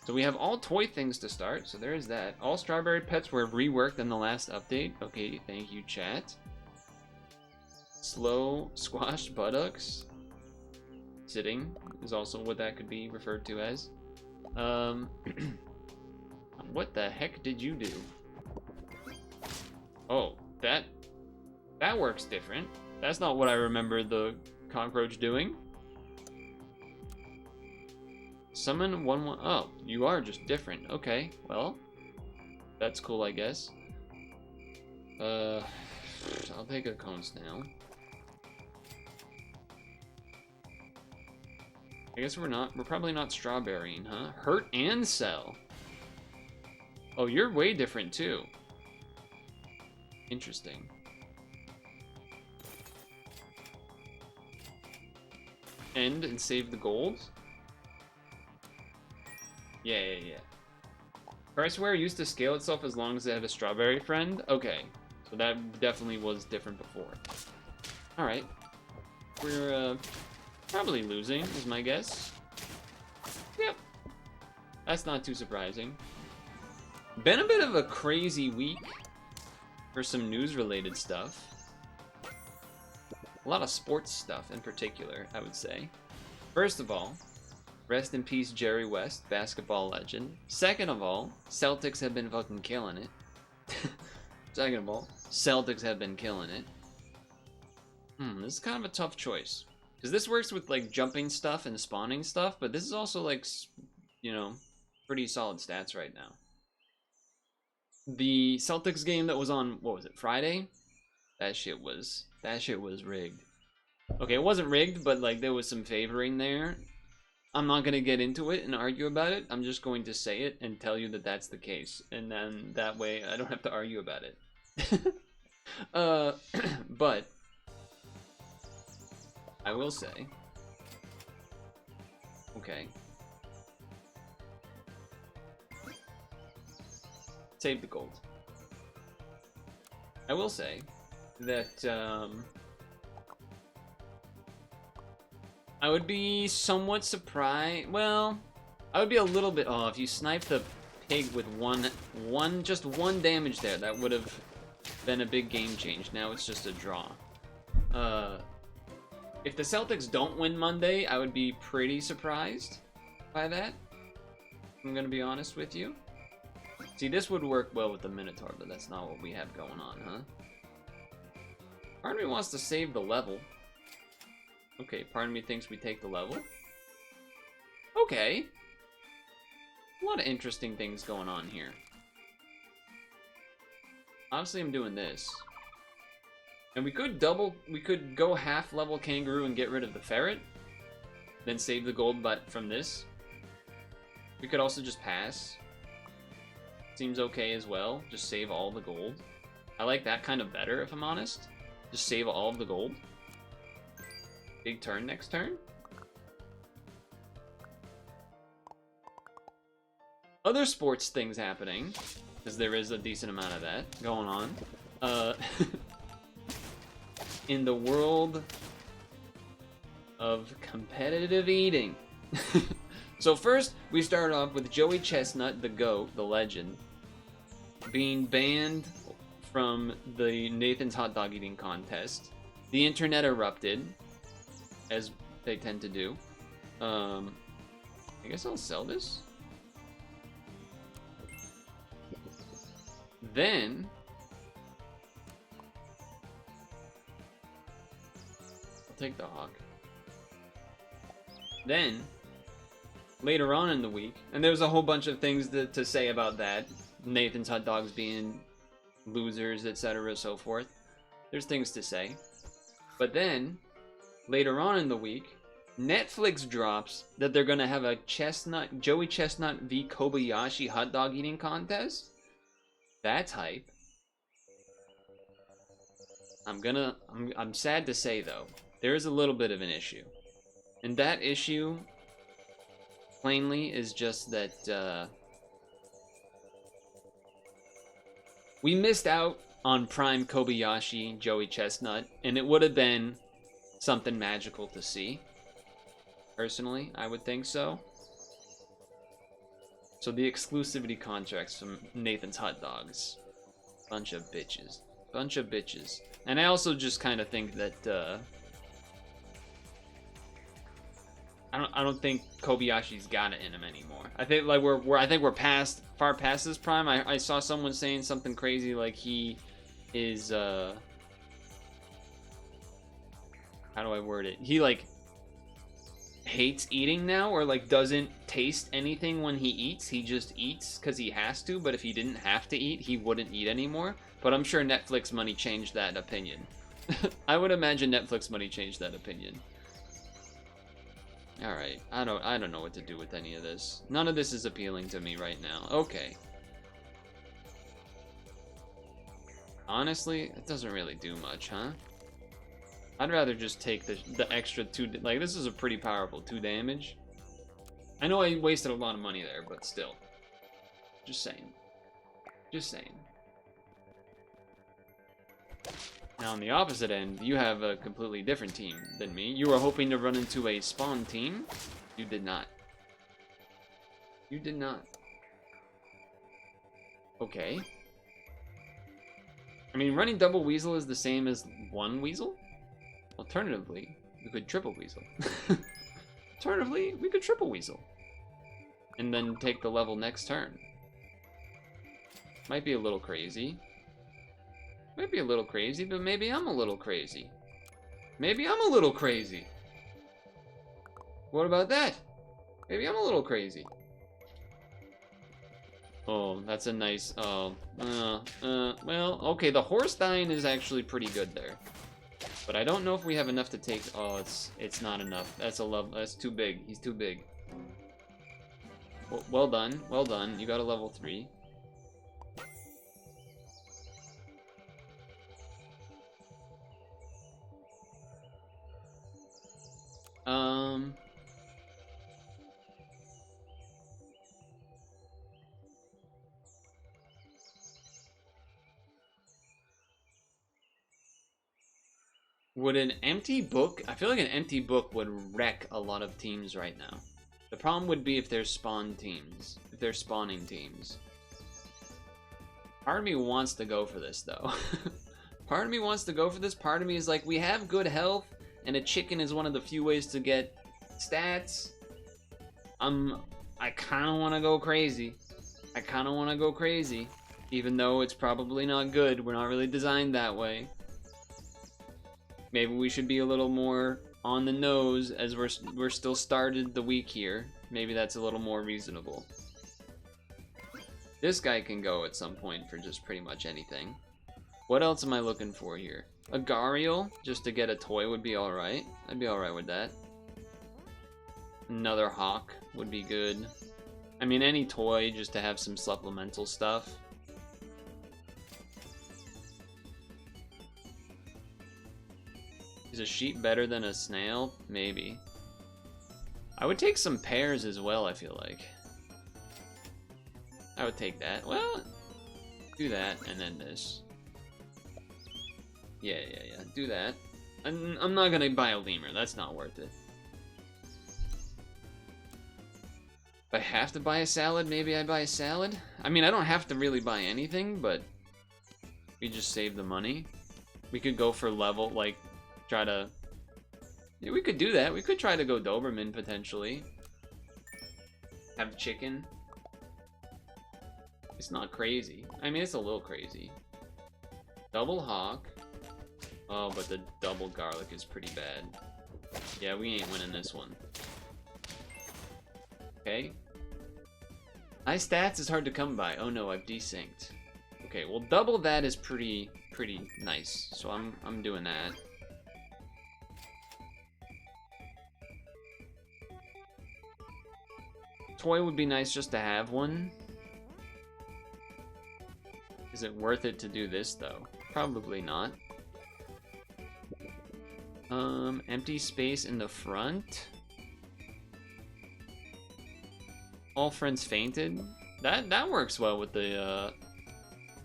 So we have all toy things to start, so there is that. All strawberry pets were reworked in the last update. Okay, thank you, chat. Slow squashed buttocks. Sitting is also what that could be referred to as. What the heck did you do? Oh, that works different. That's not what I remember the cockroach doing. Summon 1/1. Oh, you are just different. Okay, well, that's cool, I guess. I'll take a cone snail. I guess we're probably not strawberrying, huh? Hurt and sell. Oh, you're way different too. Interesting. End and save the gold? Yeah. Priceware used to scale itself as long as it had a strawberry friend? Okay, so that definitely was different before. Alright. We're, probably losing, is my guess. Yep. That's not too surprising. Been a bit of a crazy week for some news-related stuff. A lot of sports stuff in particular, I would say. First of all, rest in peace Jerry West, basketball legend. Second of all, Celtics have been fucking killing it. Second of all, Celtics have been killing it. This is kind of a tough choice. Because this works with, like, jumping stuff and spawning stuff, but this is also, like, you know, pretty solid stats right now. The Celtics game that was on, what was it, Friday? That shit was rigged. Okay, it wasn't rigged, but, like, there was some favoring there. I'm not going to get into it and argue about it. I'm just going to say it and tell you that that's the case. And then that way I don't have to argue about it. But I will say, okay. Save the gold. I will say that I would be somewhat surprised. Well, I would be a little bit. Oh, if you sniped the pig with just one damage there, that would have been a big game change. Now it's just a draw. If the Celtics don't win Monday, I would be pretty surprised by that. I'm gonna be honest with you. See, this would work well with the Minotaur, but that's not what we have going on, huh? Part of me wants to save the level. Okay, part of me thinks we take the level. Okay. A lot of interesting things going on here. Obviously, I'm doing this. And we could go half level kangaroo and get rid of the ferret. Then save the gold but from this. We could also just pass. Seems okay as well. Just save all the gold. I like that kind of better, if I'm honest. Just save all of the gold. Big turn next turn. Other sports things happening, because there is a decent amount of that going on. In the world of competitive eating. So first, we start off with Joey Chestnut, the GOAT, the legend, being banned from the Nathan's hot dog eating contest. The internet erupted, as they tend to do. I guess I'll sell this. Then I'll take the hawk. Then later on in the week, and there's a whole bunch of things to say about that. Nathan's hot dogs being losers, etc., so forth. There's things to say. But then later on in the week, Netflix drops that they're gonna have a Joey Chestnut v Kobayashi hot dog eating contest. That's hype. I'm sad to say though, there is a little bit of an issue. And that issue, plainly, is just that we missed out on Prime Kobayashi Joey Chestnut, and it would have been something magical to see. Personally, I would think so. So the exclusivity contracts from Nathan's Hot Dogs. Bunch of bitches. Bunch of bitches. And I also just kind of think that, I don't think Kobayashi's got it in him anymore. I think like we're far past his prime. I saw someone saying something crazy like he is how do I word it? He like hates eating now, or like doesn't taste anything when he eats. He just eats because he has to, but if he didn't have to eat, he wouldn't eat anymore. But I'm sure Netflix money changed that opinion. I would imagine Netflix money changed that opinion. Alright, I don't know what to do with any of this. None of this is appealing to me right now. Okay. Honestly, it doesn't really do much, huh? I'd rather just take the extra 2... Like, this is a pretty powerful 2 damage. I know I wasted a lot of money there, but still. Just saying. Just saying. Now, on the opposite end, you have a completely different team than me. You were hoping to run into a spawn team. You did not. You did not. Okay. I mean, running double weasel is the same as one weasel? Alternatively, we could triple weasel. Alternatively, we could triple weasel. And then take the level next turn. Might be a little crazy. Might be a little crazy, but maybe I'm a little crazy. Maybe I'm a little crazy. What about that? Maybe I'm a little crazy. Oh, that's a nice... Oh, well, okay, the horse dying is actually pretty good there. But I don't know if we have enough to take... Oh, it's not enough. That's a level... That's too big. He's too big. Well done. Well done. You got a level 3. Would an empty book... I feel like an empty book would wreck a lot of teams right now. The problem would be if there's spawn teams. If there's spawning teams. Part of me wants to go for this, though. Part of me wants to go for this. Part of me is like, we have good health, and a chicken is one of the few ways to get stats. I kind of want to go crazy. I kind of want to go crazy. Even though it's probably not good. We're not really designed that way. Maybe we should be a little more on the nose as we're still started the week here. Maybe that's a little more reasonable. This guy can go at some point for just pretty much anything. What else am I looking for here? A Gariel, just to get a toy, would be alright. I'd be alright with that. Another Hawk would be good. I mean, any toy just to have some supplemental stuff. Is a sheep better than a snail? Maybe. I would take some pears as well, I feel like. I would take that. Well, do that, and then this. Yeah. Do that. I'm not gonna buy a lemur. That's not worth it. If I have to buy a salad, maybe I buy a salad. I mean, I don't have to really buy anything, but we just save the money. We could go for level, like, try to... Yeah, we could do that. We could try to go Doberman, potentially. Have chicken. It's not crazy. I mean, it's a little crazy. Double Hawk. Oh, but the double garlic is pretty bad. Yeah, we ain't winning this one. Okay. High stats is hard to come by. Oh no, I've desynced. Okay, well, double that is pretty nice. So I'm doing that. Toy would be nice just to have one. Is it worth it to do this, though? Probably not. Empty space in the front. All friends fainted. That works well with the,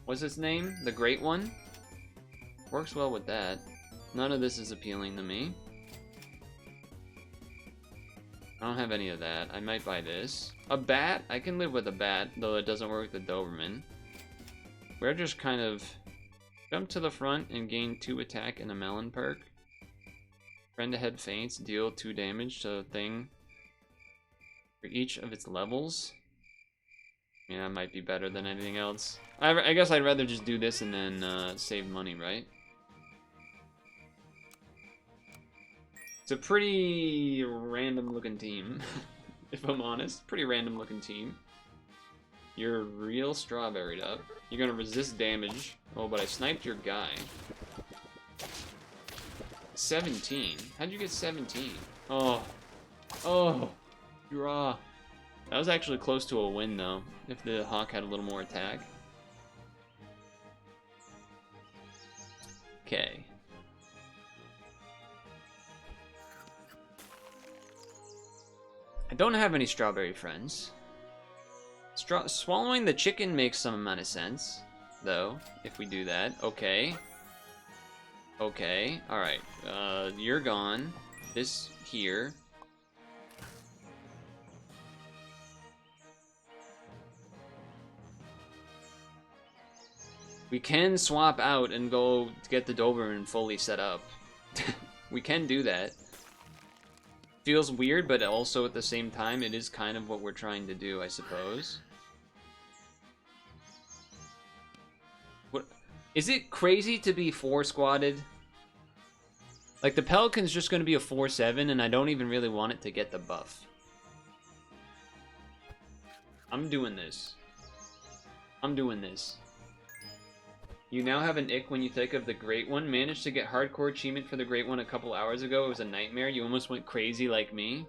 what's his name? The great one? Works well with that. None of this is appealing to me. I don't have any of that. I might buy this. A bat? I can live with a bat, though it doesn't work with the Doberman. We're just kind of jump to the front and gain 2 attack and a melon perk. Friend ahead faints, deal 2 damage to the thing for each of its levels. I mean, that might be better than anything else. I guess I'd rather just do this and then save money, right? It's a pretty random looking team, if I'm honest. Pretty random looking team. You're real strawberried up. You're gonna resist damage. Oh, but I sniped your guy. 17. How'd you get 17? Oh. Oh. Draw. That was actually close to a win, though, if the Hawk had a little more attack. Okay. I don't have any strawberry friends. Swallowing the chicken makes some amount of sense, though, if we do that. Okay. Okay, alright. You're gone. This here. We can swap out and go to get the Doberman fully set up. We can do that. Feels weird, but also at the same time, it is kind of what we're trying to do, I suppose. What? Is it crazy to be 4-squatted? Like, the Pelican's just going to be a 4-7, and I don't even really want it to get the buff. I'm doing this. I'm doing this. You now have an ick when you think of the Great One. Managed to get hardcore achievement for the Great One a couple hours ago. It was a nightmare. You almost went crazy like me.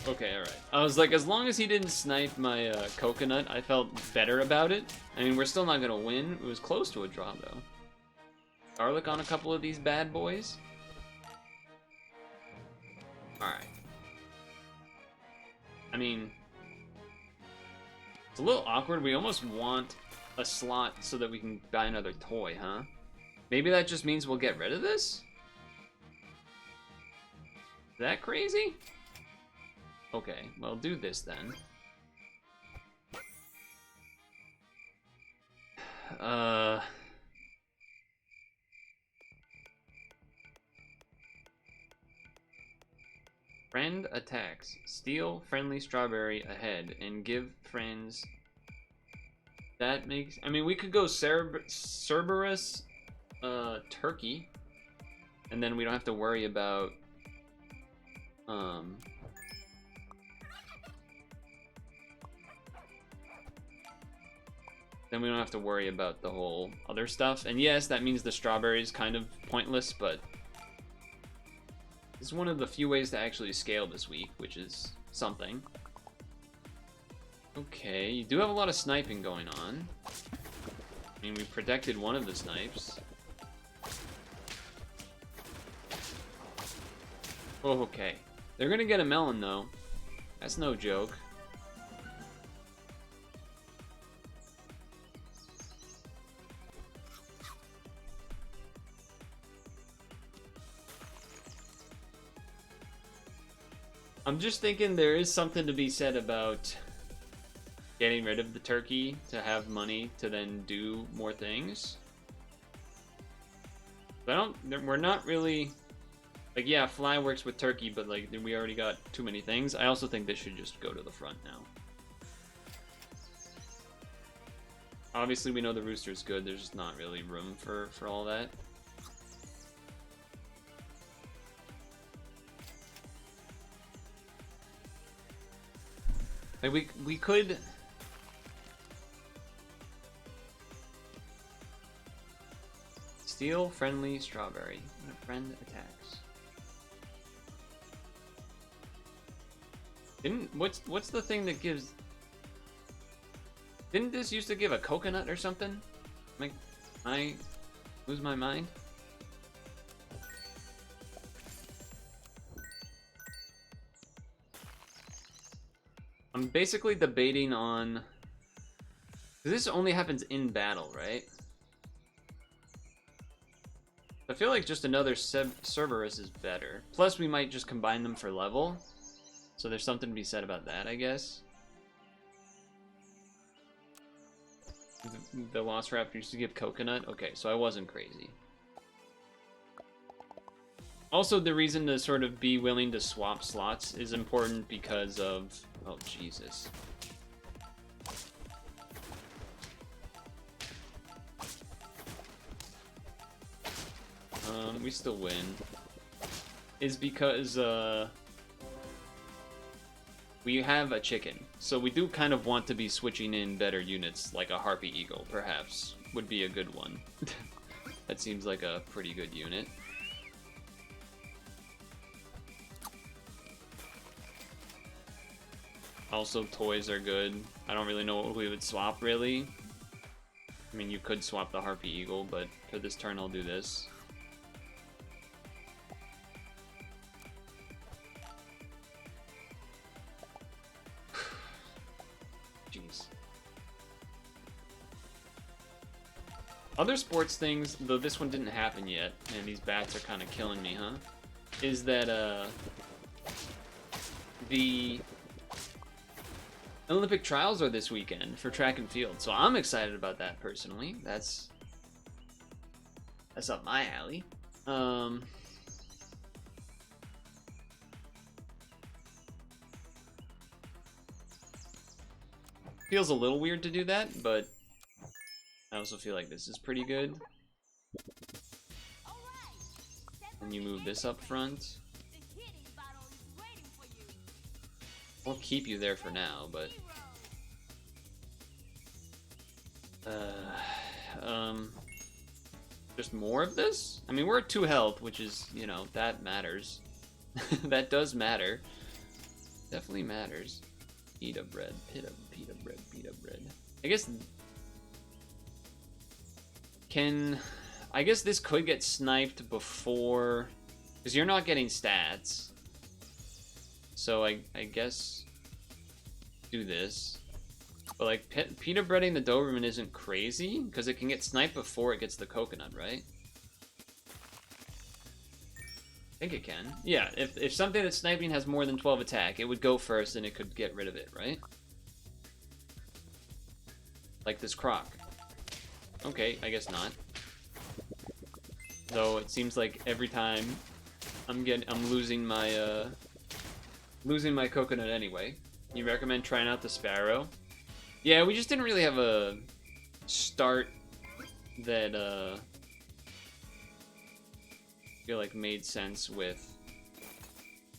Okay, alright. I was like, as long as he didn't snipe my coconut, I felt better about it. I mean, we're still not gonna win. It was close to a draw, though. Garlic on a couple of these bad boys. Alright. I mean, it's a little awkward. We almost want a slot so that we can buy another toy, huh? Maybe that just means we'll get rid of this? Is that crazy? Okay, well, do this then. Friend attacks. Steal friendly strawberry ahead and give friends. That makes. I mean, we could go Cerberus turkey, and then we don't have to worry about. Then we don't have to worry about the whole other stuff. And yes, that means the strawberry is kind of pointless, but. It's one of the few ways to actually scale this week, which is something. Okay, you do have a lot of sniping going on. I mean, we protected one of the snipes. Oh, okay. They're gonna get a melon, though. That's no joke. I'm just thinking there is something to be said about getting rid of the turkey to have money to then do more things. But we're not really, like, yeah, fly works with turkey, but like we already got too many things. I also think this should just go to the front now. Obviously we know the rooster's good, there's just not really room for all that. Like, we could... Steal friendly strawberry. When a friend attacks. What's the thing that gives... Didn't this used to give a coconut or something? Like, I lose my mind? I'm basically debating on This only happens in battle, right? I feel like just another Cerberus is better. Plus, we might just combine them for level. So there's something to be said about that, I guess. The Velociraptor used to give coconut? Okay, so I wasn't crazy. Also, the reason to sort of be willing to swap slots is important because of... Oh, Jesus. We still win. Is because, we have a chicken. So we do kind of want to be switching in better units, like a Harpy Eagle, perhaps, would be a good one. That seems like a pretty good unit. Also, toys are good. I don't really know what we would swap, really. I mean, you could swap the Harpy Eagle, but for this turn I'll do this. Jeez. Other sports things, though this one didn't happen yet, and these bats are kind of killing me, huh? Is that, the Olympic trials are this weekend for track and field, so I'm excited about that personally. That's up my alley. Feels a little weird to do that, but I also feel like this is pretty good. And you move this up front. We'll keep you there for now, but just more of this? I mean, we're at 2 health, which is, you know, that matters. That does matter. Definitely matters. Pita bread, pita bread, pita bread. I guess this could get sniped before, because you're not getting stats. So I guess do this. But like pita breading the Doberman isn't crazy because it can get sniped before it gets the coconut, right? I think it can. Yeah, if something that's sniping has more than 12 attack, it would go first and it could get rid of it, right? Like this croc. Okay, I guess not. Though it seems like every time I'm losing my coconut anyway. You recommend trying out the sparrow? Yeah, we just didn't really have a start that I feel like made sense with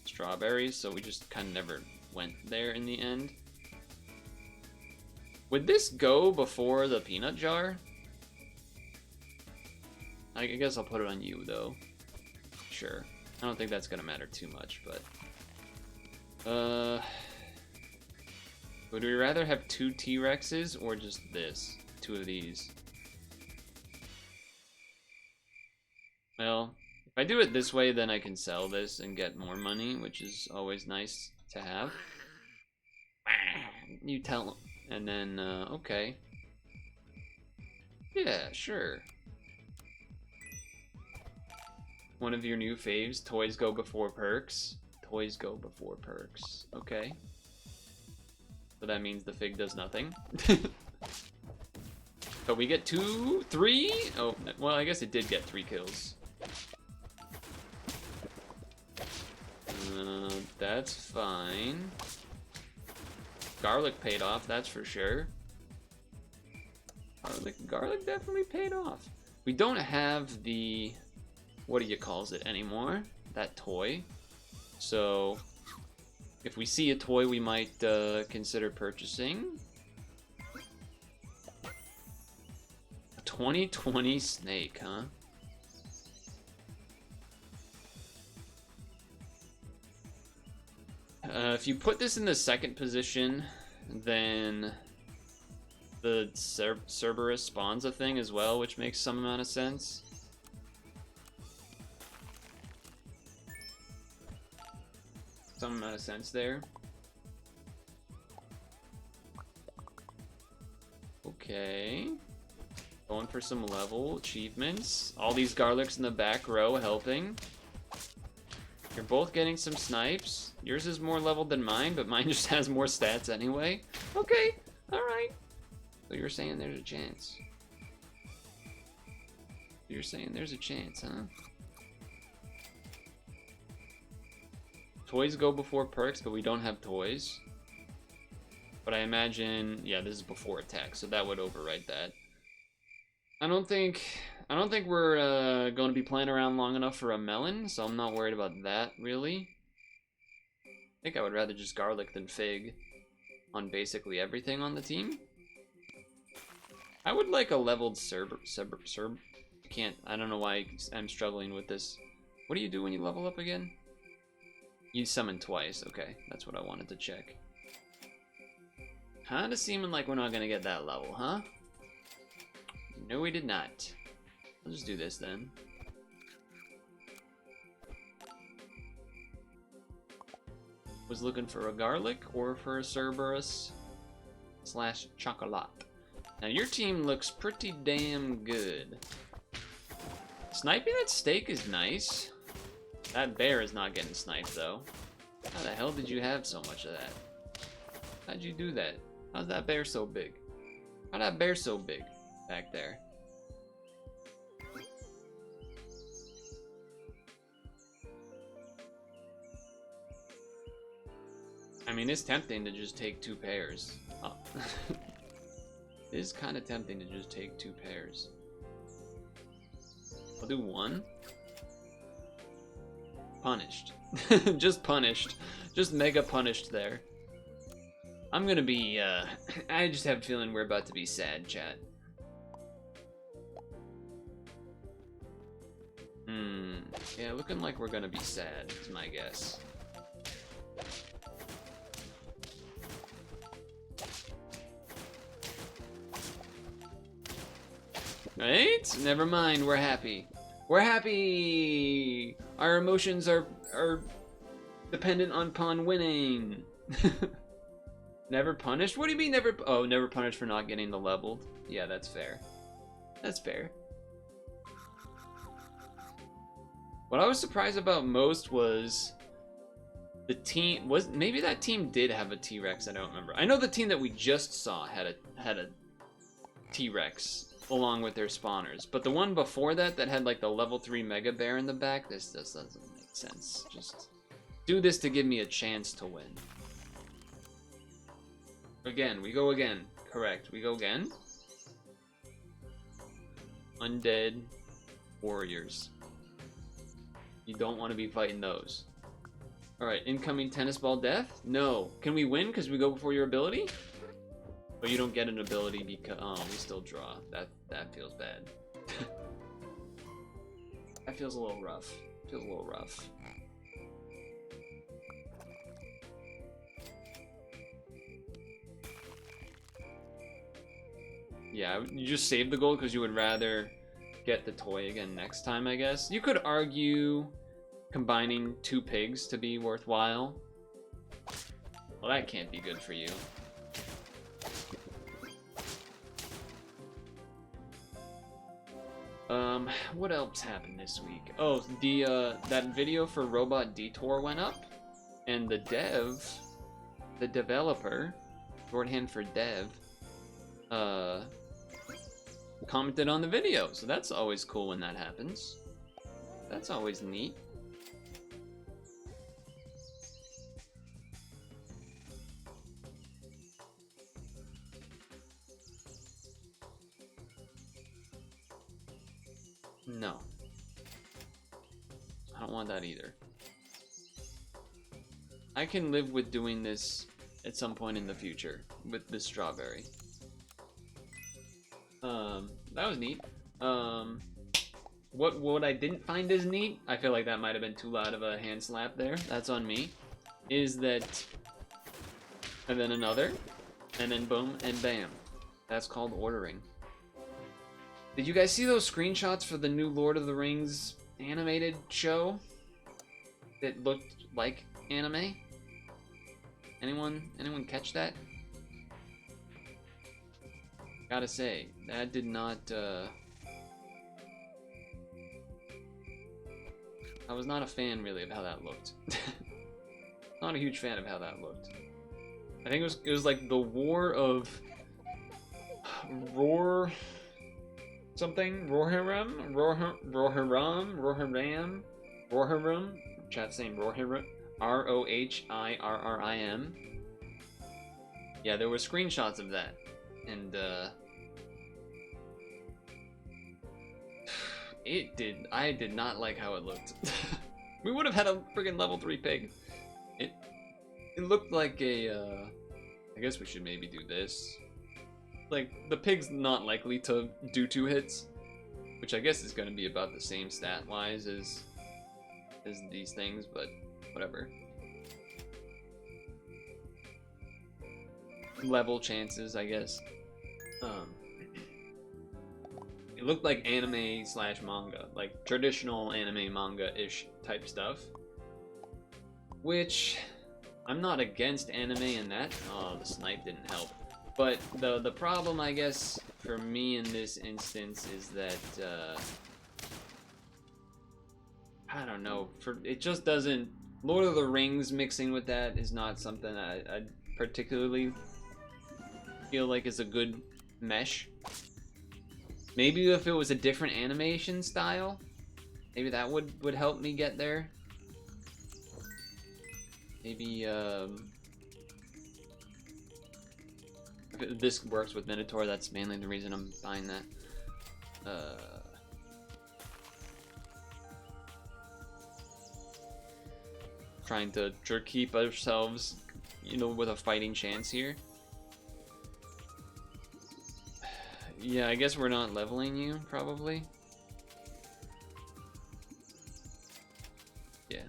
strawberries, so we just kind of never went there in the end. Would this go before the peanut jar? I guess I'll put it on you, though. Sure. I don't think that's gonna matter too much, but... would we rather have 2 T-Rexes or just this? 2 of these? Well, if I do it this way, then I can sell this and get more money, which is always nice to have. You tell them. And then, okay. Yeah, sure. One of your new faves, toys go before perks. Toys go before perks. Okay. So that means the fig does nothing. But we get 2, 3? Oh, well, I guess it did get 3 kills. That's fine. Garlic paid off, that's for sure. Garlic definitely paid off. We don't have the... what do you calls it anymore? That toy. So... if we see a toy we might consider purchasing. A 2020 snake, huh? If you put this in the 2nd position, then the Cerberus spawns a thing as well, which makes some amount of sense. Some amount of sense there. Okay. Going for some level achievements. All these garlics in the back row helping. You're both getting some snipes. Yours is more leveled than mine, but mine just has more stats anyway. Okay, alright. So you're saying there's a chance. You're saying there's a chance, huh? Toys go before perks, but we don't have toys. But I imagine, yeah, this is before attack, so that would override that. I don't think we're going to be playing around long enough for a melon, so I'm not worried about that, really. I think I would rather just garlic than fig on basically everything on the team. I would like a leveled Serb. I don't know why I'm struggling with this. What do you do when you level up again? You summon twice. Okay, that's what I wanted to check. Kinda seeming like we're not gonna get that level, huh? No, we did not. Let's just do this then. Was looking for a garlic or for a Cerberus / chocolate. Now your team looks pretty damn good. Sniping that steak is nice. That bear is not getting sniped though. How the hell did you have so much of that? How'd you do that? How's that bear so big? How'd that bear so big back there? I mean, it's tempting to just take 2 pairs. Oh. It is kind of tempting to just take 2 pairs. I'll do 1. Punished. Just punished. Just mega punished there. I'm gonna be, I just have a feeling we're about to be sad, chat. Yeah, looking like we're gonna be sad, is my guess. Right? Never mind, we're happy. We're happy! Our emotions are dependent upon winning. Never punished? What do you mean never? Oh, never punished for not getting the leveled. Yeah, that's fair. That's fair. What I was surprised about most was the team maybe that team did have a T-Rex. I don't remember. I know the team that we just saw had a T-Rex along with their spawners, but the one before that had like the level 3 Mega Bear in the back. This just doesn't make sense. Just do this to give me a chance to win. Again, we go again. Correct, we go again. Undead warriors. You don't want to be fighting those. Alright, incoming tennis ball death? No. Can we win because we go before your ability? But you don't get an ability because... Oh, we still draw. That feels bad. That feels a little rough. Feels a little rough. Yeah, you just save the gold because you would rather get the toy again next time, I guess. You could argue combining 2 pigs to be worthwhile. Well, that can't be good for you. What else happened this week? Oh, that video for Robot Detour went up, and the developer, shorthand for dev, commented on the video, so that's always cool when that happens. That's always neat. No. I don't want that either. I can live with doing this at some point in the future with this strawberry. That was neat. What I didn't find as neat, I feel like that might have been too loud of a hand slap there. That's on me. Is that, and then another, and then boom and bam. That's called ordering. Did you guys see those screenshots for the new Lord of the Rings animated show that looked like anime? Anyone catch that? Gotta say, that did not, I was not a fan, really, of how that looked. Not a huge fan of how that looked. I think it was like the war of... Roar... something? Rohirrim? Rohirrim? Chat saying Rohirrim. Rohirrim. Yeah, there were screenshots of that. And, I did not like how it looked. We would have had a friggin' level 3 pig. It looked like a, I guess we should maybe do this. Like, the pig's not likely to do 2 hits, which I guess is going to be about the same stat-wise as these things, but whatever. Level chances, I guess. It looked like anime / manga, like traditional anime manga-ish type stuff. Which, I'm not against anime in that. Oh, the snipe didn't help. But the problem, I guess, for me in this instance is that, I don't know, it just doesn't... Lord of the Rings mixing with that is not something I particularly feel like is a good mesh. Maybe if it was a different animation style, maybe that would help me get there. Maybe, if this works with Minotaur, that's mainly the reason I'm buying that. Trying to keep ourselves, you know, with a fighting chance here. Yeah, I guess we're not leveling you, probably. Yeah.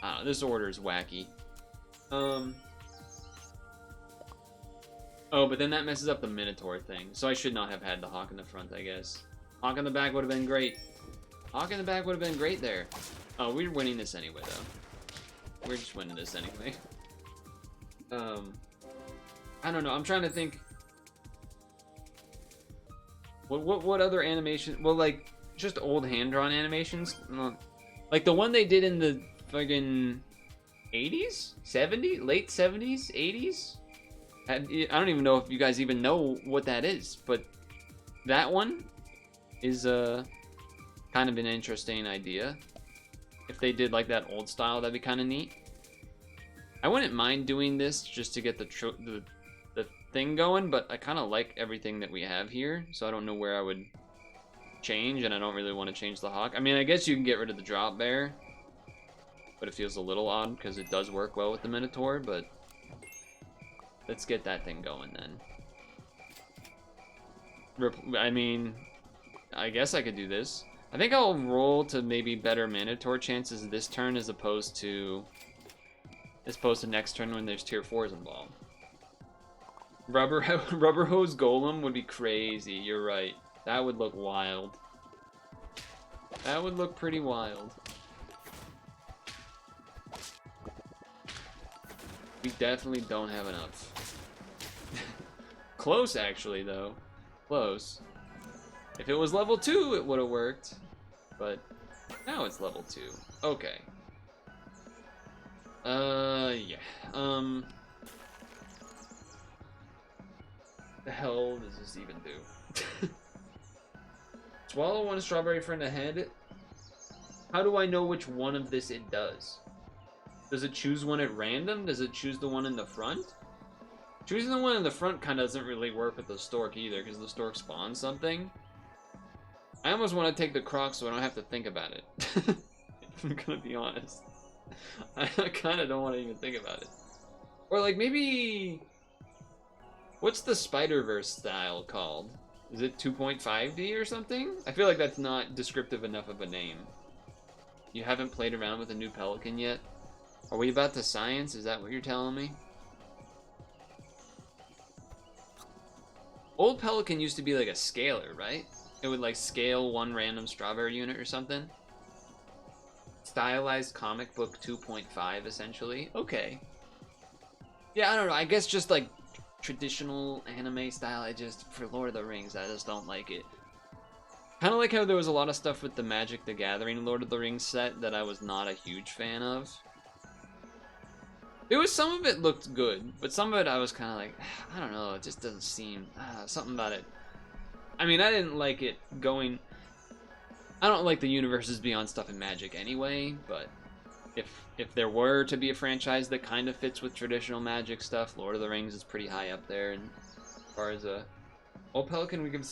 Ah, this order is wacky. Oh, but then that messes up the Minotaur thing, so I should not have had the Hawk in the front, I guess. Hawk in the back would have been great. Hawk in the back would have been great there. Oh, we're winning this anyway, though. We're just winning this anyway. I don't know. I'm trying to think. What other animation? Well, like just old hand-drawn animations. Like the one they did in the fucking 80s, 70s, late 70s, 80s. I don't even know if you guys even know what that is, but that one is kind of an interesting idea. If they did like that old style, that'd be kind of neat. I wouldn't mind doing this just to get the thing going, but I kind of like everything that we have here, so I don't know where I would change, and I don't really want to change the Hawk. I mean, I guess you can get rid of the drop bear, but it feels a little odd because it does work well with the Minotaur, but let's get that thing going then. I mean, I guess I could do this. I think I'll roll to maybe better Minotaur chances this turn as opposed to next turn when there's tier 4s involved. Rubber Hose Golem would be crazy, you're right. That would look wild. That would look pretty wild. We definitely don't have enough. Close, actually, though. Close. If it was level 2, it would have worked. But now it's level 2. Okay. Yeah. The hell does this even do? Swallow one strawberry friend ahead. How do I know which one of this it does? Does it choose one at random? Does it choose the one in the front? Choosing the one in the front kind of doesn't really work with the stork either, because the stork spawns something. I almost want to take the croc so I don't have to think about it. I'm gonna be honest. I kind of don't want to even think about it. Or like maybe... What's the Spider-Verse style called? Is it 2.5D or something? I feel like that's not descriptive enough of a name. You haven't played around with a new Pelican yet? Are we about to science? Is that what you're telling me? Old Pelican used to be like a scaler, right? It would like scale one random strawberry unit or something. Stylized comic book 2.5 essentially. Okay. Yeah, I don't know. I guess just like traditional anime style. For Lord of the Rings, I just don't like it. Kind of like how there was a lot of stuff with the Magic the Gathering Lord of the Rings set that I was not a huge fan of. There was some of it looked good, but some of it I was kind of like, I don't know, it just doesn't seem, something about it. I mean, I didn't like it going, I don't like the universes beyond stuff in Magic anyway, but if there were to be a franchise that kind of fits with traditional Magic stuff, Lord of the Rings is pretty high up there. And as far as Old Pelican, we give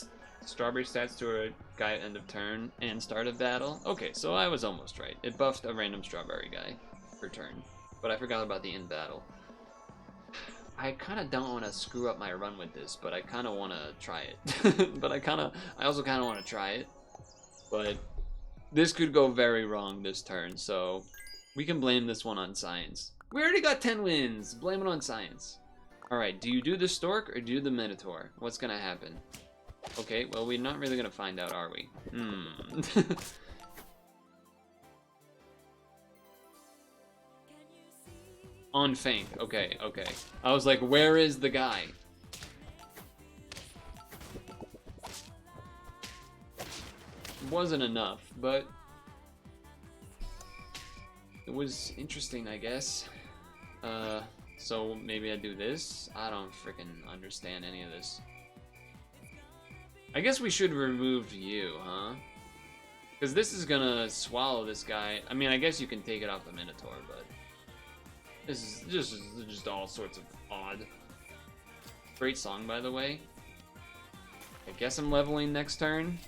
strawberry stats to a guy at end of turn and start of battle. Okay, so I was almost right. It buffed a random strawberry guy per turn, but I forgot about the in battle. I kind of don't want to screw up my run with this, but I kind of want to try it. But I also kind of want to try it. But this could go very wrong this turn, so we can blame this one on science. We already got 10 wins. Blame it on science. All right, do you do the stork or do you do the minotaur? What's gonna happen? Okay, well, we're not really gonna find out, are we? On feint. Okay, okay. I was like, where is the guy? Wasn't enough, but it was interesting, I guess. So maybe I do this? I don't freaking understand any of this. I guess we should remove you, huh? Because this is gonna swallow this guy. I mean, I guess you can take it off the Minotaur, but this is just all sorts of odd. Great song, by the way. I guess I'm leveling next turn.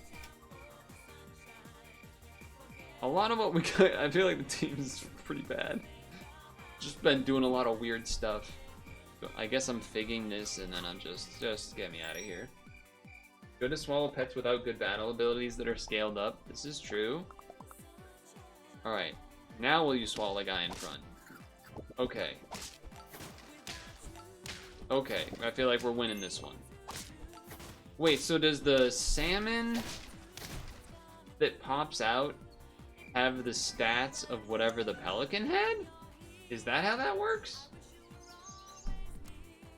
A lot of what we got, I feel like the team is pretty bad. Just been doing a lot of weird stuff. I guess I'm figging this and then I'm just get me out of here. Good to swallow pets without good battle abilities that are scaled up. This is true. Alright. Now will you swallow the guy in front? Okay. Okay. I feel like we're winning this one. Wait, so does the salmon that pops out have the stats of whatever the pelican had? Is that how that works?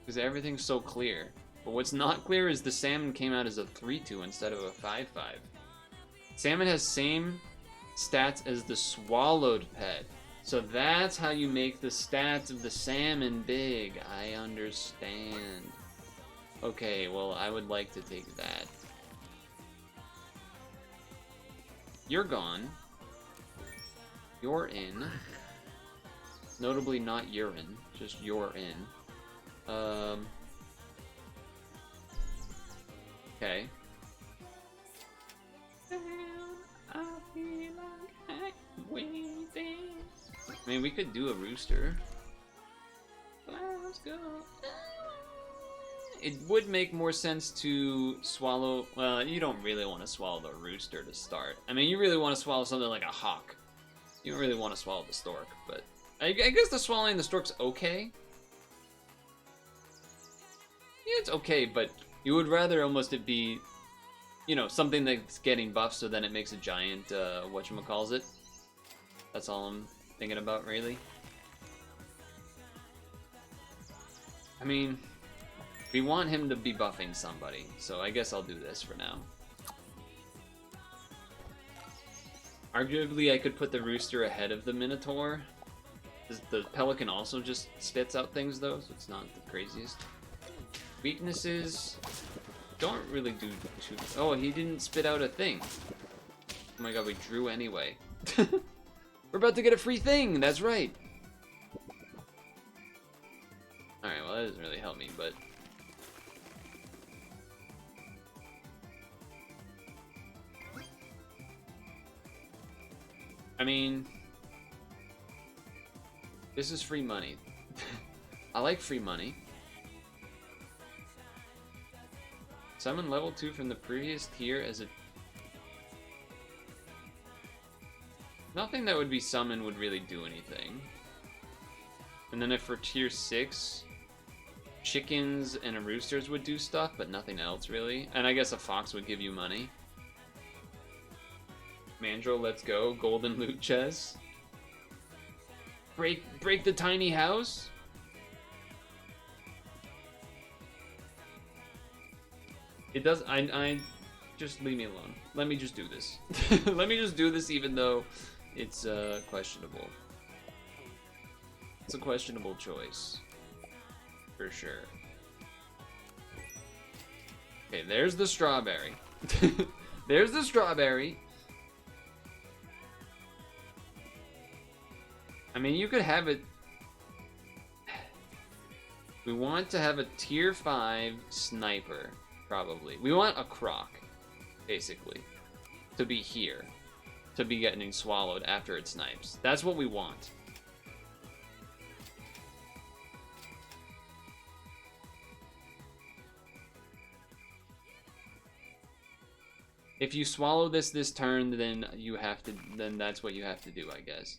Because everything's so clear. But what's not clear is the salmon came out as a 3-2 instead of a 5-5. Salmon has same stats as the swallowed pet. So that's how you make the stats of the salmon big. I understand. Okay, well, I would like to take that. You're gone. You're in. Notably not urine, just you're in. Okay. I mean, we could do a rooster. Let's go. It would make more sense to swallow. Well, you don't really want to swallow the rooster to start. I mean, you really want to swallow something like a hawk. You don't really want to swallow the stork, but I guess the swallowing the stork's okay. Yeah, it's okay, but you would rather almost it be, you know, something that's getting buffed so then it makes a giant, whatchamacallit. That's all I'm thinking about, really. I mean, we want him to be buffing somebody, so I guess I'll do this for now. Arguably, I could put the rooster ahead of the minotaur. The pelican also just spits out things, though, so it's not the craziest. Weaknesses don't really do too... Oh, he didn't spit out a thing. Oh my god, we drew anyway. We're about to get a free thing, that's right. Alright, well that doesn't really help me, but... I mean... This is free money. I like free money. Summon level 2 from the previous tier as a... Nothing that would be summoned would really do anything. And then if for tier 6, chickens and roosters would do stuff, but nothing else really. And I guess a fox would give you money. Mandrill, let's go. Golden loot chest. Break the tiny house? It does. I just leave me alone. Let me just do this. Let me just do this, even though it's questionable. It's a questionable choice, for sure. Okay, there's the strawberry. There's the strawberry. I mean, you could have it. We want to have a tier 5 sniper, probably. We want a croc, basically, to be here, to be getting swallowed after it snipes. That's what we want. If you swallow this turn, then you have to. Then that's what you have to do, I guess.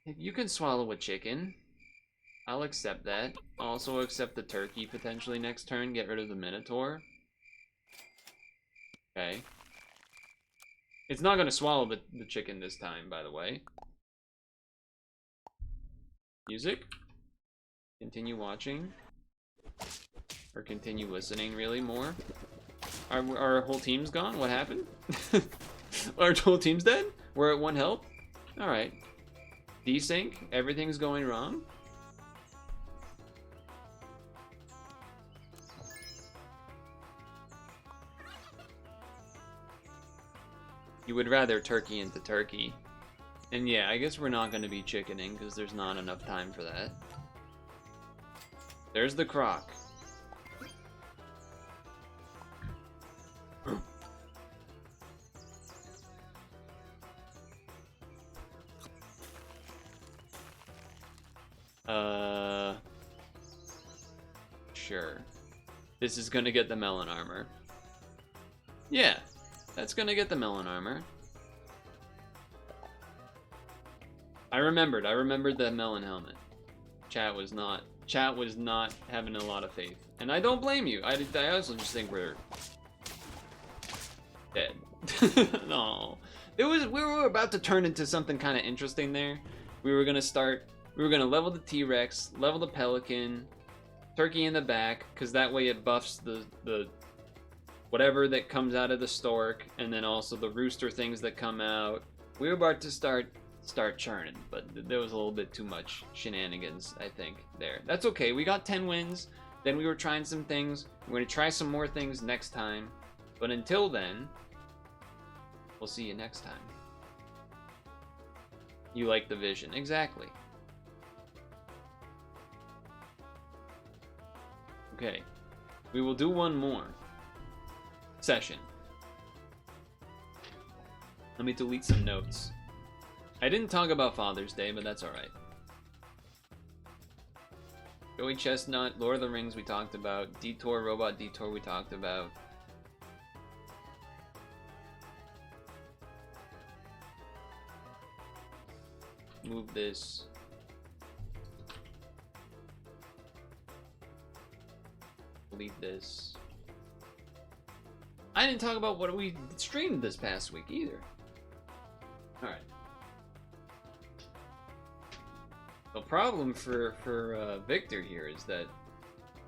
If you can swallow a chicken, I'll accept that. Also accept the turkey potentially next turn. Get rid of the Minotaur. Okay. It's not gonna swallow the chicken this time, by the way. Music. Continue watching. Or continue listening, really, more. Our whole team's gone? What happened? Our whole team's dead? We're at 1 health? Alright. Desync, everything's going wrong. You would rather turkey into turkey. And yeah, I guess we're not going to be chickening because there's not enough time for that. There's the croc. Sure. This is gonna get the melon armor. Yeah, that's gonna get the melon armor. I remembered the melon helmet. Chat was not having a lot of faith. And I don't blame you. I also just think we're dead. No. We were about to turn into something kind of interesting there. We were gonna level the T-Rex, level the Pelican, turkey in the back, because that way it buffs the whatever that comes out of the stork, and then also the rooster things that come out. We were about to start churning, but there was a little bit too much shenanigans, I think, there. That's okay, we got 10 wins, then we were trying some things. We're gonna try some more things next time, but until then, we'll see you next time. You like the vision, exactly. Okay, we will do one more session. Let me delete some notes. I didn't talk about Father's Day, but that's alright. Joey Chestnut, Lord of the Rings we talked about, Detour, Robot Detour we talked about. Move this. Delete this. I didn't talk about what we streamed this past week either. Alright. The problem for Victor here is that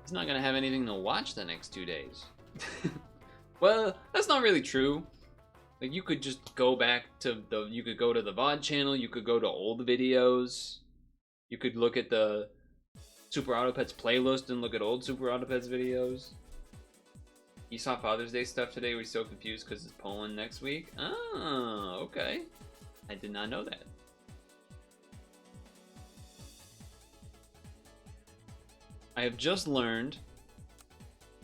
he's not gonna have anything to watch the next 2 days. Well, that's not really true. Like, you could just go back to you could go to the VOD channel, you could go to old videos, you could look at the Super Autopets playlist and look at old Super Autopets videos. You saw Father's Day stuff today, we're so confused because it's Poland next week? Oh, okay. I did not know that. I have just learned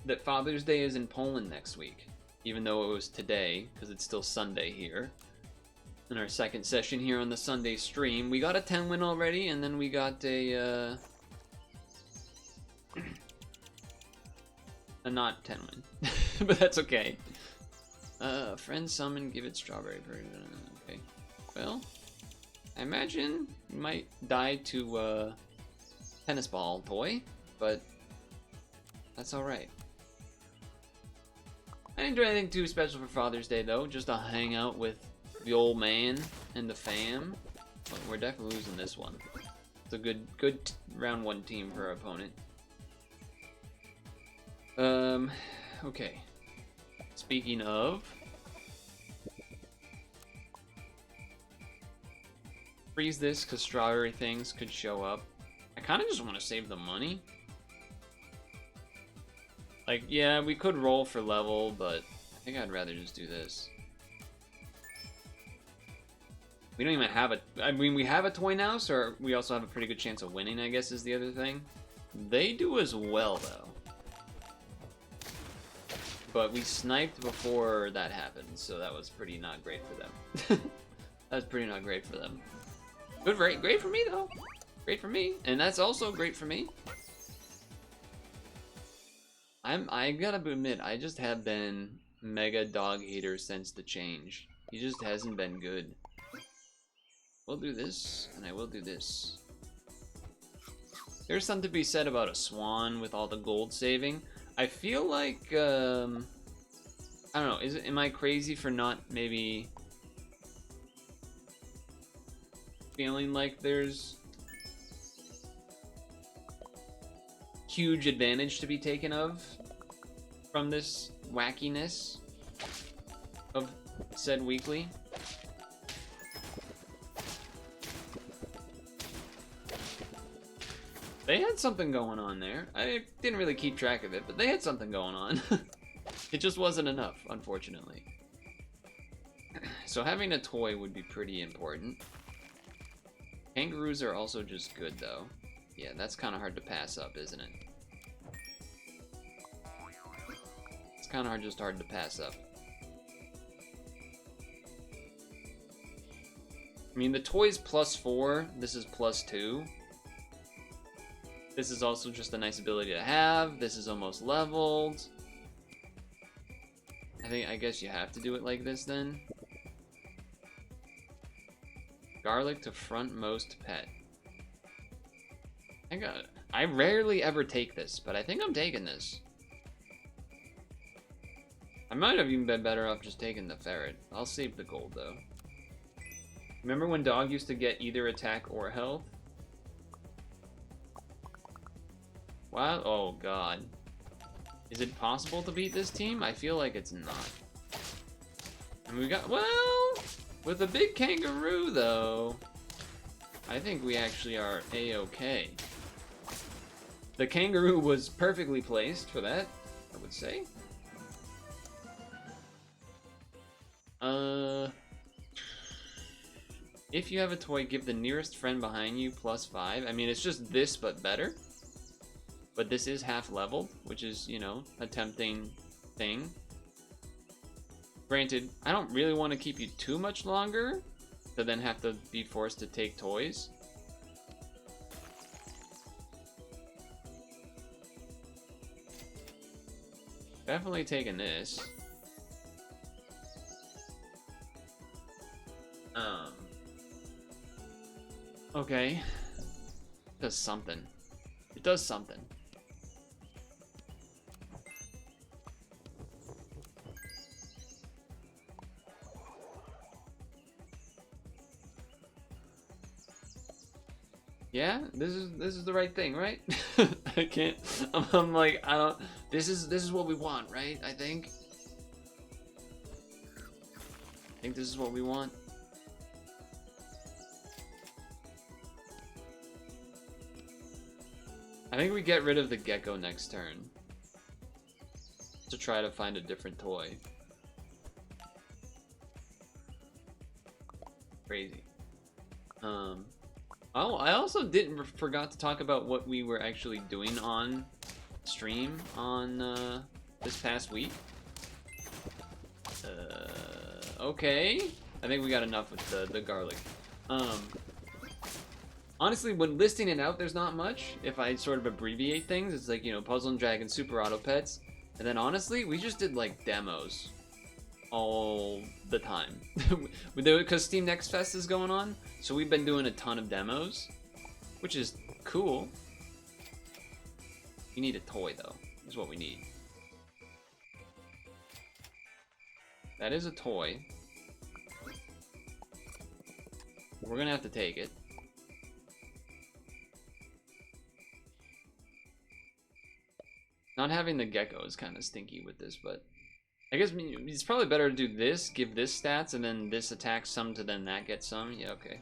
that Father's Day is in Poland next week, even though it was today, because it's still Sunday here. In our second session here on the Sunday stream, we got a 10 win already, and then we got a not 10 win, but that's okay. Friend summon, give it strawberry. Okay, well, I imagine you might die to tennis ball toy, but that's all right. I didn't do anything too special for Father's Day though, just to hang out with the old man and the fam. But we're definitely losing this one. It's a good round 1 team for our opponent. Okay. Speaking of, freeze this because strawberry things could show up. I kind of just want to save the money. Like, yeah, we could roll for level, but I think I'd rather just do this. We don't even have a... I mean, we have a toy now, so we also have a pretty good chance of winning, I guess, is the other thing. They do as well, though. But we sniped before that happened, so that was pretty not great for them. That was pretty not great for them. Good, great for me, though. Great for me. And that's also great for me. I gotta admit, I just have been mega dog hater since the change. He just hasn't been good. We'll do this, and I will do this. There's something to be said about a swan with all the gold saving. I feel like, I don't know, am I crazy for not maybe feeling like there's huge advantage to be taken of from this wackiness of said weekly? They had something going on there. I didn't really keep track of it, but they had something going on. It just wasn't enough, unfortunately. So having a toy would be pretty important. Kangaroos are also just good, though. Yeah, that's kind of hard to pass up, isn't it? It's kind of hard to pass up. I mean, the toy's +4, this is +2. This is also just a nice ability to have. This is almost leveled. I guess you have to do it like this then. Garlic to frontmost pet. I rarely ever take this, but I think I'm taking this. I might have even been better off just taking the ferret. I'll save the gold though. Remember when dog used to get either attack or health? Wow, oh god. Is it possible to beat this team? I feel like it's not. And we got, well, with a big kangaroo though, I think we actually are A-okay. The kangaroo was perfectly placed for that, I would say. If you have a toy, give the nearest friend behind you +5. I mean, it's just this, but better. But this is half leveled, which is, you know, a tempting thing. Granted, I don't really want to keep you too much longer to then have to be forced to take toys. Definitely taking this. Okay. Does something. It does something. Yeah, this is the right thing, right? I can't. I'm like, I don't. This is what we want, right? I think this is what we want. I think we get rid of the gecko next turn to try to find a different toy. Crazy. Oh, I also forgot to talk about what we were actually doing on stream on this past week. Okay. I think we got enough with the garlic. Honestly, when listing it out, there's not much. If I sort of abbreviate things, it's like, you know, Puzzle and Dragon, Super Auto Pets. And then honestly, we just did like demos all the time. Because Steam Next Fest is going on, so we've been doing a ton of demos, which is cool. We need a toy though, is what we need. That is a toy. We're gonna have to take it. Not having the gecko is kind of stinky with this, but I guess it's probably better to do this, give this stats, and then this attacks some to then that gets some. Yeah, okay.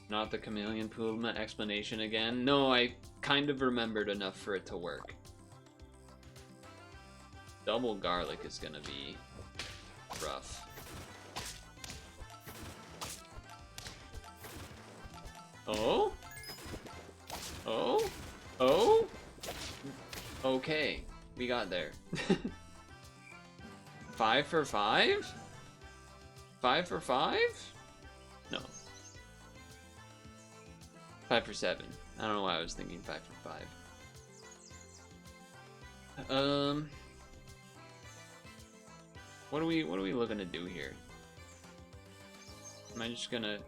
Not the chameleon pool explanation again. No, I kind of remembered enough for it to work. Double garlic is gonna be rough. Oh? Oh? Oh? Okay, we got there. 5 for 5? 5 for 5? No. 5 for 7. I don't know why I was thinking 5 for 5. What are we looking to do here? Am I just gonna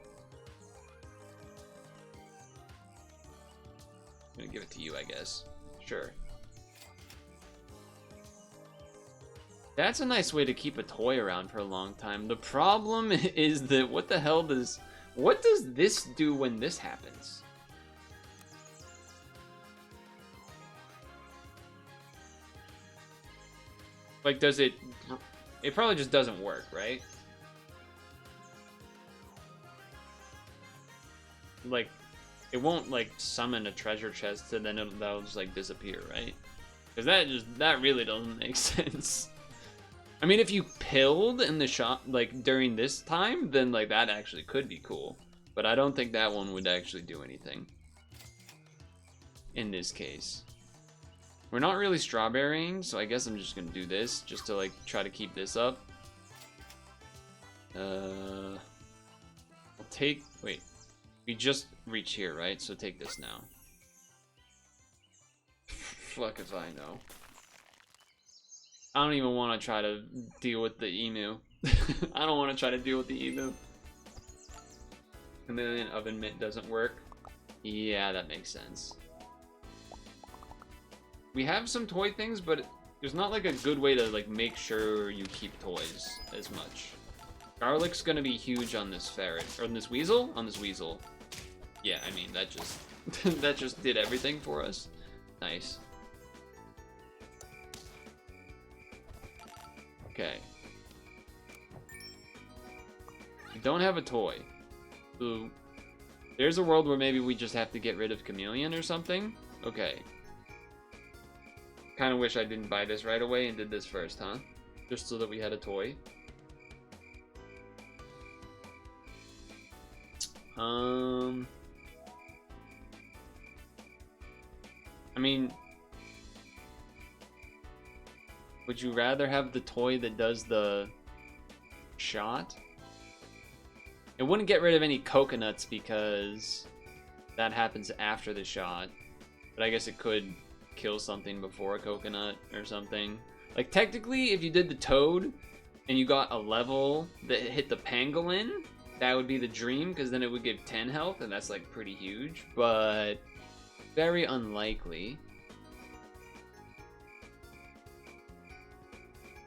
give it to you, I guess. Sure. That's a nice way to keep a toy around for a long time. The problem is that what does this do when this happens? Like, does it probably just doesn't work, right? Like, it won't, like, summon a treasure chest and then that'll just, like, disappear, right? Because that really doesn't make sense. I mean, if you pilled in the shop, like, during this time, then, like, that actually could be cool. But I don't think that one would actually do anything. In this case. We're not really strawberrying, so I guess I'm just gonna do this, just to, like, try to keep this up. I'll take, wait. We just reach here, right? So take this now. Fuck if I know. I don't even want to try to deal with the emu. I don't want to try to deal with the emu. Chameleon oven mitt doesn't work. Yeah, that makes sense. We have some toy things, but there's not like a good way to like make sure you keep toys as much. Garlic's gonna be huge on this ferret, or on this weasel? On this weasel. Yeah, I mean, that just that just did everything for us. Nice. Okay. We don't have a toy. Ooh. There's a world where maybe we just have to get rid of Chameleon or something. Okay. Kind of wish I didn't buy this right away and did this first, huh? Just so that we had a toy. I mean, would you rather have the toy that does the shot? It wouldn't get rid of any coconuts because that happens after the shot. But I guess it could kill something before a coconut or something. Like, technically, if you did the toad and you got a level that hit the pangolin, that would be the dream, because then it would give 10 health, and that's, like, pretty huge. But very unlikely.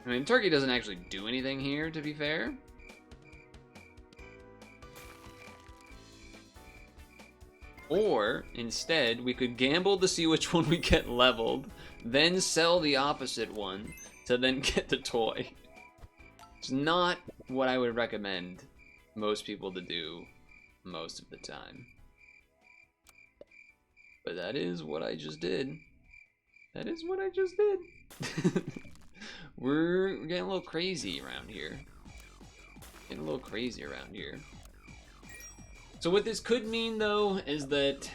I mean, turkey doesn't actually do anything here, to be fair. Or, instead, we could gamble to see which one we get leveled, then sell the opposite one to then get the toy. It's not what I would recommend most people to do most of the time. But that is what I just did. That is what I just did. We're getting a little crazy around here. Getting a little crazy around here. So what this could mean, though, is that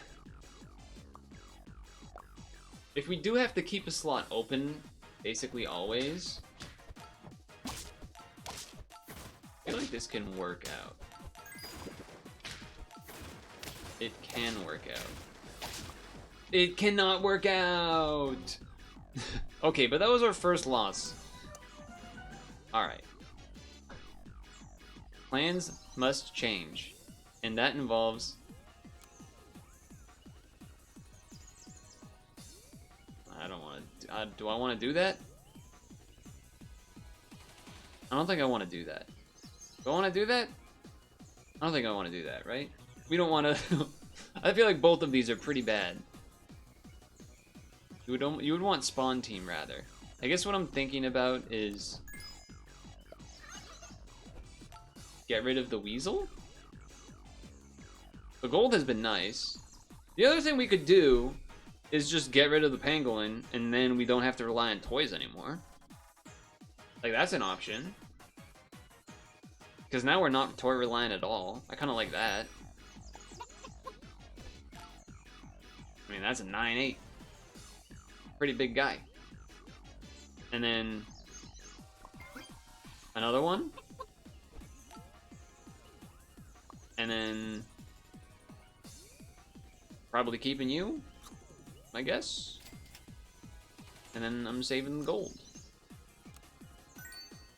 if we do have to keep a slot open, basically always, I feel like this can work out. It can work out. It cannot work out! Okay, but that was our first loss. Alright. Plans must change. And that involves... I don't want to... do I want to do that? I don't think I want to do that. Do I want to do that? I don't think I want to do that, right? We don't want to... I feel like both of these are pretty bad. You would want spawn team rather. I guess what I'm thinking about is get rid of the weasel. The gold has been nice. The other thing we could do is just get rid of the pangolin, and then we don't have to rely on toys anymore. Like, that's an option. Because now we're not toy reliant at all. I kind of like that. I mean, that's a 9-8. Pretty big guy. And then another one. And then probably keeping you, I guess. And then I'm saving the gold.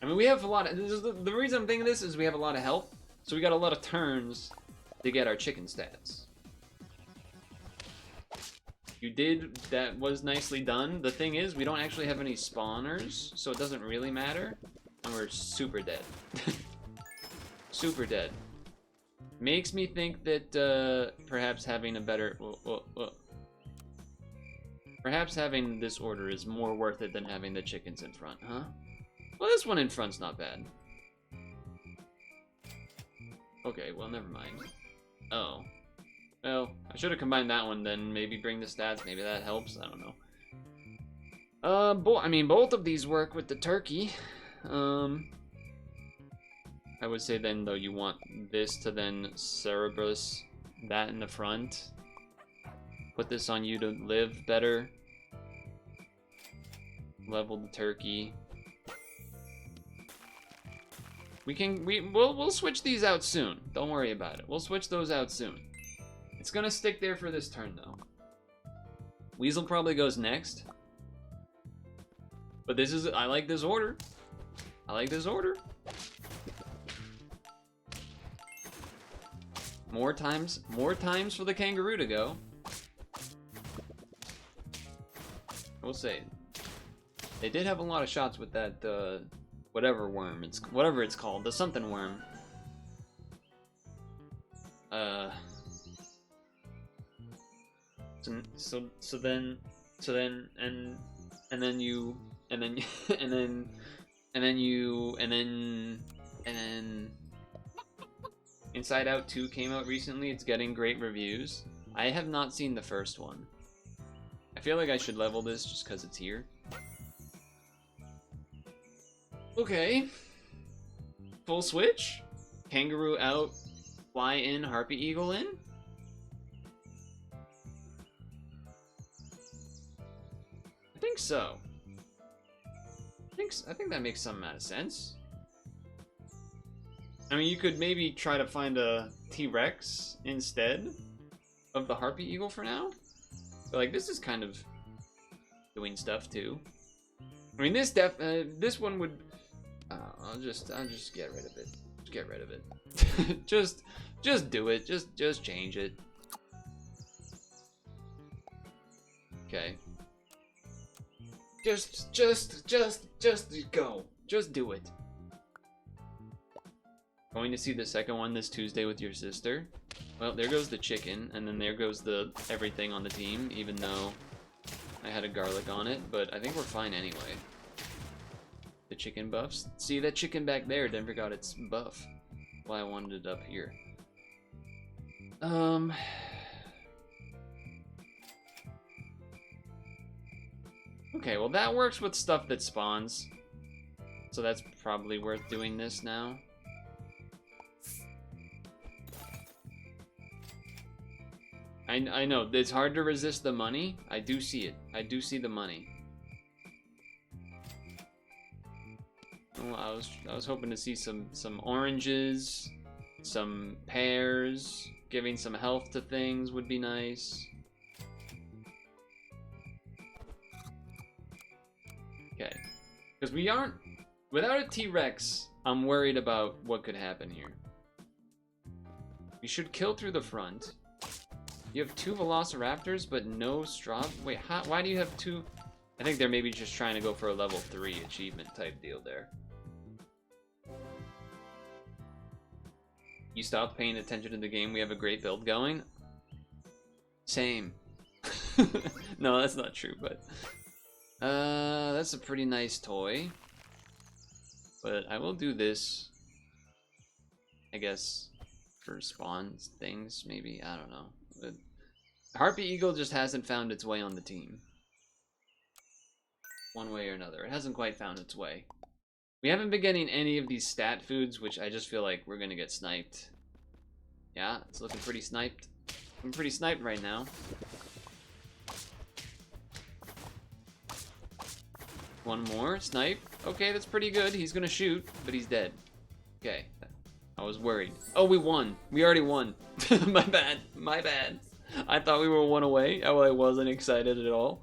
I mean, we have a lot of... The reason I'm thinking this is we have a lot of health. So we got a lot of turns to get our chicken stats. You did... That was nicely done. The thing is, we don't actually have any spawners, so it doesn't really matter. And we're super dead. Super dead. Makes me think that perhaps having a better... Perhaps having this order is more worth it than having the chickens in front, huh? Well, this one in front's not bad. Okay, well, never mind. Oh. Well, I should have combined that one then. Maybe bring the stats. Maybe that helps. I don't know. I mean, both of these work with the turkey. I would say then, though, you want this to then Cerberus that in the front. Put this on you to live better. Level the turkey. We'll switch these out soon. Don't worry about it. We'll switch those out soon. It's gonna stick there for this turn though. Weasel probably goes next. But I like this order. I like this order. More times for the kangaroo to go. We'll say. They did have a lot of shots with that whatever worm, whatever it's called, the something worm. So then Inside Out 2 came out recently. It's getting great reviews. I have not seen the first one. I feel like I should level this just because it's here. Okay. Full switch. Kangaroo out. Fly in. Harpy Eagle in. I think so. I think that makes some amount of sense. I mean, you could maybe try to find a T-Rex instead of the Harpy Eagle for now. But like, this is kind of doing stuff too. I mean, this one would. I'll just get rid of it. Just get rid of it. just do it. Just change it. Okay. Just go. Just do it. Going to see the second one this Tuesday with your sister. Well, there goes the chicken, and then there goes the everything on the team, even though I had a garlic on it, but I think we're fine anyway. The chicken buffs. See, that chicken back there never got its buff. Why I wanted it up here. Okay, well that works with stuff that spawns. So that's probably worth doing this now. I know, it's hard to resist the money. I do see it. I do see the money. Oh, I was hoping to see some oranges, some pears, giving some health to things would be nice. Okay. Because we aren't... Without a T-Rex, I'm worried about what could happen here. We should kill through the front. You have 2 Velociraptors, but no straw... Wait, why do you have 2... I think they're maybe just trying to go for a level 3 achievement type deal there. You stopped paying attention to the game. We have a great build going. Same. No, that's not true, but that's a pretty nice toy. But I will do this, I guess, for spawn things, maybe. I don't know. But Harpy Eagle just hasn't found its way on the team. One way or another. It hasn't quite found its way. We haven't been getting any of these stat foods, which I just feel like we're gonna get sniped. Yeah, it's looking pretty sniped. I'm pretty sniped right now. One more, snipe. Okay, that's pretty good. He's gonna shoot, but he's dead. Okay, I was worried. Oh, we won. We already won. My bad. My bad. I thought we were one away. Oh, I wasn't excited at all.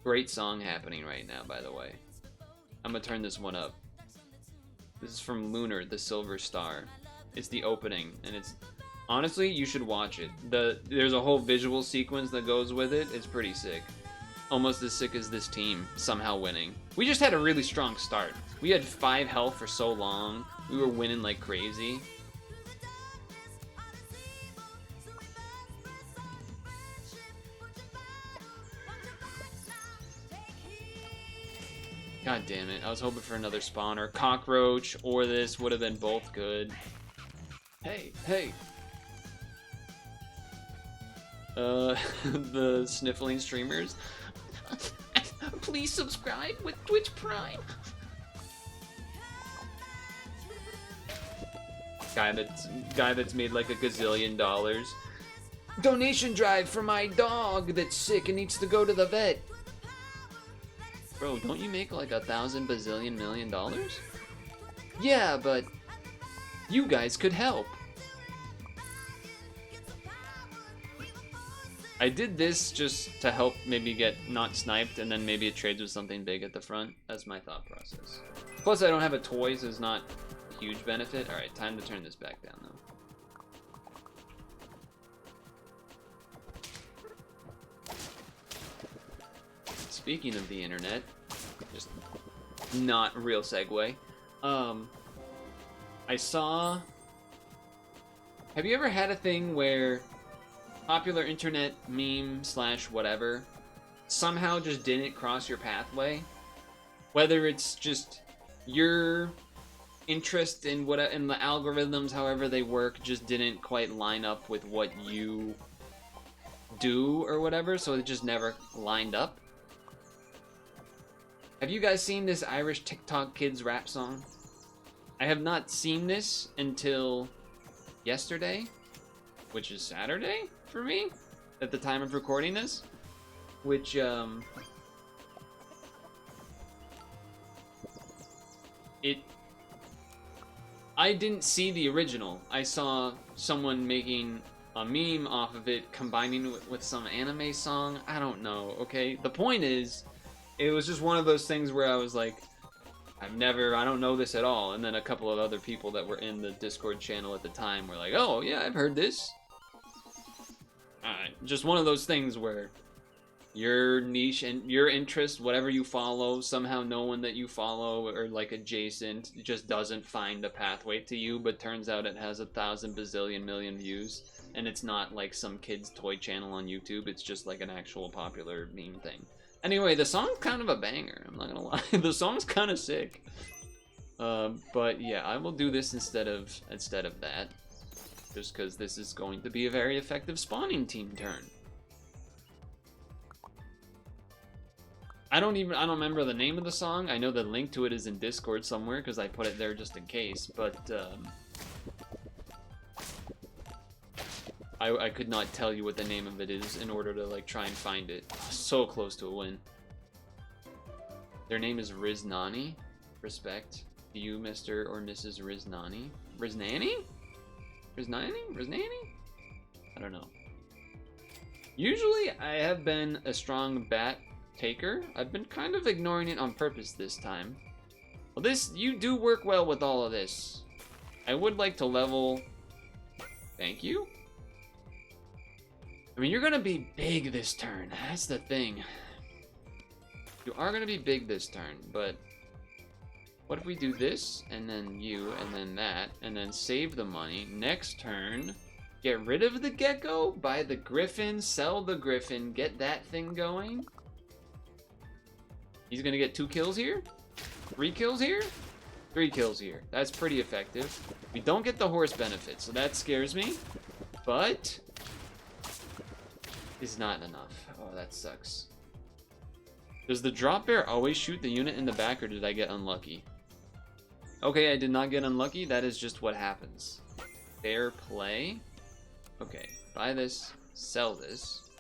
Great song happening right now, by the way. I'm gonna turn this one up. This is from Lunar, the Silver Star. It's the opening, and it's... Honestly, you should watch it. There's a whole visual sequence that goes with it. It's pretty sick. Almost as sick as this team somehow winning. We just had a really strong start. We had 5 health for so long. We were winning like crazy. God damn it. I was hoping for another spawner. Cockroach or this would have been both good. Hey, hey. The sniffling streamers. Please subscribe with Twitch Prime. Guy that's made like $1 gazillion. Donation drive for my dog that's sick and needs to go to the vet. Bro, don't you make like $1,000 bazillion million dollars? Yeah, but you guys could help. I did this just to help maybe get not sniped, and then maybe it trades with something big at the front. That's my thought process. Plus, I don't have a toy, so it's not a huge benefit. Alright, time to turn this back down, though. Speaking of the internet, just not real segue. I saw... Have you ever had a thing where popular internet meme / whatever somehow just didn't cross your pathway? Whether it's just your interest in what in the algorithms, however they work, just didn't quite line up with what you do or whatever, so it just never lined up. Have you guys seen this Irish TikTok kids rap song? I have not seen this until yesterday, which is Saturday for me at the time of recording this, which I didn't see the original. I saw someone making a meme off of it, combining it with some anime song. I don't know, okay? The point is, it was just one of those things where I was like, I don't know this at all. And then a couple of other people that were in the Discord channel at the time were like, oh yeah, I've heard this. Just one of those things where your niche and your interest, whatever you follow, somehow no one that you follow or like adjacent just doesn't find a pathway to you, but turns out it has 1,000 bazillion million views, and it's not like some kid's toy channel on YouTube. It's just like an actual popular meme thing. Anyway, the song's kind of a banger, I'm not gonna lie. The song's kind of sick. But yeah, I will do this instead of that. Just because this is going to be a very effective spawning team turn. I don't remember the name of the song. I know the link to it is in Discord somewhere because I put it there just in case, but I could not tell you what the name of it is in order to like try and find it. So close to a win. Their name is Riznani. Respect to you, Mr. or Mrs. Riznani. Riznani? Riznani? I don't know. Usually I have been a strong bat taker. I've been kind of ignoring it on purpose this time. Well, you do work well with all of this. I would like to level... Thank you? I mean, you're gonna be big this turn. That's the thing. You are gonna be big this turn, but... What if we do this, and then you, and then that, and then save the money? Next turn, Get rid of the gecko, buy the griffin, sell the griffin, get that thing going. He's gonna get 2 kills here, 3 kills here, 3 kills here. That's pretty effective. We don't get the horse benefit, so that scares me, but is not enough. Oh, that sucks. Does the drop bear always shoot the unit in the back, or did I get unlucky? Okay, I did not get unlucky. That is just what happens. Fair play. Okay, buy this, sell this.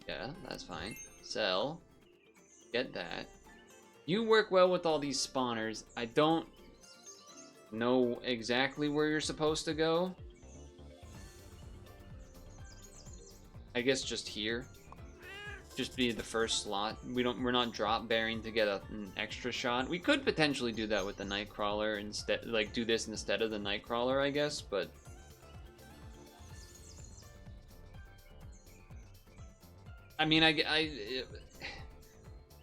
Yeah, that's fine. Sell. Get that. You work well with all these spawners. I don't know exactly where you're supposed to go. I guess just here. Just be the first slot. We're not drop bearing to get an extra shot. We could potentially do that with the Nightcrawler instead, like do this instead of the Nightcrawler, I guess, but I mean,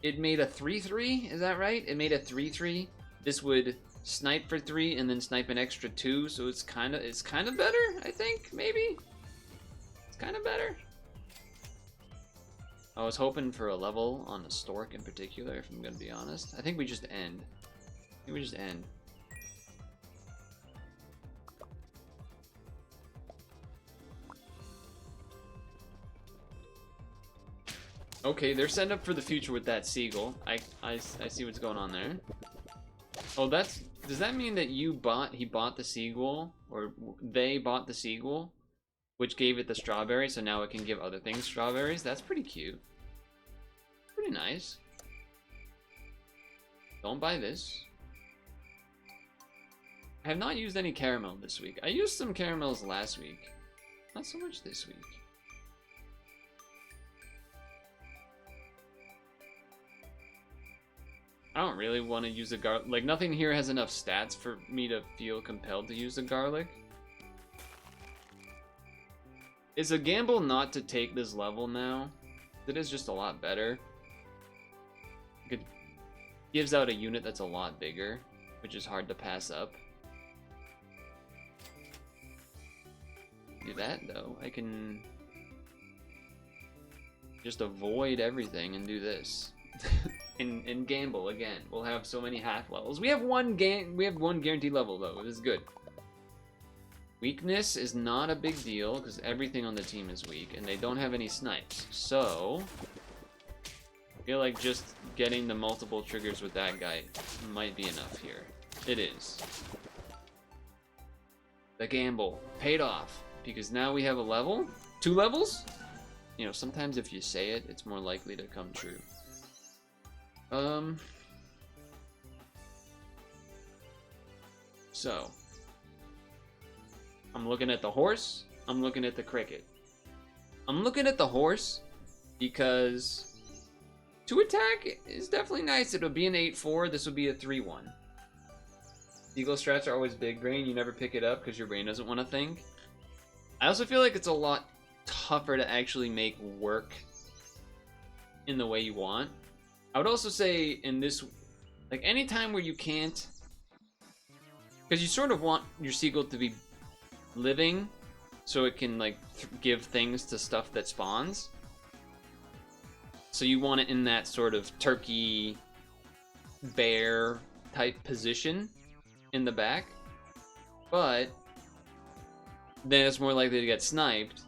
it made a 3-3, is that right? It made a 3-3. This would snipe for 3 and then snipe an extra 2, so it's kind of better, I think, maybe. It's kind of better. I was hoping for a level on a Stork in particular, if I'm gonna be honest. I think we just end. Okay, they're setting up for the future with that seagull. I see what's going on there. Oh, does that mean that he bought the seagull, or they bought the seagull, which gave it the strawberry, so now it can give other things strawberries? That's pretty cute. Pretty nice. Don't buy this. I have not used any caramel this week. I used some caramels last week. Not so much this week. I don't really want to use a garlic. Like, nothing here has enough stats for me to feel compelled to use a garlic. It's a gamble not to take this level now. It is just a lot better. It gives out a unit that's a lot bigger, which is hard to pass up. Do that though. I can just avoid everything and do this. and gamble again. We'll have so many half levels. We have one guaranteed level though. This is good. Weakness is not a big deal because everything on the team is weak and they don't have any snipes. So I feel like just getting the multiple triggers with that guy might be enough here. It is. The gamble paid off because now we have a level, 2 levels. You know, sometimes if you say it, it's more likely to come true. So I'm looking at the horse, I'm looking at the cricket. I'm looking at the horse because 2 attack is definitely nice. It'll be an 8-4, this will be a 3-1. Eagle strats are always big brain, you never pick it up because your brain doesn't want to think. I also feel like it's a lot tougher to actually make work in the way you want. I would also say in this, like anytime where you can't, because you sort of want your seagull to be living so it can like give things to stuff that spawns. So you want it in that sort of turkey bear type position in the back, but then it's more likely to get sniped,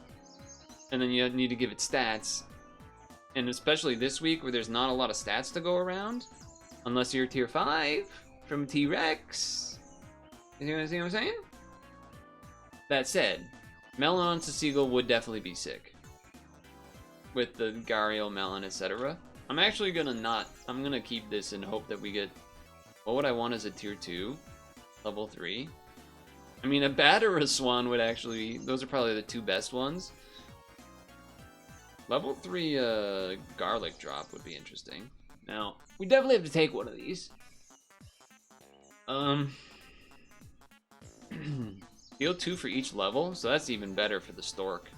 and then you need to give it stats. And especially this week where there's not a lot of stats to go around, unless you're tier 5 from T-Rex. You see what I'm saying? That said, Melon on Seagull would definitely be sick. With the Gario, Melon, etc. I'm actually I'm gonna keep this and hope that we get, what would I want as a tier 2? Level 3? I mean, a bat or a swan would actually, those are probably the 2 best ones. Level 3 garlic drop would be interesting. Now, we definitely have to take one of these. Deal 2 for each level, so that's even better for the stork.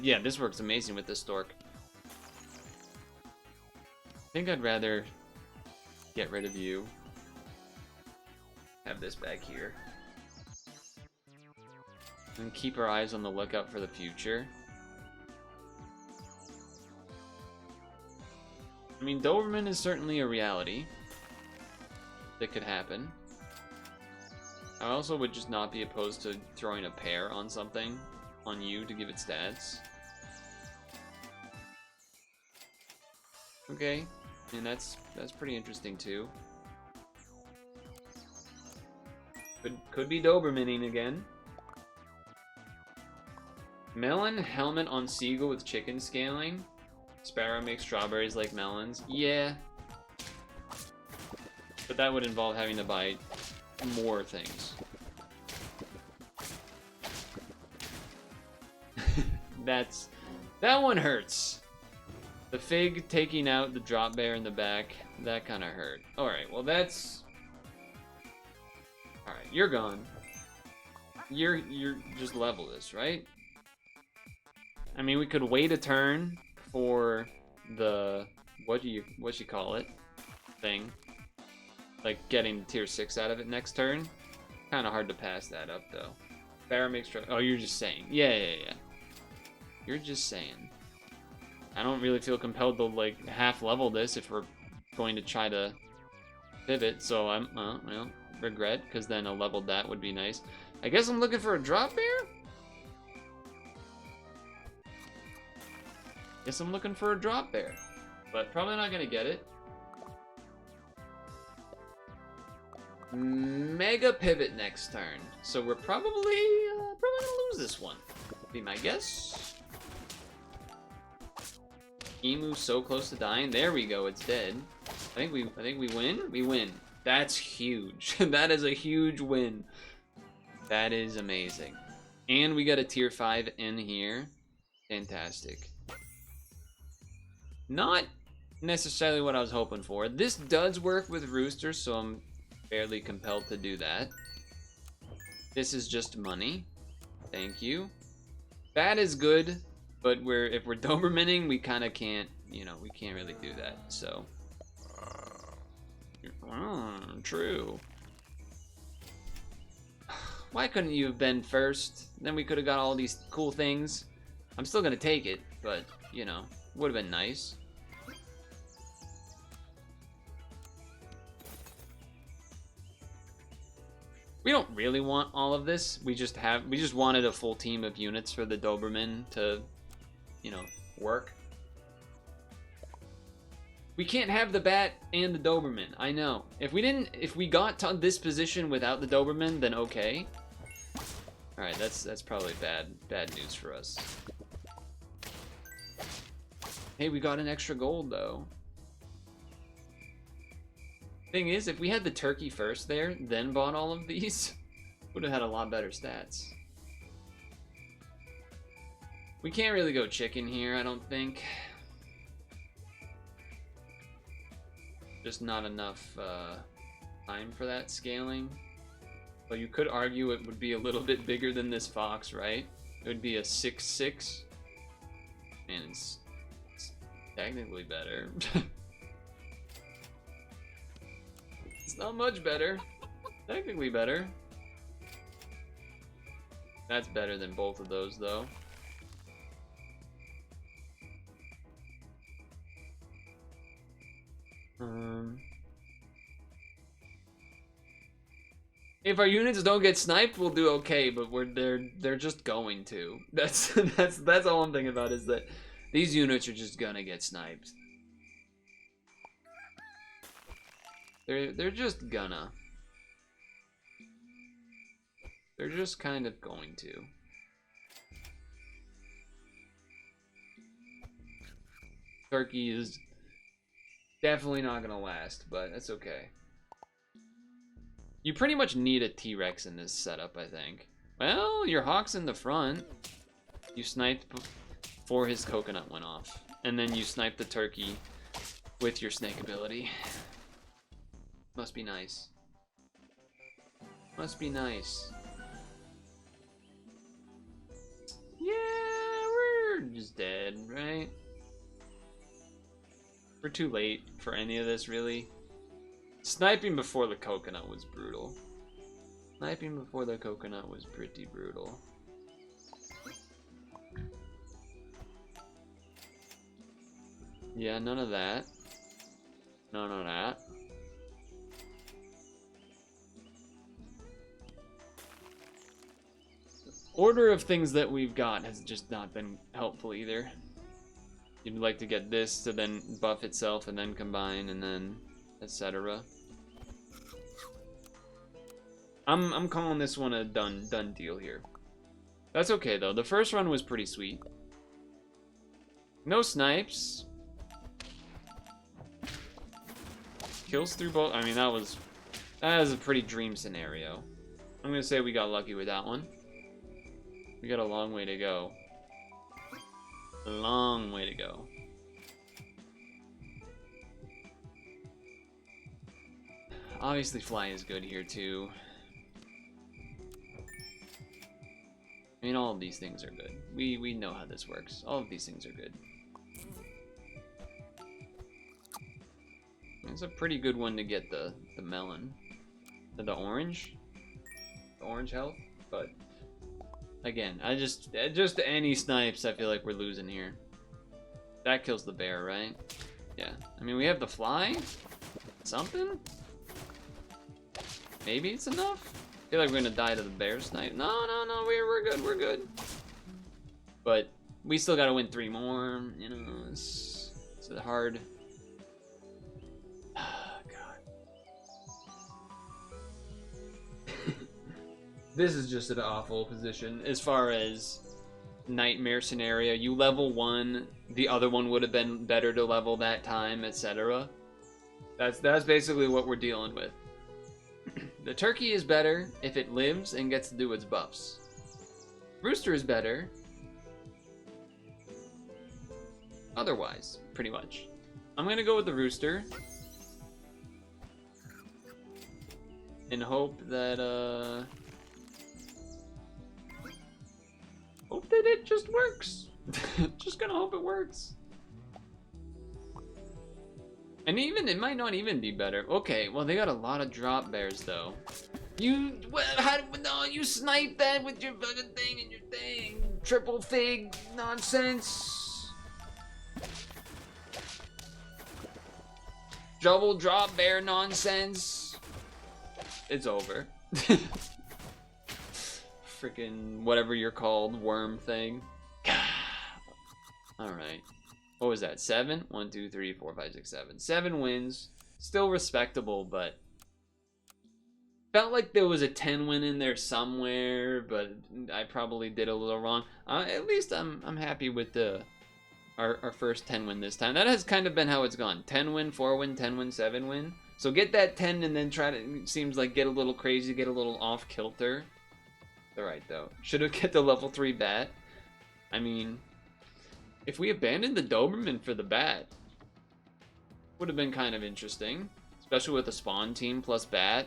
Yeah, this works amazing with the stork. I think I'd rather get rid of you. Have this back here. And keep our eyes on the lookout for the future. I mean, Doberman is certainly a reality that could happen. I also would just not be opposed to throwing a pair on something, on you, to give it stats. Okay, and that's pretty interesting too. Could be Dobermaning again. Melon helmet on seagull with chicken scaling. Sparrow makes strawberries like melons. Yeah. But that would involve having to buy more things. That one hurts. The fig taking out the drop bear in the back, that kind of hurt. Alright, well that's... Alright, you're gone. You're just level this, right? I mean, we could wait a turn for the... what you call it? Thing. Like, getting tier 6 out of it next turn. Kind of hard to pass that up, though. Barra makes... Oh, you're just saying. Yeah. You're just saying. I don't really feel compelled to, like, half-level this if we're going to try to pivot, so I'm... well, regret, because then a leveled that would be nice. I guess I'm looking for a drop bear? Guess I'm looking for a drop bear. But probably not going to get it. Mega pivot next turn. So we're probably gonna lose this one. Would be my guess. Emu so close to dying. There we go. It's dead. I think we win. We win. That's huge. That is a huge win. That is amazing. And we got a tier 5 in here. Fantastic. Not necessarily what I was hoping for. This does work with roosters, so I'm fairly compelled to do that. This is just money. Thank you. That is good, but if we're Dobermaning, we kind of can't, you know, we can't really do that, so. True. Why couldn't you have been first? Then we could have got all these cool things. I'm still gonna take it, but, you know, would have been nice. We don't really want all of this. We just wanted a full team of units for the Doberman to, you know, work. We can't have the bat and the Doberman. I know. If we got to this position without the Doberman, then okay. All right, that's probably bad news for us. Hey, we got an extra gold though. Thing is, if we had the turkey first there, then bought all of these, would have had a lot better stats. We can't really go chicken here, I don't think. Just not enough time for that scaling. But you could argue it would be a little bit bigger than this fox, right? It would be a 6'6". And it's technically better. It's not much better. Technically better. That's better than both of those, though. If our units don't get sniped, we'll do okay, but they're just going to. That's all I'm thinking about, is that these units are just gonna get sniped. They're just gonna. They're just kind of going to. Turkey is definitely not gonna last, but that's okay. You pretty much need a T-Rex in this setup, I think. Well, your hawk's in the front. You sniped before his coconut went off. And then you sniped the turkey with your snake ability. Must be nice. Must be nice. Yeah, we're just dead, right? We're too late for any of this, really. Sniping before the coconut was brutal. Sniping before the coconut was pretty brutal. Yeah, none of that. None of that. Order of things that we've got has just not been helpful either. You'd like to get this to then buff itself and then combine and then etc. I'm calling this one a done deal here. That's okay though. The first run was pretty sweet. No snipes. Kills through both. I mean, that was a pretty dream scenario. I'm gonna say we got lucky with that one. We got a long way to go. A long way to go. Obviously, fly is good here too. I mean, all of these things are good. We know how this works. All of these things are good. It's a pretty good one to get the melon. The orange. The orange health. But again, just any snipes, I feel like we're losing here. That kills the bear, right? Yeah. I mean, we have the fly. Something? Maybe it's enough? I feel like we're gonna die to the bear snipe. No, we're good, we're good. But we still gotta win 3 more. You know, it's hard. This is just an awful position as far as nightmare scenario. You level 1, the other one would have been better to level that time, etc. That's basically what we're dealing with. The turkey is better if it lives and gets to do its buffs. Rooster is better otherwise, pretty much. I'm gonna go with the rooster and hope that it just works. Just gonna hope it works. And even it might not even be better. Okay, well they got a lot of drop bears though. You you sniped that with your fucking thing and your thing. Triple fig nonsense. Double drop bear nonsense. It's over. Freaking whatever you're called, worm thing. Alright. What was that? 7? 1, 2, 3, 4, 5, 6, 7. 7 wins. Still respectable, but felt like there was a 10 win in there somewhere, but I probably did a little wrong. At least I'm happy with our first 10 win this time. That has kind of been how it's gone. 10 win, 4 win, 10 win, 7 win. So get that 10 and then try to, it seems like, get a little crazy, get a little off kilter. Alright though. Should have get the level 3 bat. I mean, if we abandoned the Doberman for the bat, would have been kind of interesting, especially with the spawn team plus bat.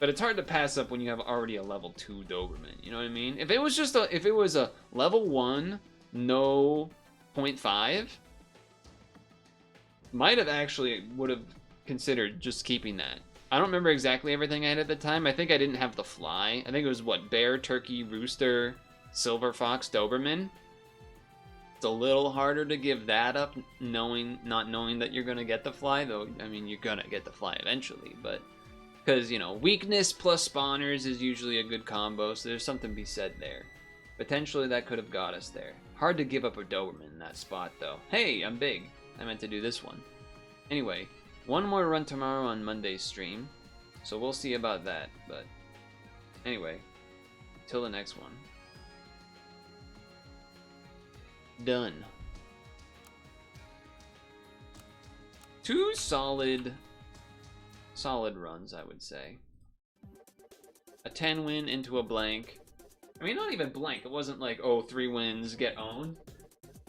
But it's hard to pass up when you have already a level 2 Doberman. You know what I mean? If it was just if it was a level 1, no 0.5, might have actually would have considered just keeping that. I don't remember exactly everything I had at the time. I think I didn't have the fly. I think it was what, bear, turkey, rooster, silver fox, Doberman. It's a little harder to give that up, not knowing that you're gonna get the fly, though. I mean, you're gonna get the fly eventually, but because, you know, weakness plus spawners is usually a good combo, so there's something to be said there. Potentially that could have got us there. Hard to give up a Doberman in that spot, though. Hey, I'm big. I meant to do this one. Anyway, one more run tomorrow on Monday's stream, so we'll see about that, but anyway, till the next one. Done. 2 solid runs, I would say. A 10 win into a blank. I mean, not even blank. It wasn't like, oh, 3 wins, get owned.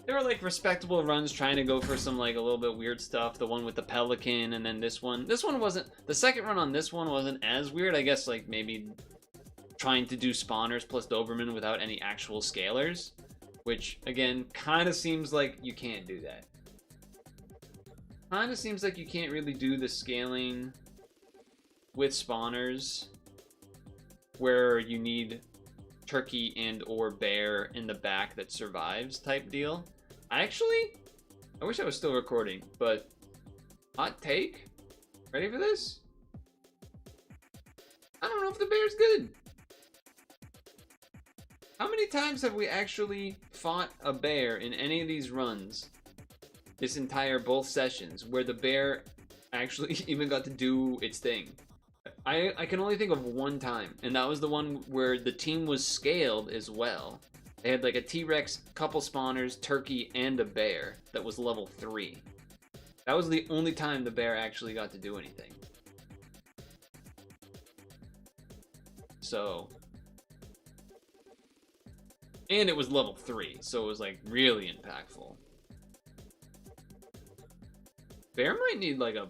They were like respectable runs, trying to go for some like a little bit weird stuff. The one with the pelican, and then this one. This one wasn't, the second run on this one wasn't as weird. I guess like maybe trying to do spawners plus Doberman without any actual scalers. Which, again, kind of seems like you can't do that. Kind of seems like you can't really do the scaling with spawners where you need turkey and or bear in the back that survives type deal. Actually, I wish I was still recording, but hot take? Ready for this? I don't know if the bear's good. How many times have we actually fought a bear in any of these runs? This entire both sessions where the bear actually even got to do its thing. I can only think of one time, and that was the one where the team was scaled as well. They had like a T-Rex, couple spawners, turkey, and a bear that was level 3. That was the only time the bear actually got to do anything. So, and it was level 3, so it was like really impactful. Bear might need like a...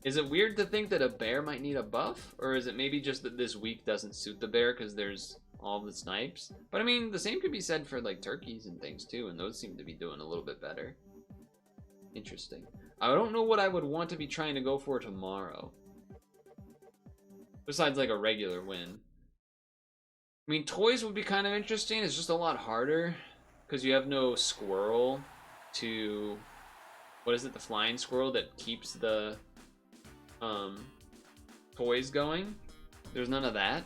Is it weird to think that a bear might need a buff? Or is it maybe just that this week doesn't suit the bear because there's all the snipes? But I mean, the same could be said for like turkeys and things too, and those seem to be doing a little bit better. Interesting. I don't know what I would want to be trying to go for tomorrow. Besides like a regular win. I mean, toys would be kind of interesting. It's just a lot harder because you have no squirrel to... What is it? The flying squirrel that keeps the toys going. There's none of that.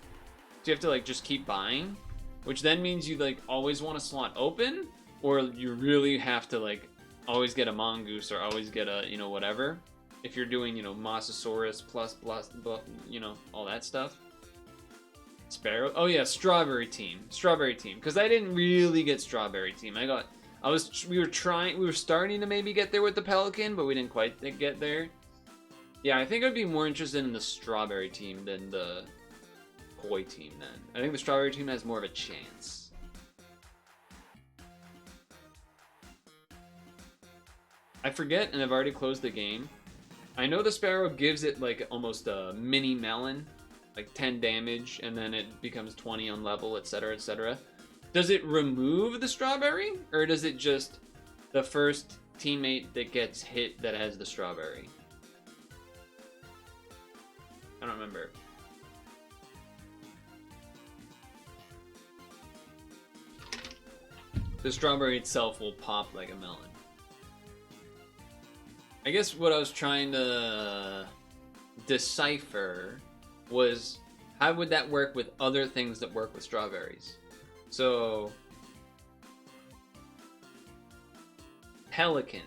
So you have to like just keep buying, which then means you like always want a slot open, or you really have to like always get a mongoose or always get a, you know, whatever. If you're doing, you know, Mosasaurus plus, you know, all that stuff. Sparrow. Oh yeah, Strawberry Team. Strawberry Team. Because I didn't really get Strawberry Team. We were starting to maybe get there with the Pelican, but we didn't quite get there. Yeah, I think I'd be more interested in the Strawberry Team than the Koi Team then. I think the Strawberry Team has more of a chance. I forget, and I've already closed the game. I know the Sparrow gives it like almost a mini melon, like 10 damage, and then it becomes 20 on level, etc., etc. Does it remove the strawberry, or does it just the first teammate that gets hit that has the strawberry? I don't remember. The strawberry itself will pop like a melon. I guess what I was trying to decipher was how would that work with other things that work with strawberries? So, Pelican.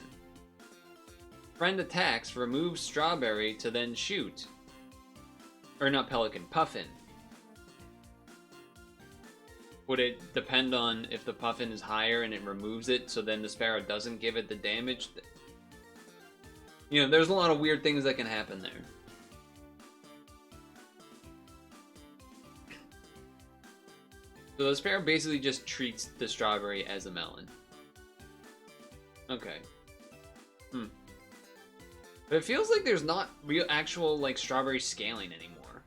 Friend attacks, removes strawberry to then shoot. Or not Pelican, Puffin. Would it depend on if the Puffin is higher and it removes it, so then the Sparrow doesn't give it the damage? You know, there's a lot of weird things that can happen there. So the Sparrow basically just treats the strawberry as a melon. Okay. But it feels like there's not real actual like strawberry scaling anymore.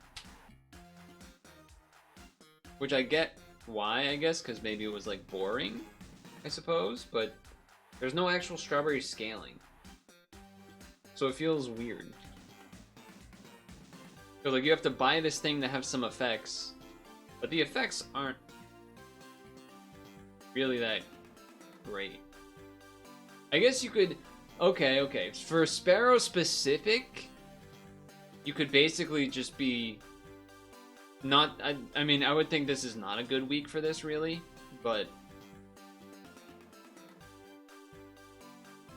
Which I get why, I guess, because maybe it was like boring, I suppose, but there's no actual strawberry scaling. So it feels weird. So like you have to buy this thing to have some effects, but the effects aren't really that great. I guess you could, okay. For Sparrow specific, you could basically just be not, I mean, I would think this is not a good week for this really, but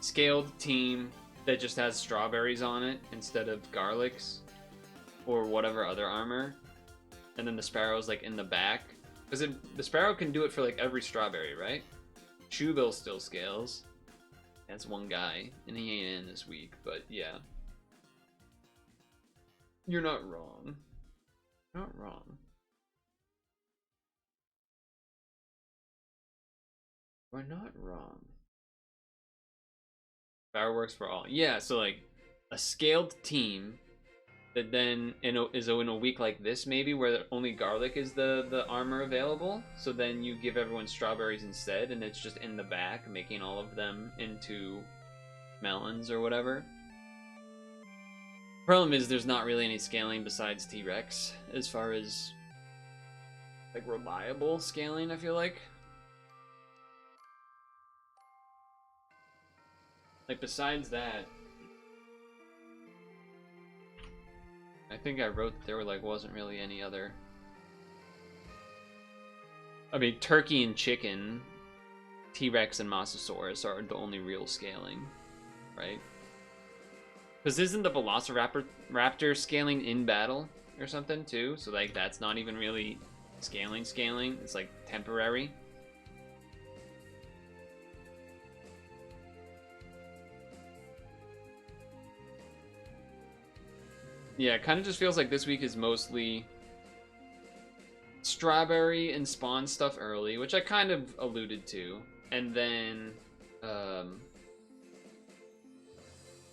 scaled team that just has strawberries on it instead of garlics or whatever other armor, and then the Sparrow's like in the back, because the Sparrow can do it for like every strawberry, right? Shoebill still scales. That's one guy, and he ain't in this week, but yeah. You're not wrong. Not wrong. We're not wrong. Power works for all. Yeah, so like a scaled team that then is in a week like this maybe where only garlic is the armor available. So then you give everyone strawberries instead, and it's just in the back, making all of them into melons or whatever. Problem is there's not really any scaling besides T-Rex as far as like reliable scaling, I feel like. Like, besides that, I think I wrote that there were, like, wasn't really any other. I mean, turkey and chicken, T-Rex and Mosasaurus are the only real scaling, right? Because isn't the Velociraptor scaling in battle or something too? So like that's not even really scaling. It's like temporary. Yeah, it kind of just feels like this week is mostly strawberry and spawn stuff early, which I kind of alluded to, and then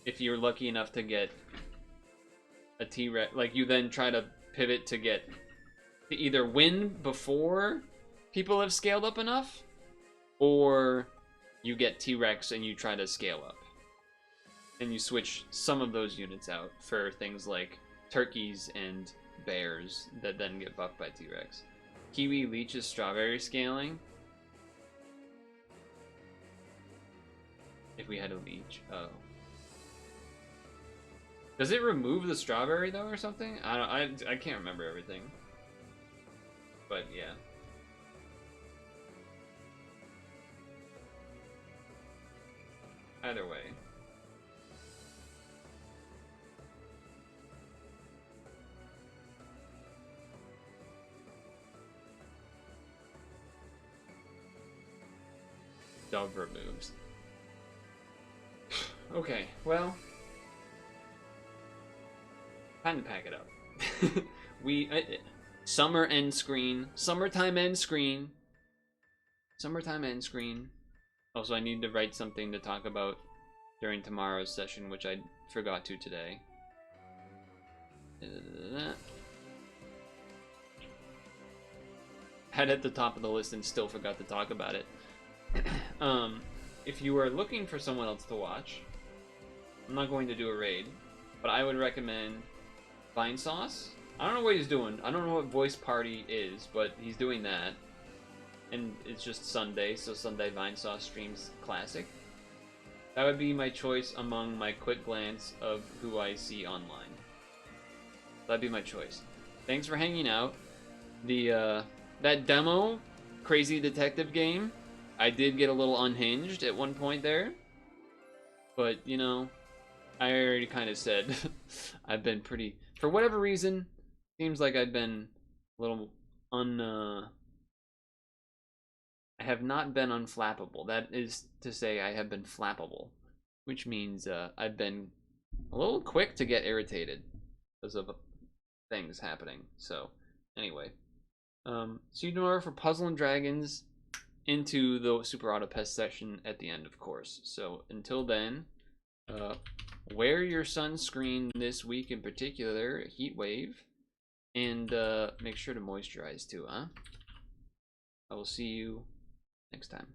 if you're lucky enough to get a T-Rex, like you then try to pivot to either win before people have scaled up enough, or you get T-Rex and you try to scale up. And you switch some of those units out for things like turkeys and bears that then get buffed by T-Rex. Kiwi leeches strawberry scaling. If we had a leech, oh. Does it remove the strawberry though or something? I can't remember everything. But yeah. Either way. Dove removes. Okay, well, time to pack it up. Summer end screen, summertime end screen. Also, I need to write something to talk about during tomorrow's session, which I forgot to today. Had at the top of the list and still forgot to talk about it. If you are looking for someone else to watch, I'm not going to do a raid, but I would recommend Vine Sauce. I don't know what he's doing. I don't know what Voice Party is, but he's doing that. And it's just Sunday, so Sunday Vine Sauce streams classic. That would be my choice among my quick glance of who I see online. That'd be my choice. Thanks for hanging out. That demo, Crazy Detective game, I did get a little unhinged at one point there. But, you know, I already kind of said I've been pretty, for whatever reason, seems like I've been a little I have not been unflappable. That is to say I have been flappable, which means I've been a little quick to get irritated because of things happening. So, anyway. See you tomorrow for Puzzle and Dragons into the Super Auto Pest session at the end, of course. So, until then, wear your sunscreen this week in particular, heat wave, and make sure to moisturize too, huh? I will see you next time.